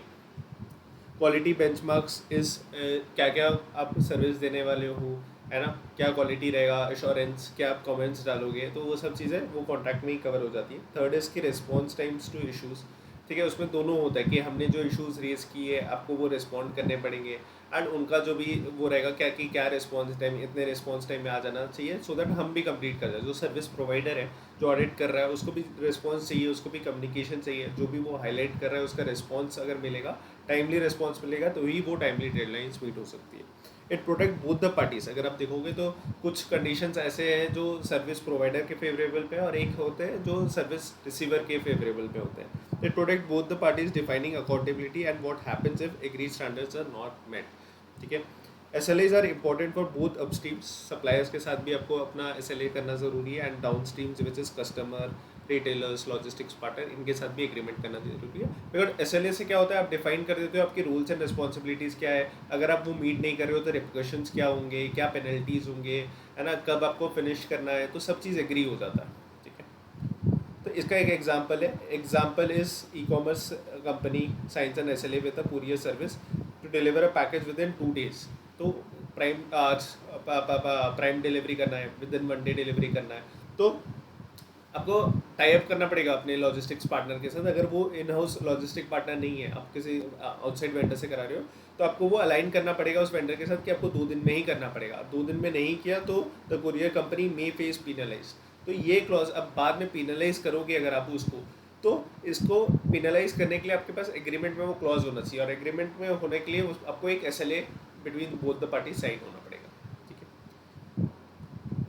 क्वालिटी बेंचमार्क्स इस क्या क्या आप सर्विस देने वाले हो, है ना, क्या क्वालिटी रहेगा, एश्योरेंस, क्या आप कमेंट्स डालोगे, तो वो सब चीज़ें वो कॉन्ट्रैक्ट में ही कवर हो जाती है। थर्ड इज की रिस्पॉन्स टाइम्स टू इशूज़। ठीक है, उसमें दोनों होता है कि हमने जो इश्यूज़ रेज किए आपको वो रिस्पॉन्ड करने पड़ेंगे, एंड उनका जो भी वो रहेगा क्या कि क्या रिस्पॉन्स टाइम, इतने रिस्पॉन्स टाइम में आ जाना चाहिए, सो दैट हम भी कंप्लीट कर जाए। जो सर्विस प्रोवाइडर है जो ऑडिट कर रहा है उसको भी रिस्पॉन्स चाहिए, उसको भी कम्युनिकेशन चाहिए, जो भी वो हाईलाइट कर रहा है उसका रिस्पॉन्स अगर मिलेगा, टाइमली रिस्पॉन्स मिलेगा, तो ही वो टाइमली डेडलाइंस मीट हो सकती है। It protect both the parties. अगर आप देखोगे तो कुछ कंडीशंस ऐसे हैं जो सर्विस प्रोवाइडर के फेवरेबल पे और एक होते हैं जो सर्विस रिसीवर के फेवरेबल पे होते हैं। It protect both the parties defining accountability and what happens if agreed standards are not met. ठीक है, SLAs are important for both upstreams, suppliers के साथ भी आपको अपना SLA करना ज़रूरी है, and downstreams which is customer, retailers, logistics partner, इनके साथ भी एग्रीमेंट करना जरूरी है। बिकॉज SLA से क्या होता है, आप डिफाइन कर देते हो आपके रूल्स एंड रिस्पॉन्सिबिलिटीज़ क्या है, अगर आप वो मीट नहीं कर रहे हो तो रिप्रिकॉशंस क्या होंगे, क्या पेनल्टीज होंगे, है ना, कब आपको फिनिश करना है, तो सब चीज़ एग्री हो जाता है। ठीक है, तो इसका एक एग्जाम्पल है, example is e-commerce company signs an SLA with a courier service to deliver a package within 2 days। तो प्राइम प्राइम डिलीवरी करना है, विद इन 1 day डिलीवरी करना है, तो आपको टाई अप करना पड़ेगा अपने लॉजिस्टिक्स पार्टनर के साथ। अगर वो इन हाउस लॉजिस्टिक पार्टनर नहीं है, आप किसी आउटसाइड वेंडर से करा रहे हो, तो आपको वो अलाइन करना पड़ेगा उस वेंडर के साथ कि आपको 2 दिन में ही करना पड़ेगा। 2 दिन में नहीं किया तो the courier company may face penalised. तो ये क्लॉज अब बाद में पीनलाइज करोगे अगर आप उसको, तो इसको पिनलाइज करने के लिए आपके पास एग्रीमेंट में वो क्लॉज होना चाहिए, और एग्रीमेंट में होने के लिए आपको एक SLA between both the party sign होना पड़ेगा। ठीक है,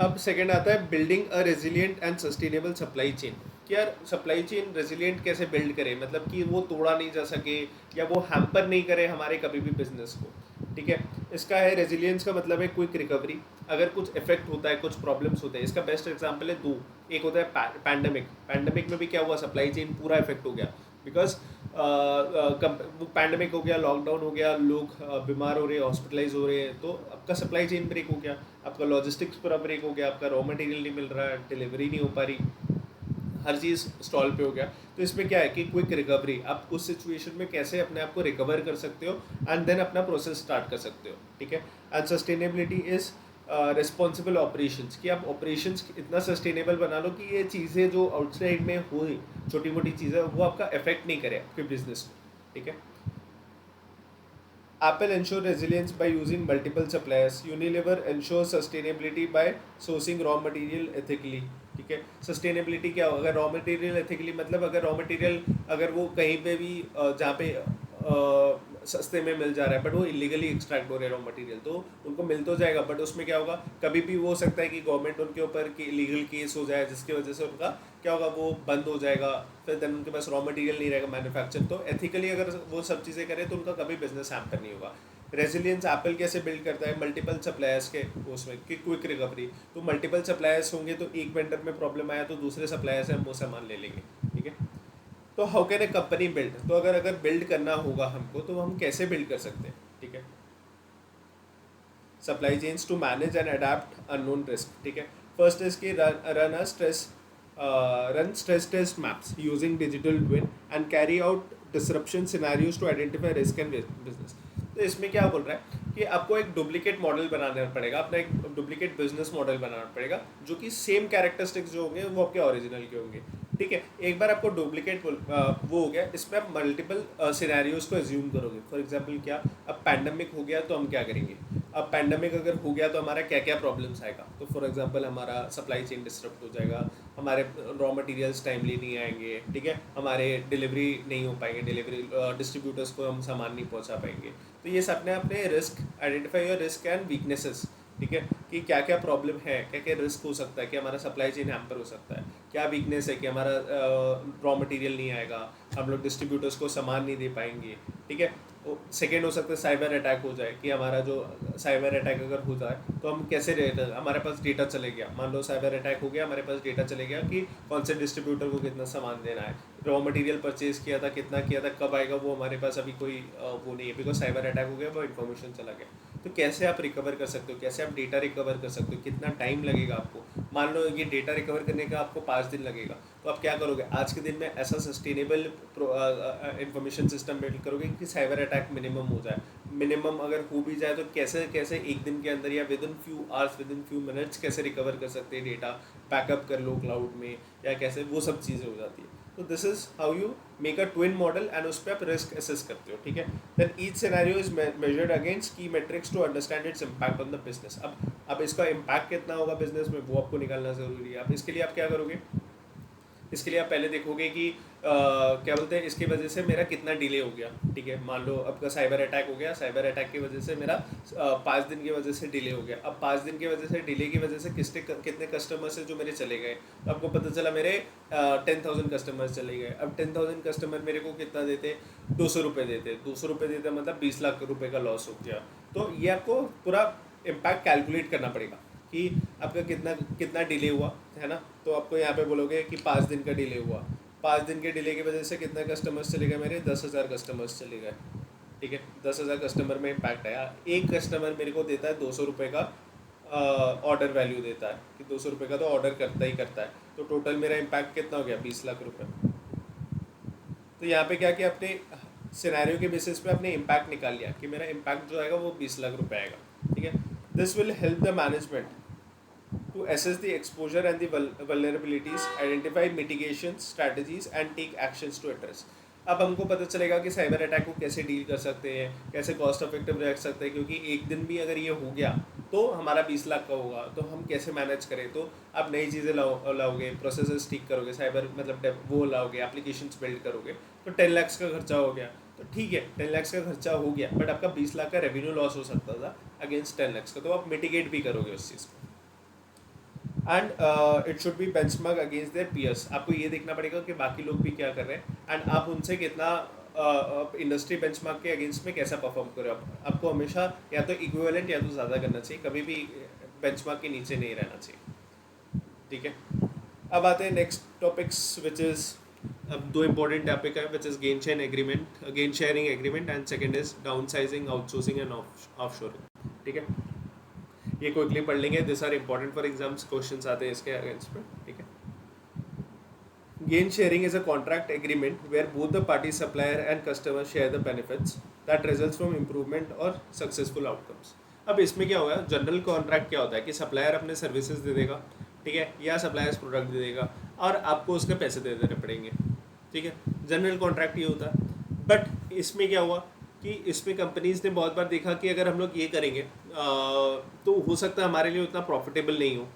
अब सेकंड आता है building a resilient and sustainable supply chain. कि यार सप्लाई चेन रेजिलिएंट कैसे बिल्ड करें, मतलब कि वो तोड़ा नहीं जा सके या वो हैम्पर नहीं करे हमारे कभी भी बिजनेस को। ठीक है, इसका है रेजिलियंस का मतलब है क्विक रिकवरी। अगर कुछ इफेक्ट होता है, कुछ प्रॉब्लम्स होते हैं, इसका बेस्ट एग्जांपल है 2। एक होता है पैंडमिक में भी क्या हुआ, सप्लाई चेन पूरा इफेक्ट हो गया, बिकॉज वो पैंडमिक हो गया, लॉकडाउन हो गया, लोग बीमार हो रहे हैं, हॉस्पिटलाइज हो रहे हैं, तो आपका सप्लाई चेन ब्रेक हो गया, आपका लॉजिस्टिक्स पूरा ब्रेक हो गया, आपका रॉ मटेरियल नहीं मिल रहा है, डिलीवरी नहीं हो पा रही, हर चीज़ स्टॉल पे हो गया। तो इसमें क्या है कि क्विक रिकवरी, आप उस सिचुएशन में कैसे अपने आप को रिकवर कर सकते हो एंड देन अपना प्रोसेस स्टार्ट कर सकते हो। ठीक है, and sustainability is responsible operations, कि आप ऑपरेशंस इतना सस्टेनेबल बना लो कि ये चीज़ें जो आउटसाइड में हुई छोटी मोटी चीज़ें वो आपका इफेक्ट नहीं करे आपके बिजनेस को। ठीक है, Apple ensure resilience by using multiple suppliers. Unilever ensures sustainability by sourcing raw material ethically. ठीक है, सस्टेनेबिलिटी क्या होगा, रॉ मटेरियल एथिकली मतलब अगर रॉ मटेरियल अगर वो कहीं पे भी जहाँ पे सस्ते में मिल जा रहा है बट वो इलीगली एक्सट्रैक्ट हो रहे रॉ मटेरियल, तो उनको मिल तो जाएगा बट उसमें क्या होगा, कभी भी वो हो सकता है कि गवर्नमेंट उनके ऊपर कि लीगल केस हो जाए जिसकी वजह से उनका क्या होगा, वो बंद हो जाएगा, फिर देन उनके पास रॉ मटेरियल नहीं रहेगा मैन्युफैक्चर। तो एथिकली अगर वो सब चीज़ें करें तो उनका कभी बिजनेस हैम्पर नहीं होगा। रेजिलियंस एप्पल कैसे बिल्ड करता है, मल्टीपल सप्लायर्स के उसमें कि क्विक रिकवरी, तो मल्टीपल सप्लायर्स होंगे तो एक वेंडर में प्रॉब्लम आया तो दूसरे सप्लायर से हम वो सामान ले लेंगे, ठीक है। तो how can a company build, तो अगर बिल्ड करना होगा हमको तो हम कैसे बिल्ड कर सकते हैं, ठीक है। Supply chains to manage and adapt unknown risk, ठीक है। First is key run stress test maps using digital twin and carry out disruption scenarios to identify risk and business. तो इसमें क्या बोल रहा है कि आपको एक डुप्लीकेट मॉडल बनाना पड़ेगा, अपना एक डुप्लीकेट बिजनेस मॉडल बनाना पड़ेगा जो कि सेम कैरेक्टरिस्टिक्स जो होंगे वो आपके ओरिजिनल के होंगे, ठीक है। एक बार आपको डुप्लीकेट वो हो गया, इसमें आप मल्टीपल सिनेरियोज को एज्यूम करोगे। फॉर एग्जांपल क्या, अब पैंडमिक हो गया तो हम क्या करेंगे, अब पैंडमिक अगर हो गया तो हमारा क्या क्या प्रॉब्लम्स आएगा, तो फॉर एग्जांपल हमारा सप्लाई चेन डिस्टर्ब हो जाएगा, हमारे रॉ मटेरियल्स टाइमली नहीं आएंगे, ठीक है, हमारे डिलीवरी नहीं हो पाएंगे, डिलीवरी डिस्ट्रीब्यूटर्स को हम सामान नहीं पहुंचा पाएंगे। तो ये सब अपने risk, identify your risk and weaknesses, ठीक है, कि क्या क्या प्रॉब्लम है, क्या क्या रिस्क हो सकता है कि हमारा सप्लाई चेन हैम्पर हो सकता है, क्या वीकनेस है कि हमारा रॉ मटेरियल नहीं आएगा, हम लोग डिस्ट्रीब्यूटर्स को सामान नहीं दे पाएंगे, ठीक है। सेकेंड हो सकता है साइबर अटैक हो जाए, कि हमारा जो साइबर अटैक अगर हो जाए तो हम कैसे हमारे पास डेटा चले गया, मान लो साइबर अटैक हो गया, हमारे पास डेटा चले गया कि कौन से डिस्ट्रीब्यूटर को कितना सामान देना है, रॉ मटेरियल परचेज किया था, कितना किया था, कब आएगा, वो हमारे पास अभी कोई वो नहीं है, बिकॉज साइबर अटैक हो गया, वो इन्फॉर्मेशन चला गया। तो कैसे आप रिकवर कर सकते हो, कैसे आप डेटा रिकवर कर सकते हो, कितना टाइम लगेगा आपको, मान लो ये डेटा रिकवर करने का आपको 5 दिन लगेगा, तो आप क्या करोगे, आज के दिन में ऐसा सस्टेनेबल इंफॉर्मेशन सिस्टम बिल्ड करोगे कि साइबर अटैक मिनिमम हो जाए, मिनिमम अगर हो भी जाए तो कैसे कैसे एक दिन के अंदर या with in few hours, with in few minutes कैसे रिकवर कर सकते हैं डेटा, बैकअप कर लो क्लाउड में या कैसे, वो सब चीज़ें हो जाती है। तो this is how you make a twin model and उस पर आप रिस्क असेस करते हो, ठीक है। Then each scenario is measured against key metrics to understand its impact on the business. अब इसका इम्पैक्ट कितना होगा बिजनेस में वो आपको निकालना ज़रूरी है। अब इसके लिए आप क्या करोगे, इसके लिए आप पहले देखोगे कि क्या बोलते हैं, इसकी वजह से मेरा कितना डिले हो गया, ठीक है। मान लो आपका साइबर अटैक हो गया, साइबर अटैक की वजह से मेरा 5 दिन की वजह से डिले हो गया। अब 5 दिन की वजह से डिले की वजह से कितने कस्टमर्स हैं जो मेरे चले गए, तो आपको पता चला मेरे 10,000 कस्टमर्स चले गए। अब 10,000 कस्टमर मेरे को कितना देते, 200 रुपये देते, 200 रुपये देते मतलब 20 लाख रुपये का लॉस हो गया। तो ये आपको पूरा इम्पैक्ट कैलकुलेट करना पड़ेगा कि आपका कितना कितना डिले हुआ है ना। तो आपको यहाँ पे बोलोगे कि 5 दिन का डिले हुआ, 5 दिन के डिले की वजह से कितने कस्टमर्स चले गए, मेरे 10,000 कस्टमर्स चले गए, ठीक है। 10,000 कस्टमर में इम्पैक्ट आया। एक कस्टमर मेरे को देता है 200 रुपये का ऑर्डर वैल्यू देता है कि 200 रुपये का तो ऑर्डर करता ही करता है, तो टोटल मेरा इम्पैक्ट कितना हो गया, 20 लाख रुपये। तो यहाँ पे क्या कि अपने सिनेरियो के बेसिस पे अपने इम्पैक्ट निकाल लिया कि मेरा इम्पैक्ट जो आएगा वो 20 लाख रुपये आएगा, ठीक है। This will help the management to assess the exposure and the vulnerabilities, identify mitigation strategies and take actions to address। अब हमको पता चलेगा कि साइबर अटैक को कैसे डील कर सकते हैं, कैसे कॉस्ट इफेक्टिव रख सकते हैं, क्योंकि एक दिन भी अगर ये हो गया तो हमारा 20 लाख का होगा, तो हम कैसे मैनेज करें। तो आप नई चीज़ें लाओगे, प्रोसेसेस ठीक करोगे, साइबर मतलब वो लाओगे, एप्लीकेशंस बिल्ड करोगे, तो 10 लाख का खर्चा हो गया, तो ठीक है 10 लाख का खर्चा हो गया, बट आपका 20 लाख का रेवेन्यू लॉस हो सकता था अगेंस्ट 10 लाख का, तो आप मिटिगेट भी करोगे उस चीज़ को। And it should be benchmark against their peers. आपको ये देखना पड़ेगा कि बाकी लोग भी क्या कर रहे हैं एंड आप उनसे कितना इंडस्ट्री बेंचमार्क के अगेंस्ट में कैसा परफॉर्म करो। आपको हमेशा या तो इक्विवेलेंट या तो ज़्यादा करना चाहिए, कभी भी बेंचमार्क के नीचे नहीं रहना चाहिए, ठीक है। अब आते हैं नेक्स्ट टॉपिक्स विच इज़, अब 2 इंपॉर्टेंट टॉपिक है which is gain sharing agreement and second is downsizing, outsourcing and offshoring, ठीक है। ये क्विकली पढ़ लेंगे, this are important for exams, questions आते हैं इसके अगेंस्ट में, ठीक है। Gain sharing is a contract agreement where both the party supplier and customer share the benefits that results from improvement और सक्सेसफुल आउटकम्स। अब इसमें क्या होगा, जनरल कॉन्ट्रैक्ट क्या होता है कि सप्लायर अपने सर्विसेज दे देगा, ठीक है, या सप्लायर्स प्रोडक्ट दे देगा और आपको उसके पैसे दे देने पड़ेंगे, ठीक है। जनरल कॉन्ट्रैक्ट ये होता है। बट इसमें क्या हुआ कि इसमें कंपनीज ने बहुत बार देखा कि अगर हम लोग ये करेंगे तो हो सकता है हमारे लिए उतना प्रॉफिटेबल नहीं हो,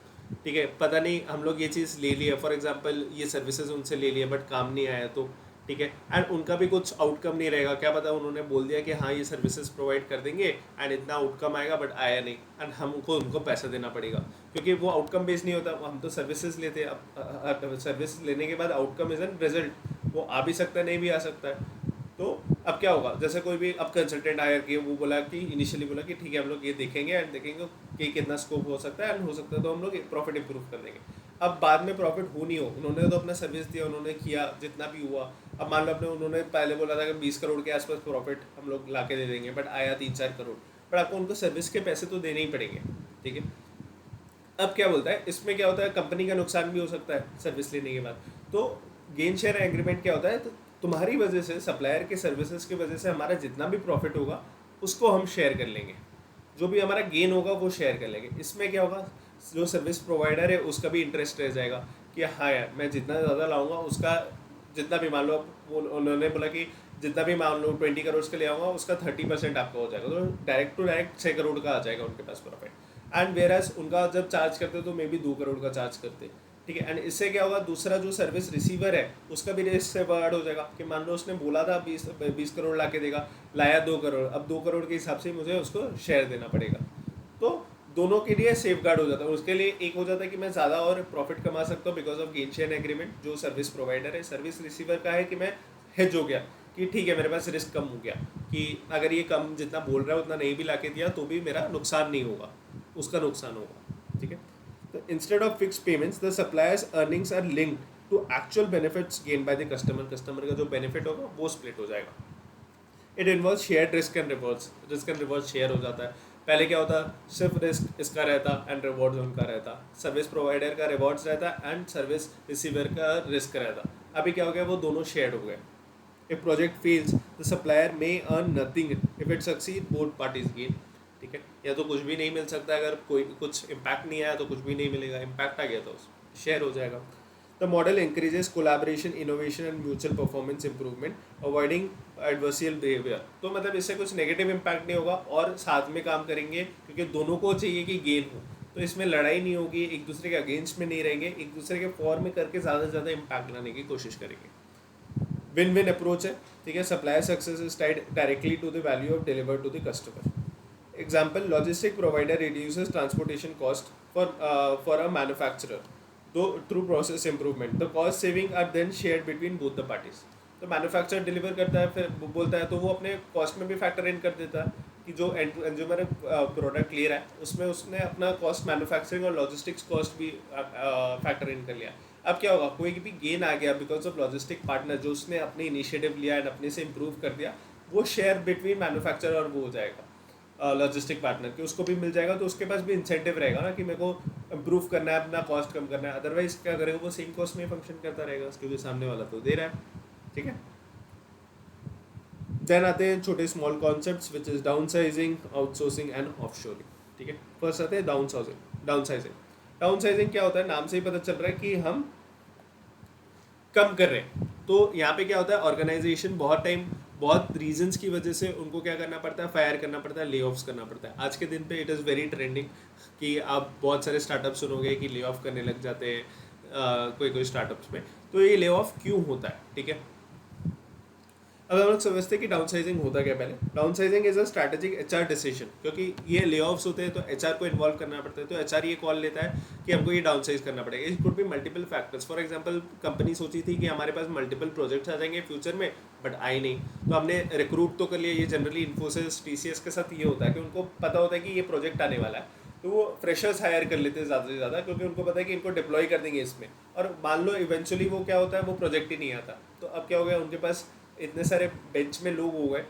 ठीक है। पता नहीं हम लोग ये चीज़ ले लिया, फॉर एग्जांपल ये सर्विसेज उनसे ले लिया बट काम नहीं आया तो, ठीक है, एंड उनका भी कुछ आउटकम नहीं रहेगा, क्या पता उन्होंने बोल दिया कि हाँ ये सर्विसेज प्रोवाइड कर देंगे एंड इतना आउटकम आएगा, बट आया नहीं एंड हमको उनको पैसा देना पड़ेगा, क्योंकि वो आउटकम बेस्ड नहीं होता, हम तो सर्विसेज लेते हैं। अब सर्विस लेने के बाद आउटकम इज एन रिजल्ट, वो आ भी सकता है नहीं भी आ सकता है। तो अब क्या होगा, जैसे कोई भी अब कंसल्टेंट हायर किए, वो बोला कि इनिशियली बोला कि ठीक है हम लोग ये देखेंगे एंड देखेंगे कि कितना स्कोप हो सकता है एंड हो सकता है तो हम लोग प्रॉफिट इंप्रूव कर देंगे। अब बाद में प्रॉफिट हो नहीं हो, उन्होंने तो अपना सर्विस दिया, उन्होंने किया जितना भी हुआ। अब मान लो अपने उन्होंने पहले बोला था कि 20 करोड़ के आसपास प्रॉफिट हम लोग ला के दे देंगे, बट आया 3-4 करोड़, बट आपको उनको सर्विस के पैसे तो देने ही पड़ेंगे, ठीक है। अब क्या बोलता है, इसमें क्या होता है, कंपनी का नुकसान भी हो सकता है सर्विस लेने के बाद। तो गेन शेयर एग्रीमेंट क्या होता है, तो तुम्हारी वजह से, सप्लायर के सर्विसेज की वजह से हमारा जितना भी प्रॉफिट होगा उसको हम शेयर कर लेंगे, जो भी हमारा गेन होगा वो शेयर कर लेंगे। इसमें क्या होगा, जो सर्विस प्रोवाइडर है उसका भी इंटरेस्ट रह जाएगा कि हाँ यार मैं जितना ज़्यादा लाऊंगा उसका, जितना भी मान लो वो उन्होंने बोला कि जितना भी मान लो 20 करोड़ के ले आऊँगा उसका 30% आपका हो जाएगा, तो डायरेक्ट टू डायरेक्ट 6 करोड़ का आ जाएगा उनके पास प्रॉफिट। एंड वेराज उनका जब चार्ज करते तो मे बी 2 करोड़ का चार्ज करते, ठीक है। एंड इससे क्या होगा, दूसरा जो सर्विस रिसीवर है उसका भी रिस्क से वर्ड हो जाएगा कि मान लो उसने बोला था 20 करोड़ ला के देगा, लाया 2 करोड़, अब 2 करोड़ के हिसाब से मुझे उसको शेयर देना पड़ेगा। तो दोनों के लिए सेफ गार्ड हो जाता है, उसके लिए एक हो जाता है कि मैं ज़्यादा और प्रॉफिट कमा सकता हूँ because of gain share agreement. जो सर्विस प्रोवाइडर है, सर्विस रिसीवर का है कि मैं हेज हो गया कि ठीक है मेरे पास रिस्क कम हो गया, कि अगर ये कम जितना बोल रहा है उतना नहीं भी ला के दिया तो भी मेरा नुकसान नहीं होगा, उसका नुकसान होगा, ठीक है। तो instead of fix payments the suppliers earnings are linked to actual benefits gain by the customer. Customer का जो बेनिफिट होगा वो स्प्लिट हो जाएगा। It involve share risk and rewards, risk and reward share हो जाता है। पहले क्या होता, सिर्फ रिस्क इसका रहता एंड रिवॉर्ड्स उनका रहता, सर्विस प्रोवाइडर का रिवॉर्ड्स रहता एंड सर्विस रिसीवर का रिस्क रहता। अभी क्या हो गया, वो दोनों शेयर हो गए। If project fails the supplier may earn nothing, if it succeed both parties gain, ठीक है। या तो कुछ भी नहीं मिल सकता, अगर कोई कुछ इम्पैक्ट नहीं आया तो कुछ भी नहीं मिलेगा, इम्पैक्ट आ गया तो शेयर हो जाएगा। The model increases collaboration, innovation and mutual performance improvement, avoiding adversarial behaviour. तो मतलब इससे कुछ नेगेटिव इम्पैक्ट नहीं होगा और साथ में काम करेंगे क्योंकि दोनों को चाहिए कि गेन हो, तो इसमें लड़ाई नहीं होगी, एक दूसरे के अगेंस्ट में नहीं रहेंगे, एक दूसरे के फॉर में करके ज़्यादा से ज़्यादा इम्पैक्ट लाने की कोशिश करेंगे। विन विन अप्रोच है, ठीक है। Supplier success is tied directly to the value of deliver to the customer. Example, logistic provider reduces transportation cost for a manufacturer though through process improvement. The cost saving are then shared between both the parties. तो manufacturer deliver करता है, फिर बोलता है तो वो अपने cost में भी फैक्टर इन कर देता है कि जो एंड कंज्यूमर प्रोडक्ट ले रहा है उसमें उसने अपना कॉस्ट, मैन्युफैक्चरिंग और लॉजिस्टिक्स कॉस्ट भी फैक्टर इन कर लिया। अब क्या होगा, कोई भी गेन आ गया बिकॉज ऑफ लॉजिस्टिक पार्टनर जो उसने अपने इनिशिएटिव लिया एंड अपने से इम्प्रूव कर दिया, वो शेयर बिटवीन मैन्युफैक्चरर और वो हो जाएगा लॉजिस्टिक पार्टनर के, उसको भी मिल जाएगा। तो उसके पास भी इंसेंटिव रहेगा ना कि मेरे को इम्प्रूव करना है, अपना कॉस्ट कम करना है। अदरवाइज क्या करेगा, वो सेम कॉस्ट में फंक्शन करता रहेगा क्योंकि सामने वाला तो दे रहा है, ठीक है। देन आते हैं छोटे small concepts which is downsizing, outsourcing and offshoring, ठीक है। फर्स्ट आते हैं डाउन साइजिंग। डाउन साइजिंग क्या होता है, नाम से ही पता चल रहा है कि हम कम कर रहे हैं। तो यहाँ पे क्या होता है, ऑर्गेनाइजेशन बहुत रीजंस की वजह से उनको क्या करना पड़ता है, फायर करना पड़ता है, ले ऑफ्स करना पड़ता है। आज के दिन पे इट इज़ वेरी ट्रेंडिंग कि आप बहुत सारे स्टार्टअप सुनोगे कि ले ऑफ करने लग जाते हैं कोई स्टार्टअप्स में। तो ये ले ऑफ क्यों होता है, ठीक है। अब हम लोग समझते हैं कि डाउनसाइजिंग होता क्या। पहले downsizing is a strategic HR decision, क्योंकि ये ले ऑफ्स होते हैं तो एचआर को इन्वॉल्व करना पड़ता है। तो एचआर ये कॉल लेता है कि हमको ये डाउनसाइज करना पड़ेगा। It could be multiple factors. For example, company सोची थी कि हमारे पास मल्टीपल प्रोजेक्ट्स आ जाएंगे फ्यूचर में, बट आए नहीं, तो हमने रिक्रूट तो कर लिया। ये जनरली इन्फोसिस, टीसीएस के साथ ये होता है कि उनको पता होता है कि ये प्रोजेक्ट आने वाला है, तो वो फ्रेशर्स हायर कर लेते हैं ज़्यादा से ज़्यादा, क्योंकि उनको पता है कि इनको डिप्लॉय कर देंगे इसमें। और मान लो इवेंचुअली वो क्या होता है, वो प्रोजेक्ट ही नहीं आता। तो अब क्या हो गया, उनके पास इतने सारे बेंच में लोग हो गए,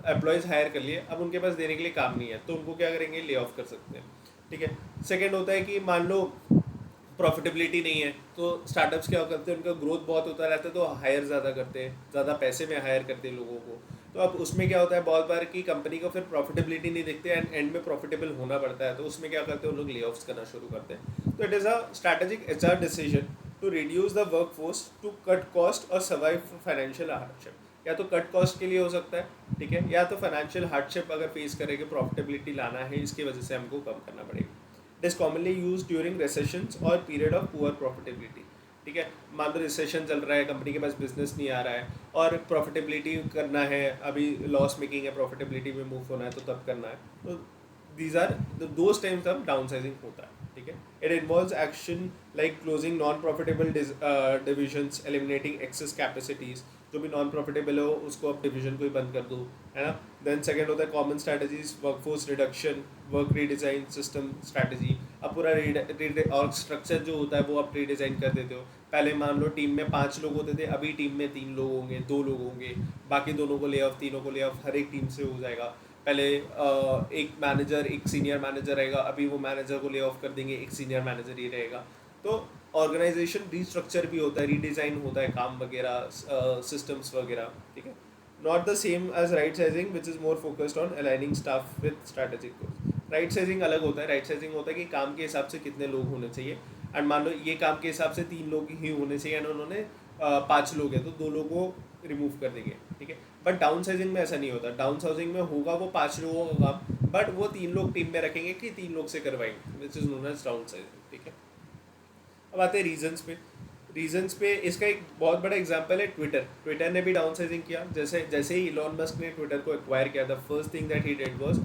एम्प्लॉयज़ हायर कर लिए, अब उनके पास देने के लिए काम नहीं है, तो उनको क्या करेंगे, ले ऑफ कर सकते हैं, ठीक है। सेकेंड होता है कि मान लो प्रॉफिटेबिलिटी नहीं है, तो स्टार्टअप्स क्या करते हैं, उनका ग्रोथ बहुत होता रहता है तो हायर ज़्यादा करते हैं, ज़्यादा पैसे में हायर करते हैं लोगों को। तो अब उसमें क्या होता है, बहुत बार कि कंपनी को फिर प्रॉफिटेबिलिटी नहीं दिखते एंड एंड में प्रॉफिटेबल होना पड़ता है, तो उसमें क्या करते हैं, उन लोग ले ऑफ्स करना शुरू करते हैं। तो it is a strategic HR decision to reduce the work force, to cut cost और सर्वाइव फाइनेंशियल हार्डशिप। या तो कट कॉस्ट के लिए हो सकता है, ठीक है, या तो फाइनेंशियल हार्डशिप अगर फेस करेंगे, प्रॉफिटेबिलिटी लाना है, इसकी वजह से हमको कम करना पड़ेगा। It is commonly use during recessions और पीरियड ऑफ पुअर प्रॉफिटेबिलिटी, ठीक है, मान लो रिसेशन चल रहा है, कंपनी के पास बिजनेस नहीं आ रहा है और प्रॉफिटेबिलिटी करना है, अभी लॉस मेकिंग है, प्रॉफिटेबिलिटी में मूव होना है तो तब करना है, तो these are those times अब downsizing होता है, ठीक है. It involves action like closing non-profitable divisions, eliminating excess capacities. जो भी नॉन प्रॉफिटेबल हो उसको अब डिवीजन को ही बंद कर दो, है ना. देन सेकंड होता है common strategies, workforce reduction, work redesign, system strategy. अब पूरा और स्ट्रक्चर जो होता है वो आप रीडिज़ाइन कर देते हो. पहले मान लो टीम में 5 लोग होते थे, अभी टीम में 3 लोग होंगे, 2 लोग होंगे, बाकी दोनों को ले ऑफ, तीनों को ले ऑफ, हर एक टीम से हो जाएगा. पहले एक मैनेजर, एक सीनियर मैनेजर रहेगा, अभी वो मैनेजर को ले ऑफ कर देंगे, एक सीनियर मैनेजर ही रहेगा. तो ऑर्गेनाइजेशन रीस्ट्रक्चर भी होता है, रीडिज़ाइन होता है, काम वगैरह, सिस्टम्स वगैरह, ठीक है. Not the same as rightsizing which is more focused on aligning staff with strategic goals. Rightsizing अलग होता है. राइट साइजिंग होता है कि काम के हिसाब से कितने लोग होने चाहिए, एंड मान लो ये काम के हिसाब से 3 लोग ही होने चाहिए एंड उन्होंने 5 लोग हैं तो 2 लोगों को रिमूव कर देंगे, ठीक है. बट डाउन साइजिंग में ऐसा नहीं होता. डाउन साइजिंग में होगा वो 5 लोगों का काम, बट वो 3 लोग टीम में रखेंगे कि 3 लोग से करवाएंगे, which is known as downsizing, ठीक है. अब आते हैं रीजंस पे. रीजंस पे इसका एक बहुत बड़ा एग्जांपल है ट्विटर. ट्विटर ने भी डाउन साइजिंग किया. जैसे ही इलॉन मस्क ने ट्विटर को एक्वायर किया, the first thing that he did was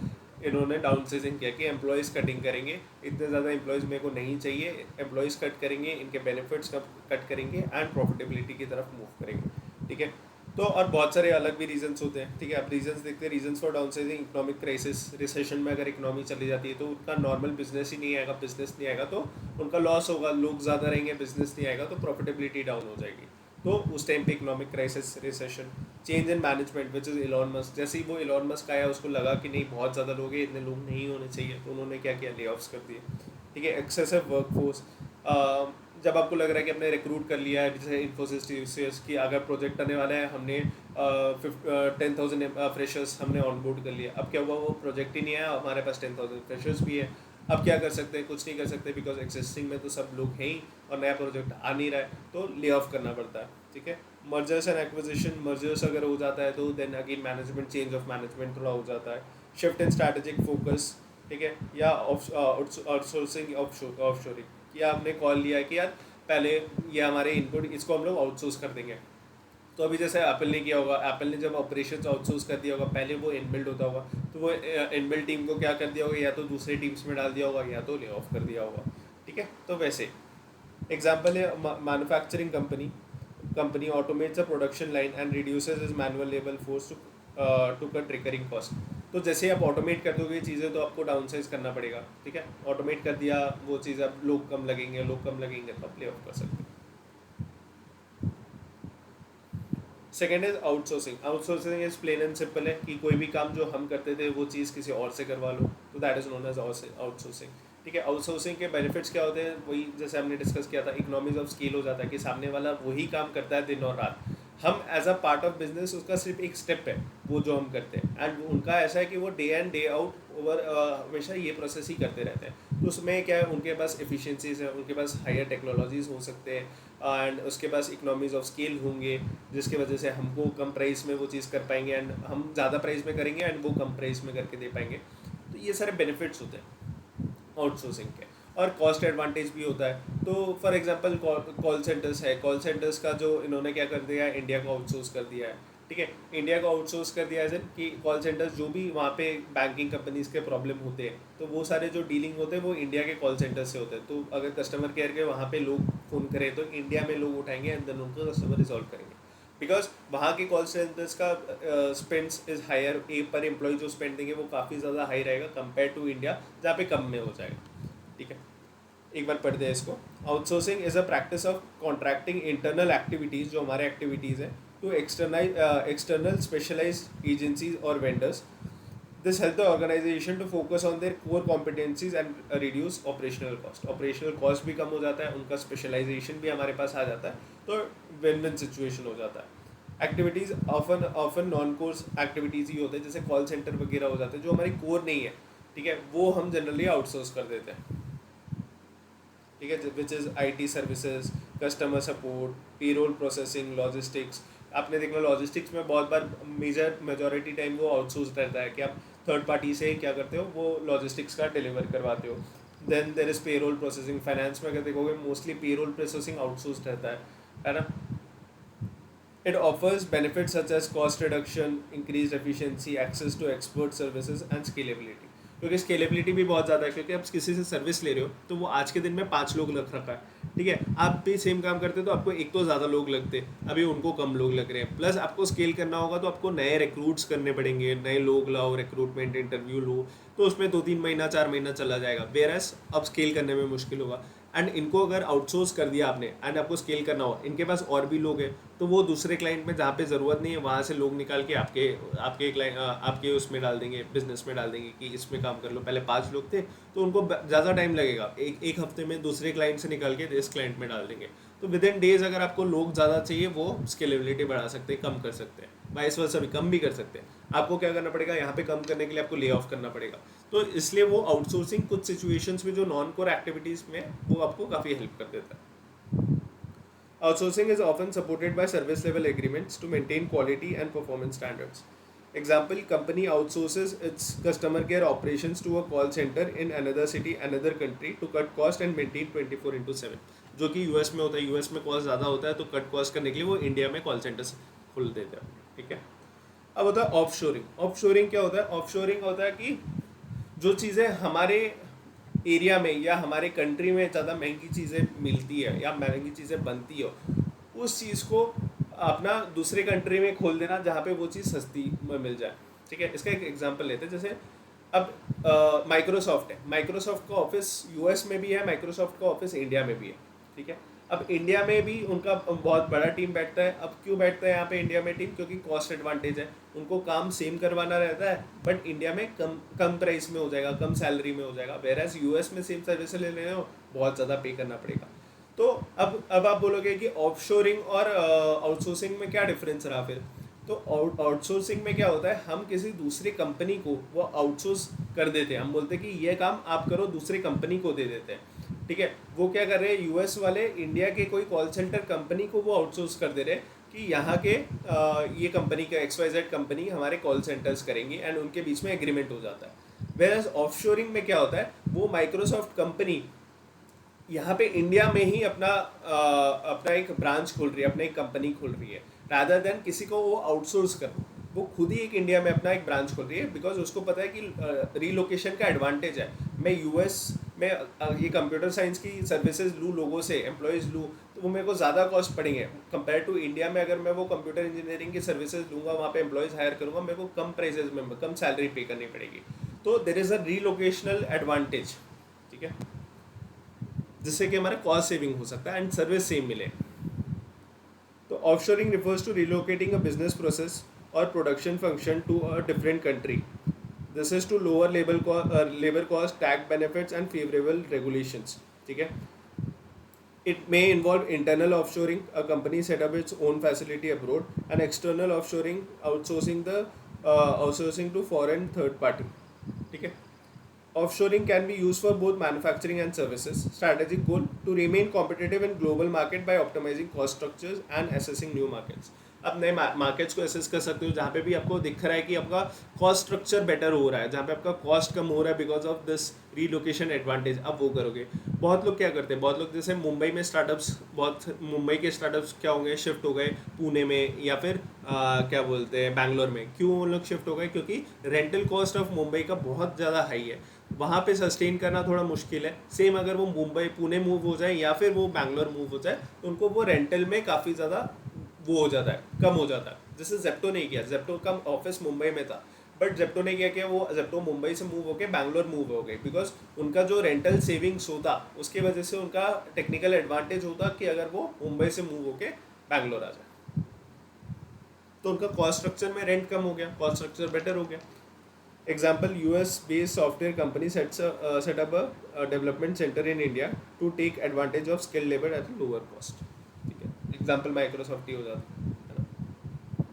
इन्होंने डाउन साइजिंग किया कि एम्प्लॉयज़ कटिंग करेंगे, इतने ज़्यादा एम्प्लॉयज़ मेरे को नहीं चाहिए, एम्प्लॉयज़ कट करेंगे, इनके बेनिफिट्स कट करेंगे एंड प्रॉफिटेबिलिटी की तरफ मूव करेंगे, ठीक है. तो और बहुत सारे अलग भी रीजंस होते हैं, ठीक है. अब रीजंस देखते हैं. Reasons for down sizing: economic crisis, recession में अगर इकोनॉमी चली जाती है तो उनका नॉर्मल बिजनेस ही नहीं आएगा, बिजनेस नहीं आएगा तो उनका लॉस होगा, लोग ज़्यादा रहेंगे, बिजनेस नहीं आएगा तो प्रॉफिटेबिलिटी डाउन हो जाएगी, तो उस टाइम पे economic crisis, recession. Change in management which is Elon Musk. जैसे ही वो इलॉन मस्क आया उसको लगा कि नहीं बहुत ज़्यादा लोग हैं, इतने लोग नहीं होने चाहिए, तो उन्होंने क्या किया, ले ऑफ्स कर दिए, ठीक है. Excessive workforce. जब आपको लग रहा है कि हमने रिक्रूट कर लिया है, जैसे इन्फोसिस, टीसीएस की अगर प्रोजेक्ट आने वाला है, हमने 10,000 फ्रेशर्स हमने ऑनबोर्ड कर लिया, अब क्या हुआ, वो प्रोजेक्ट ही नहीं आया, हमारे पास 10,000 फ्रेशर्स भी है. अब क्या कर सकते हैं, कुछ नहीं कर सकते, बिकॉज एग्जिस्टिंग में तो सब लोग हैं ही और नया प्रोजेक्ट आ नहीं रहा है, तो ले ऑफ करना पड़ता है, ठीक है. Mergers and acquisition. मर्जर्स अगर हो जाता है तो then again management, change of management थोड़ा हो जाता है. शिफ्ट इन स्ट्रैटेजिक फोकस, ठीक है. या आउटसोर्सिंग, ऑफशोरिंग. या हमने कॉल लिया है कि यार पहले ये हमारे इनपुट, इसको हम लोग आउटसोर्स कर देंगे. तो अभी जैसे एप्पल ने किया होगा, एप्पल ने जब ऑपरेशंस आउटसोर्स कर दिया होगा, पहले वो इनबिल्ड होता होगा, तो वो इनबिल्ड टीम को क्या कर दिया होगा, या तो दूसरे टीम्स में डाल दिया होगा या तो ले ऑफ कर दिया होगा, ठीक है. तो वैसे एग्जाम्पल है manufacturing company automates a production line and reduces is manual labour force to cut recurring cost. तो जैसे आप ऑटोमेट कर दोगे चीज़ें तो आपको डाउनसाइज करना पड़ेगा, ठीक है. ऑटोमेट कर दिया वो चीज़, अब लोग कम लगेंगे तो आप ले ऑफ कर सकते हैं. Second is outsourcing. Outsourcing is plain and simple है कि कोई भी काम जो हम करते थे वो चीज़ किसी और से करवा लो, तो that is known as outsourcing, ठीक है. आउटसोर्सिंग के बेनिफिट्स क्या होते हैं, वही जैसे हमने डिस्कस किया था, इकोनॉमीज ऑफ स्केल हो जाता है कि सामने वाला वही काम करता है दिन और रात, हम as a part of business उसका सिर्फ एक स्टेप है वो जो हम करते हैं, एंड उनका ऐसा है कि वो day and day out over हमेशा ये प्रोसेस ही करते रहते हैं. तो उसमें क्या है, उनके पास एफिशिएंसीज है, उनके पास हायर टेक्नोलॉजीज हो सकते हैं एंड उसके पास इकोनॉमीज ऑफ स्केल होंगे, जिसकी वजह से हमको कम प्राइस में वो चीज़ कर पाएंगे एंड हम ज़्यादा प्राइस में करेंगे एंड वो कम प्राइस में करके दे पाएंगे. तो ये सारे बेनिफिट्स होते हैं आउटसोर्सिंग के. और कॉस्ट एडवांटेज भी होता है. तो फॉर एग्जांपल कॉल सेंटर्स है, कॉल सेंटर्स का जो इन्होंने क्या कर दिया है, इंडिया को आउटसोर्स कर दिया है, ठीक है. इंडिया को आउटसोर्स कर दिया है कि कॉल सेंटर्स जो भी वहाँ पे बैंकिंग कंपनीज के प्रॉब्लम होते हैं तो वो सारे जो डीलिंग होते हैं वो इंडिया के कॉल सेंटर से होते हैं. तो अगर कस्टमर केयर के वहाँ पे लोग फ़ोन करें तो इंडिया में लोग उठाएंगे एंड देन उनको कस्टमर रिजॉल्व करेंगे, बिकॉज वहाँ के कॉल सेंटर्स का स्पेंड्स इज़ हायर, ए पर एम्प्लॉय जो स्पेंड देंगे वो काफ़ी ज़्यादा हाई रहेगा कंपेयर टू इंडिया जहाँ पे कम में हो जाएगा, ठीक है. एक बार पढ़ दें इसको. Outsourcing is a practice of contracting internal activities, जो हमारे एक्टिविटीज़ हैं, टू एक्सटर्नल स्पेशलाइज्ड एजेंसीज और vendors. This help the organisation to focus on their core competencies and reduce operational cost. Operational cost भी कम हो जाता है, उनका स्पेशलाइजेशन भी हमारे पास आ जाता है, तो विन विन सिचुएशन हो जाता है. Activities often non core activities ही होते हैं, जैसे कॉल सेंटर वगैरह हो जाते हैं जो हमारी कोर नहीं है, ठीक है, वो हम जनरली आउटसोर्स कर देते हैं, ठीक है. Which is IT services, customer support, payroll processing, logistics. आपने देखा लॉजिस्टिक्स में बहुत बार मेजॉरिटी टाइम वो आउटसोर्स रहता है कि आप थर्ड पार्टी से क्या करते हो, वो लॉजिस्टिक्स का डिलीवर करवाते हो. Then there is payroll processing. Finance में अगर देखोगे मोस्टली पेरोल प्रोसेसिंग आउटसोर्स्ड रहता है ना। It offers benefits such as cost reduction, increased efficiency, access to expert services and scalability. क्योंकि स्केलेबिलिटी भी बहुत ज़्यादा है, क्योंकि आप किसी से सर्विस ले रहे हो तो वो आज के दिन में 5 लोग लग रखा है, ठीक है। आप भी सेम काम करते तो आपको एक तो ज़्यादा लोग लगते, अभी उनको कम लोग लग रहे हैं। प्लस आपको स्केल करना होगा तो आपको नए रिक्रूट्स करने पड़ेंगे, नए लोग लाओ, रिक्रूटमेंट इंटरव्यू लो, तो उसमें 2-3 महीना 4 महीना चला जाएगा। वेरएस अब स्केल करने में मुश्किल होगा। एंड इनको अगर आउटसोर्स कर दिया आपने एंड आपको स्केल करना हो, इनके पास और भी लोग हैं, तो वो दूसरे क्लाइंट में जहाँ पे ज़रूरत नहीं है वहाँ से लोग निकाल के आपके आपके क्लाइंट आपके उसमें डाल देंगे, बिजनेस में डाल देंगे कि इसमें काम कर लो। पहले 5 लोग थे तो उनको ज़्यादा टाइम लगेगा, एक हफ्ते में दूसरे क्लाइंट से निकाल के इस क्लाइंट में डाल देंगे। तो विद इन डेज अगर आपको लोग ज़्यादा चाहिए वो स्केलेबिलिटी बढ़ा सकते हैं, कम कर सकते हैं, वाइस वर्सा भी कम भी कर सकते हैं। आपको क्या करना पड़ेगा, यहाँ पे कम करने के लिए आपको ले ऑफ करना पड़ेगा। तो इसलिए वो आउटसोर्सिंग कुछ सिचुएशंस में जो नॉन कोर एक्टिविटीज़ में वो आपको काफ़ी हेल्प कर देता है। Outsourcing is often supported by service level agreements to maintain quality and performance standards. Example, company outsources its customer care operations to a call center in another city, another country to cut cost and maintain 24/7, जो कि US में होता है। US में cost ज़्यादा होता है तो कट कॉस्ट करने के लिए वो इंडिया में कॉल सेंटर्स खोल देते हैं, ठीक है। अब होता है ऑफशोरिंग। ऑफशोरिंग क्या होता है? ऑफशोरिंग होता है कि जो चीज़ें हमारे एरिया में या हमारे कंट्री में ज़्यादा महंगी चीज़ें मिलती है या महंगी चीज़ें बनती हो, उस चीज़ को अपना दूसरे कंट्री में खोल देना जहाँ पे वो चीज़ सस्ती में मिल जाए, ठीक है। इसका एक एग्जांपल लेते हैं। जैसे अब माइक्रोसॉफ्ट है, माइक्रोसॉफ्ट का ऑफिस यूएस में भी है, माइक्रोसॉफ्ट का ऑफिस इंडिया में भी है, ठीक है। अब इंडिया में भी उनका बहुत बड़ा टीम बैठता है। अब क्यों बैठता है यहाँ पे इंडिया में टीम? क्योंकि कॉस्ट एडवांटेज है, उनको काम सेम करवाना रहता है बट इंडिया में कम कम प्राइस में हो जाएगा, कम सैलरी में हो जाएगा। वेरएज यूएस में सेम सर्विस ले रहे हो, बहुत ज़्यादा पे करना पड़ेगा। तो अब आप बोलोगे कि ऑफशोरिंग और आउटसोर्सिंग में क्या डिफरेंस रहा फिर? तो आउटसोर्सिंग में क्या होता है, हम किसी दूसरी कंपनी को वो आउटसोर्स कर देते हैं। हम बोलते हैं कि ये काम आप करो, दूसरी कंपनी को दे देते हैं, ठीक है। वो क्या कर रहे हैं, यूएस वाले इंडिया के कोई कॉल सेंटर कंपनी को वो आउटसोर्स कर दे रहे हैं कि यहाँ के ये कंपनी का XYZ कंपनी हमारे कॉल सेंटर्स करेंगी एंड उनके बीच में एग्रीमेंट हो जाता है। वेरएज ऑफशोरिंग में क्या होता है, वो माइक्रोसॉफ्ट कंपनी यहाँ पे इंडिया में ही अपना एक ब्रांच खोल रही है, अपना एक कंपनी खोल रही है, रादर देन किसी को वो आउटसोर्स कर। वो खुद ही एक इंडिया में अपना एक ब्रांच खोल रही है बिकॉज उसको पता है कि रीलोकेशन का एडवांटेज है। मैं यूएस में ये कंप्यूटर साइंस की सर्विसेज लूँ, लोगों से एम्प्लॉयज़ लूँ, तो वो मेरे को ज़्यादा कॉस्ट पड़ेंगे कंपेयर टू इंडिया में। अगर मैं वो कंप्यूटर इंजीनियरिंग की सर्विसेज लूँगा, वहाँ पे एम्प्लॉयज़ हायर करूँगा, मेरे को कम प्राइजेज में कम सैलरी पे करनी पड़ेगी। तो देर इज़ अ रीलोकेशनल एडवांटेज, ठीक है, जिससे कि हमारा कॉस्ट सेविंग हो सकता है एंड सर्विस सेम मिले। तो offshoring refers to relocating a business process or production function to a different country. This is to lower labor cost, tax benefits and favorable regulations, ठीक है। It may involve internal offshoring, a company set up its own facility abroad, and external offshoring, outsourcing to foreign third party, ठीक है। Offshoring can be used for both manufacturing and services. Strategic goal to remain competitive in global market by optimizing cost structures and assessing new markets. आप नए markets को assess कर सकते हो जहाँ पे भी आपको दिख रहा है कि आपका कॉस्ट स्ट्रक्चर बेटर हो रहा है, जहाँ पे आपका कॉस्ट कम हो रहा है because of this relocation advantage. अब वो करोगे। बहुत लोग क्या करते हैं, बहुत लोग जैसे मुंबई में स्टार्टअप्स, बहुत मुंबई के स्टार्टअप्स क्या होंगे, शिफ्ट हो गए पुणे में या फिर क्या बोलते हैं बैंगलोर में। क्यों वो लोग शिफ्ट हो गए? क्योंकि रेंटल कॉस्ट ऑफ मुंबई का बहुत ज़्यादा हाई है, वहाँ पे सस्टेन करना थोड़ा मुश्किल है। सेम अगर वो मुंबई पुणे मूव हो जाए या फिर वो बैंगलोर मूव हो जाए तो उनको वो रेंटल में काफ़ी ज़्यादा वो हो जाता है, कम हो जाता है। जैसे जेप्टो नहीं किया, जेप्टो का ऑफिस मुंबई में था बट जेप्टो ने किया कि वो जेप्टो मुंबई से मूव होके बैंगलोर मूव हो गए बिकॉज उनका जो रेंटल सेविंग्स होता उसके वजह से उनका टेक्निकल एडवांटेज होता कि अगर वो मुंबई से मूव होके बैंगलोर आ जाए तो उनका कॉस्ट स्ट्रक्चर में रेंट कम हो गया, कॉस्ट स्ट्रक्चर बेटर हो गया। Example, US based software company set up a development center in India to take advantage of skilled labor at a lower cost, ठीक है। एग्जाम्पल माइक्रोसॉफ्ट ही हो जाता है ना।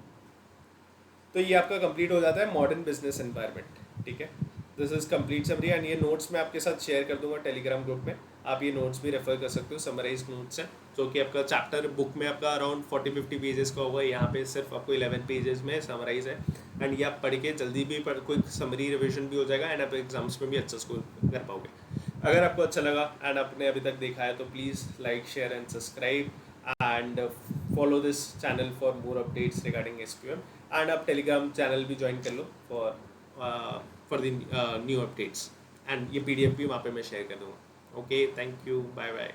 तो ये आपका कंप्लीट हो जाता है मॉडर्न बिजनेस एनवायरनमेंट, ठीक है। This is complete summary and ये नोट्स मैं आपके साथ शेयर कर दूंगा टेलीग्राम ग्रुप में। आप ये नोट्स भी रेफर कर सकते हो, समराइज नोट्स हैं जो कि आपका चैप्टर बुक में आपका अराउंड 40-50 पेजेस का होगा, यहाँ पे सिर्फ आपको 11 पेजेस में समराइज है एंड ये आप पढ़ के जल्दी भी कोई समरी रिविजन भी हो जाएगा एंड आप एग्जाम्स में भी अच्छा स्कोर कर पाओगे। अगर आपको अच्छा लगा एंड आपने अभी तक देखा है तो please like share and subscribe and follow this channel for more updates regarding SQM and आप टेलीग्राम चैनल भी ज्वाइन कर लो for the new updates and ये PDF भी वहाँ पे मैं शेयर कर दूँगा. Okay, thank you, bye bye.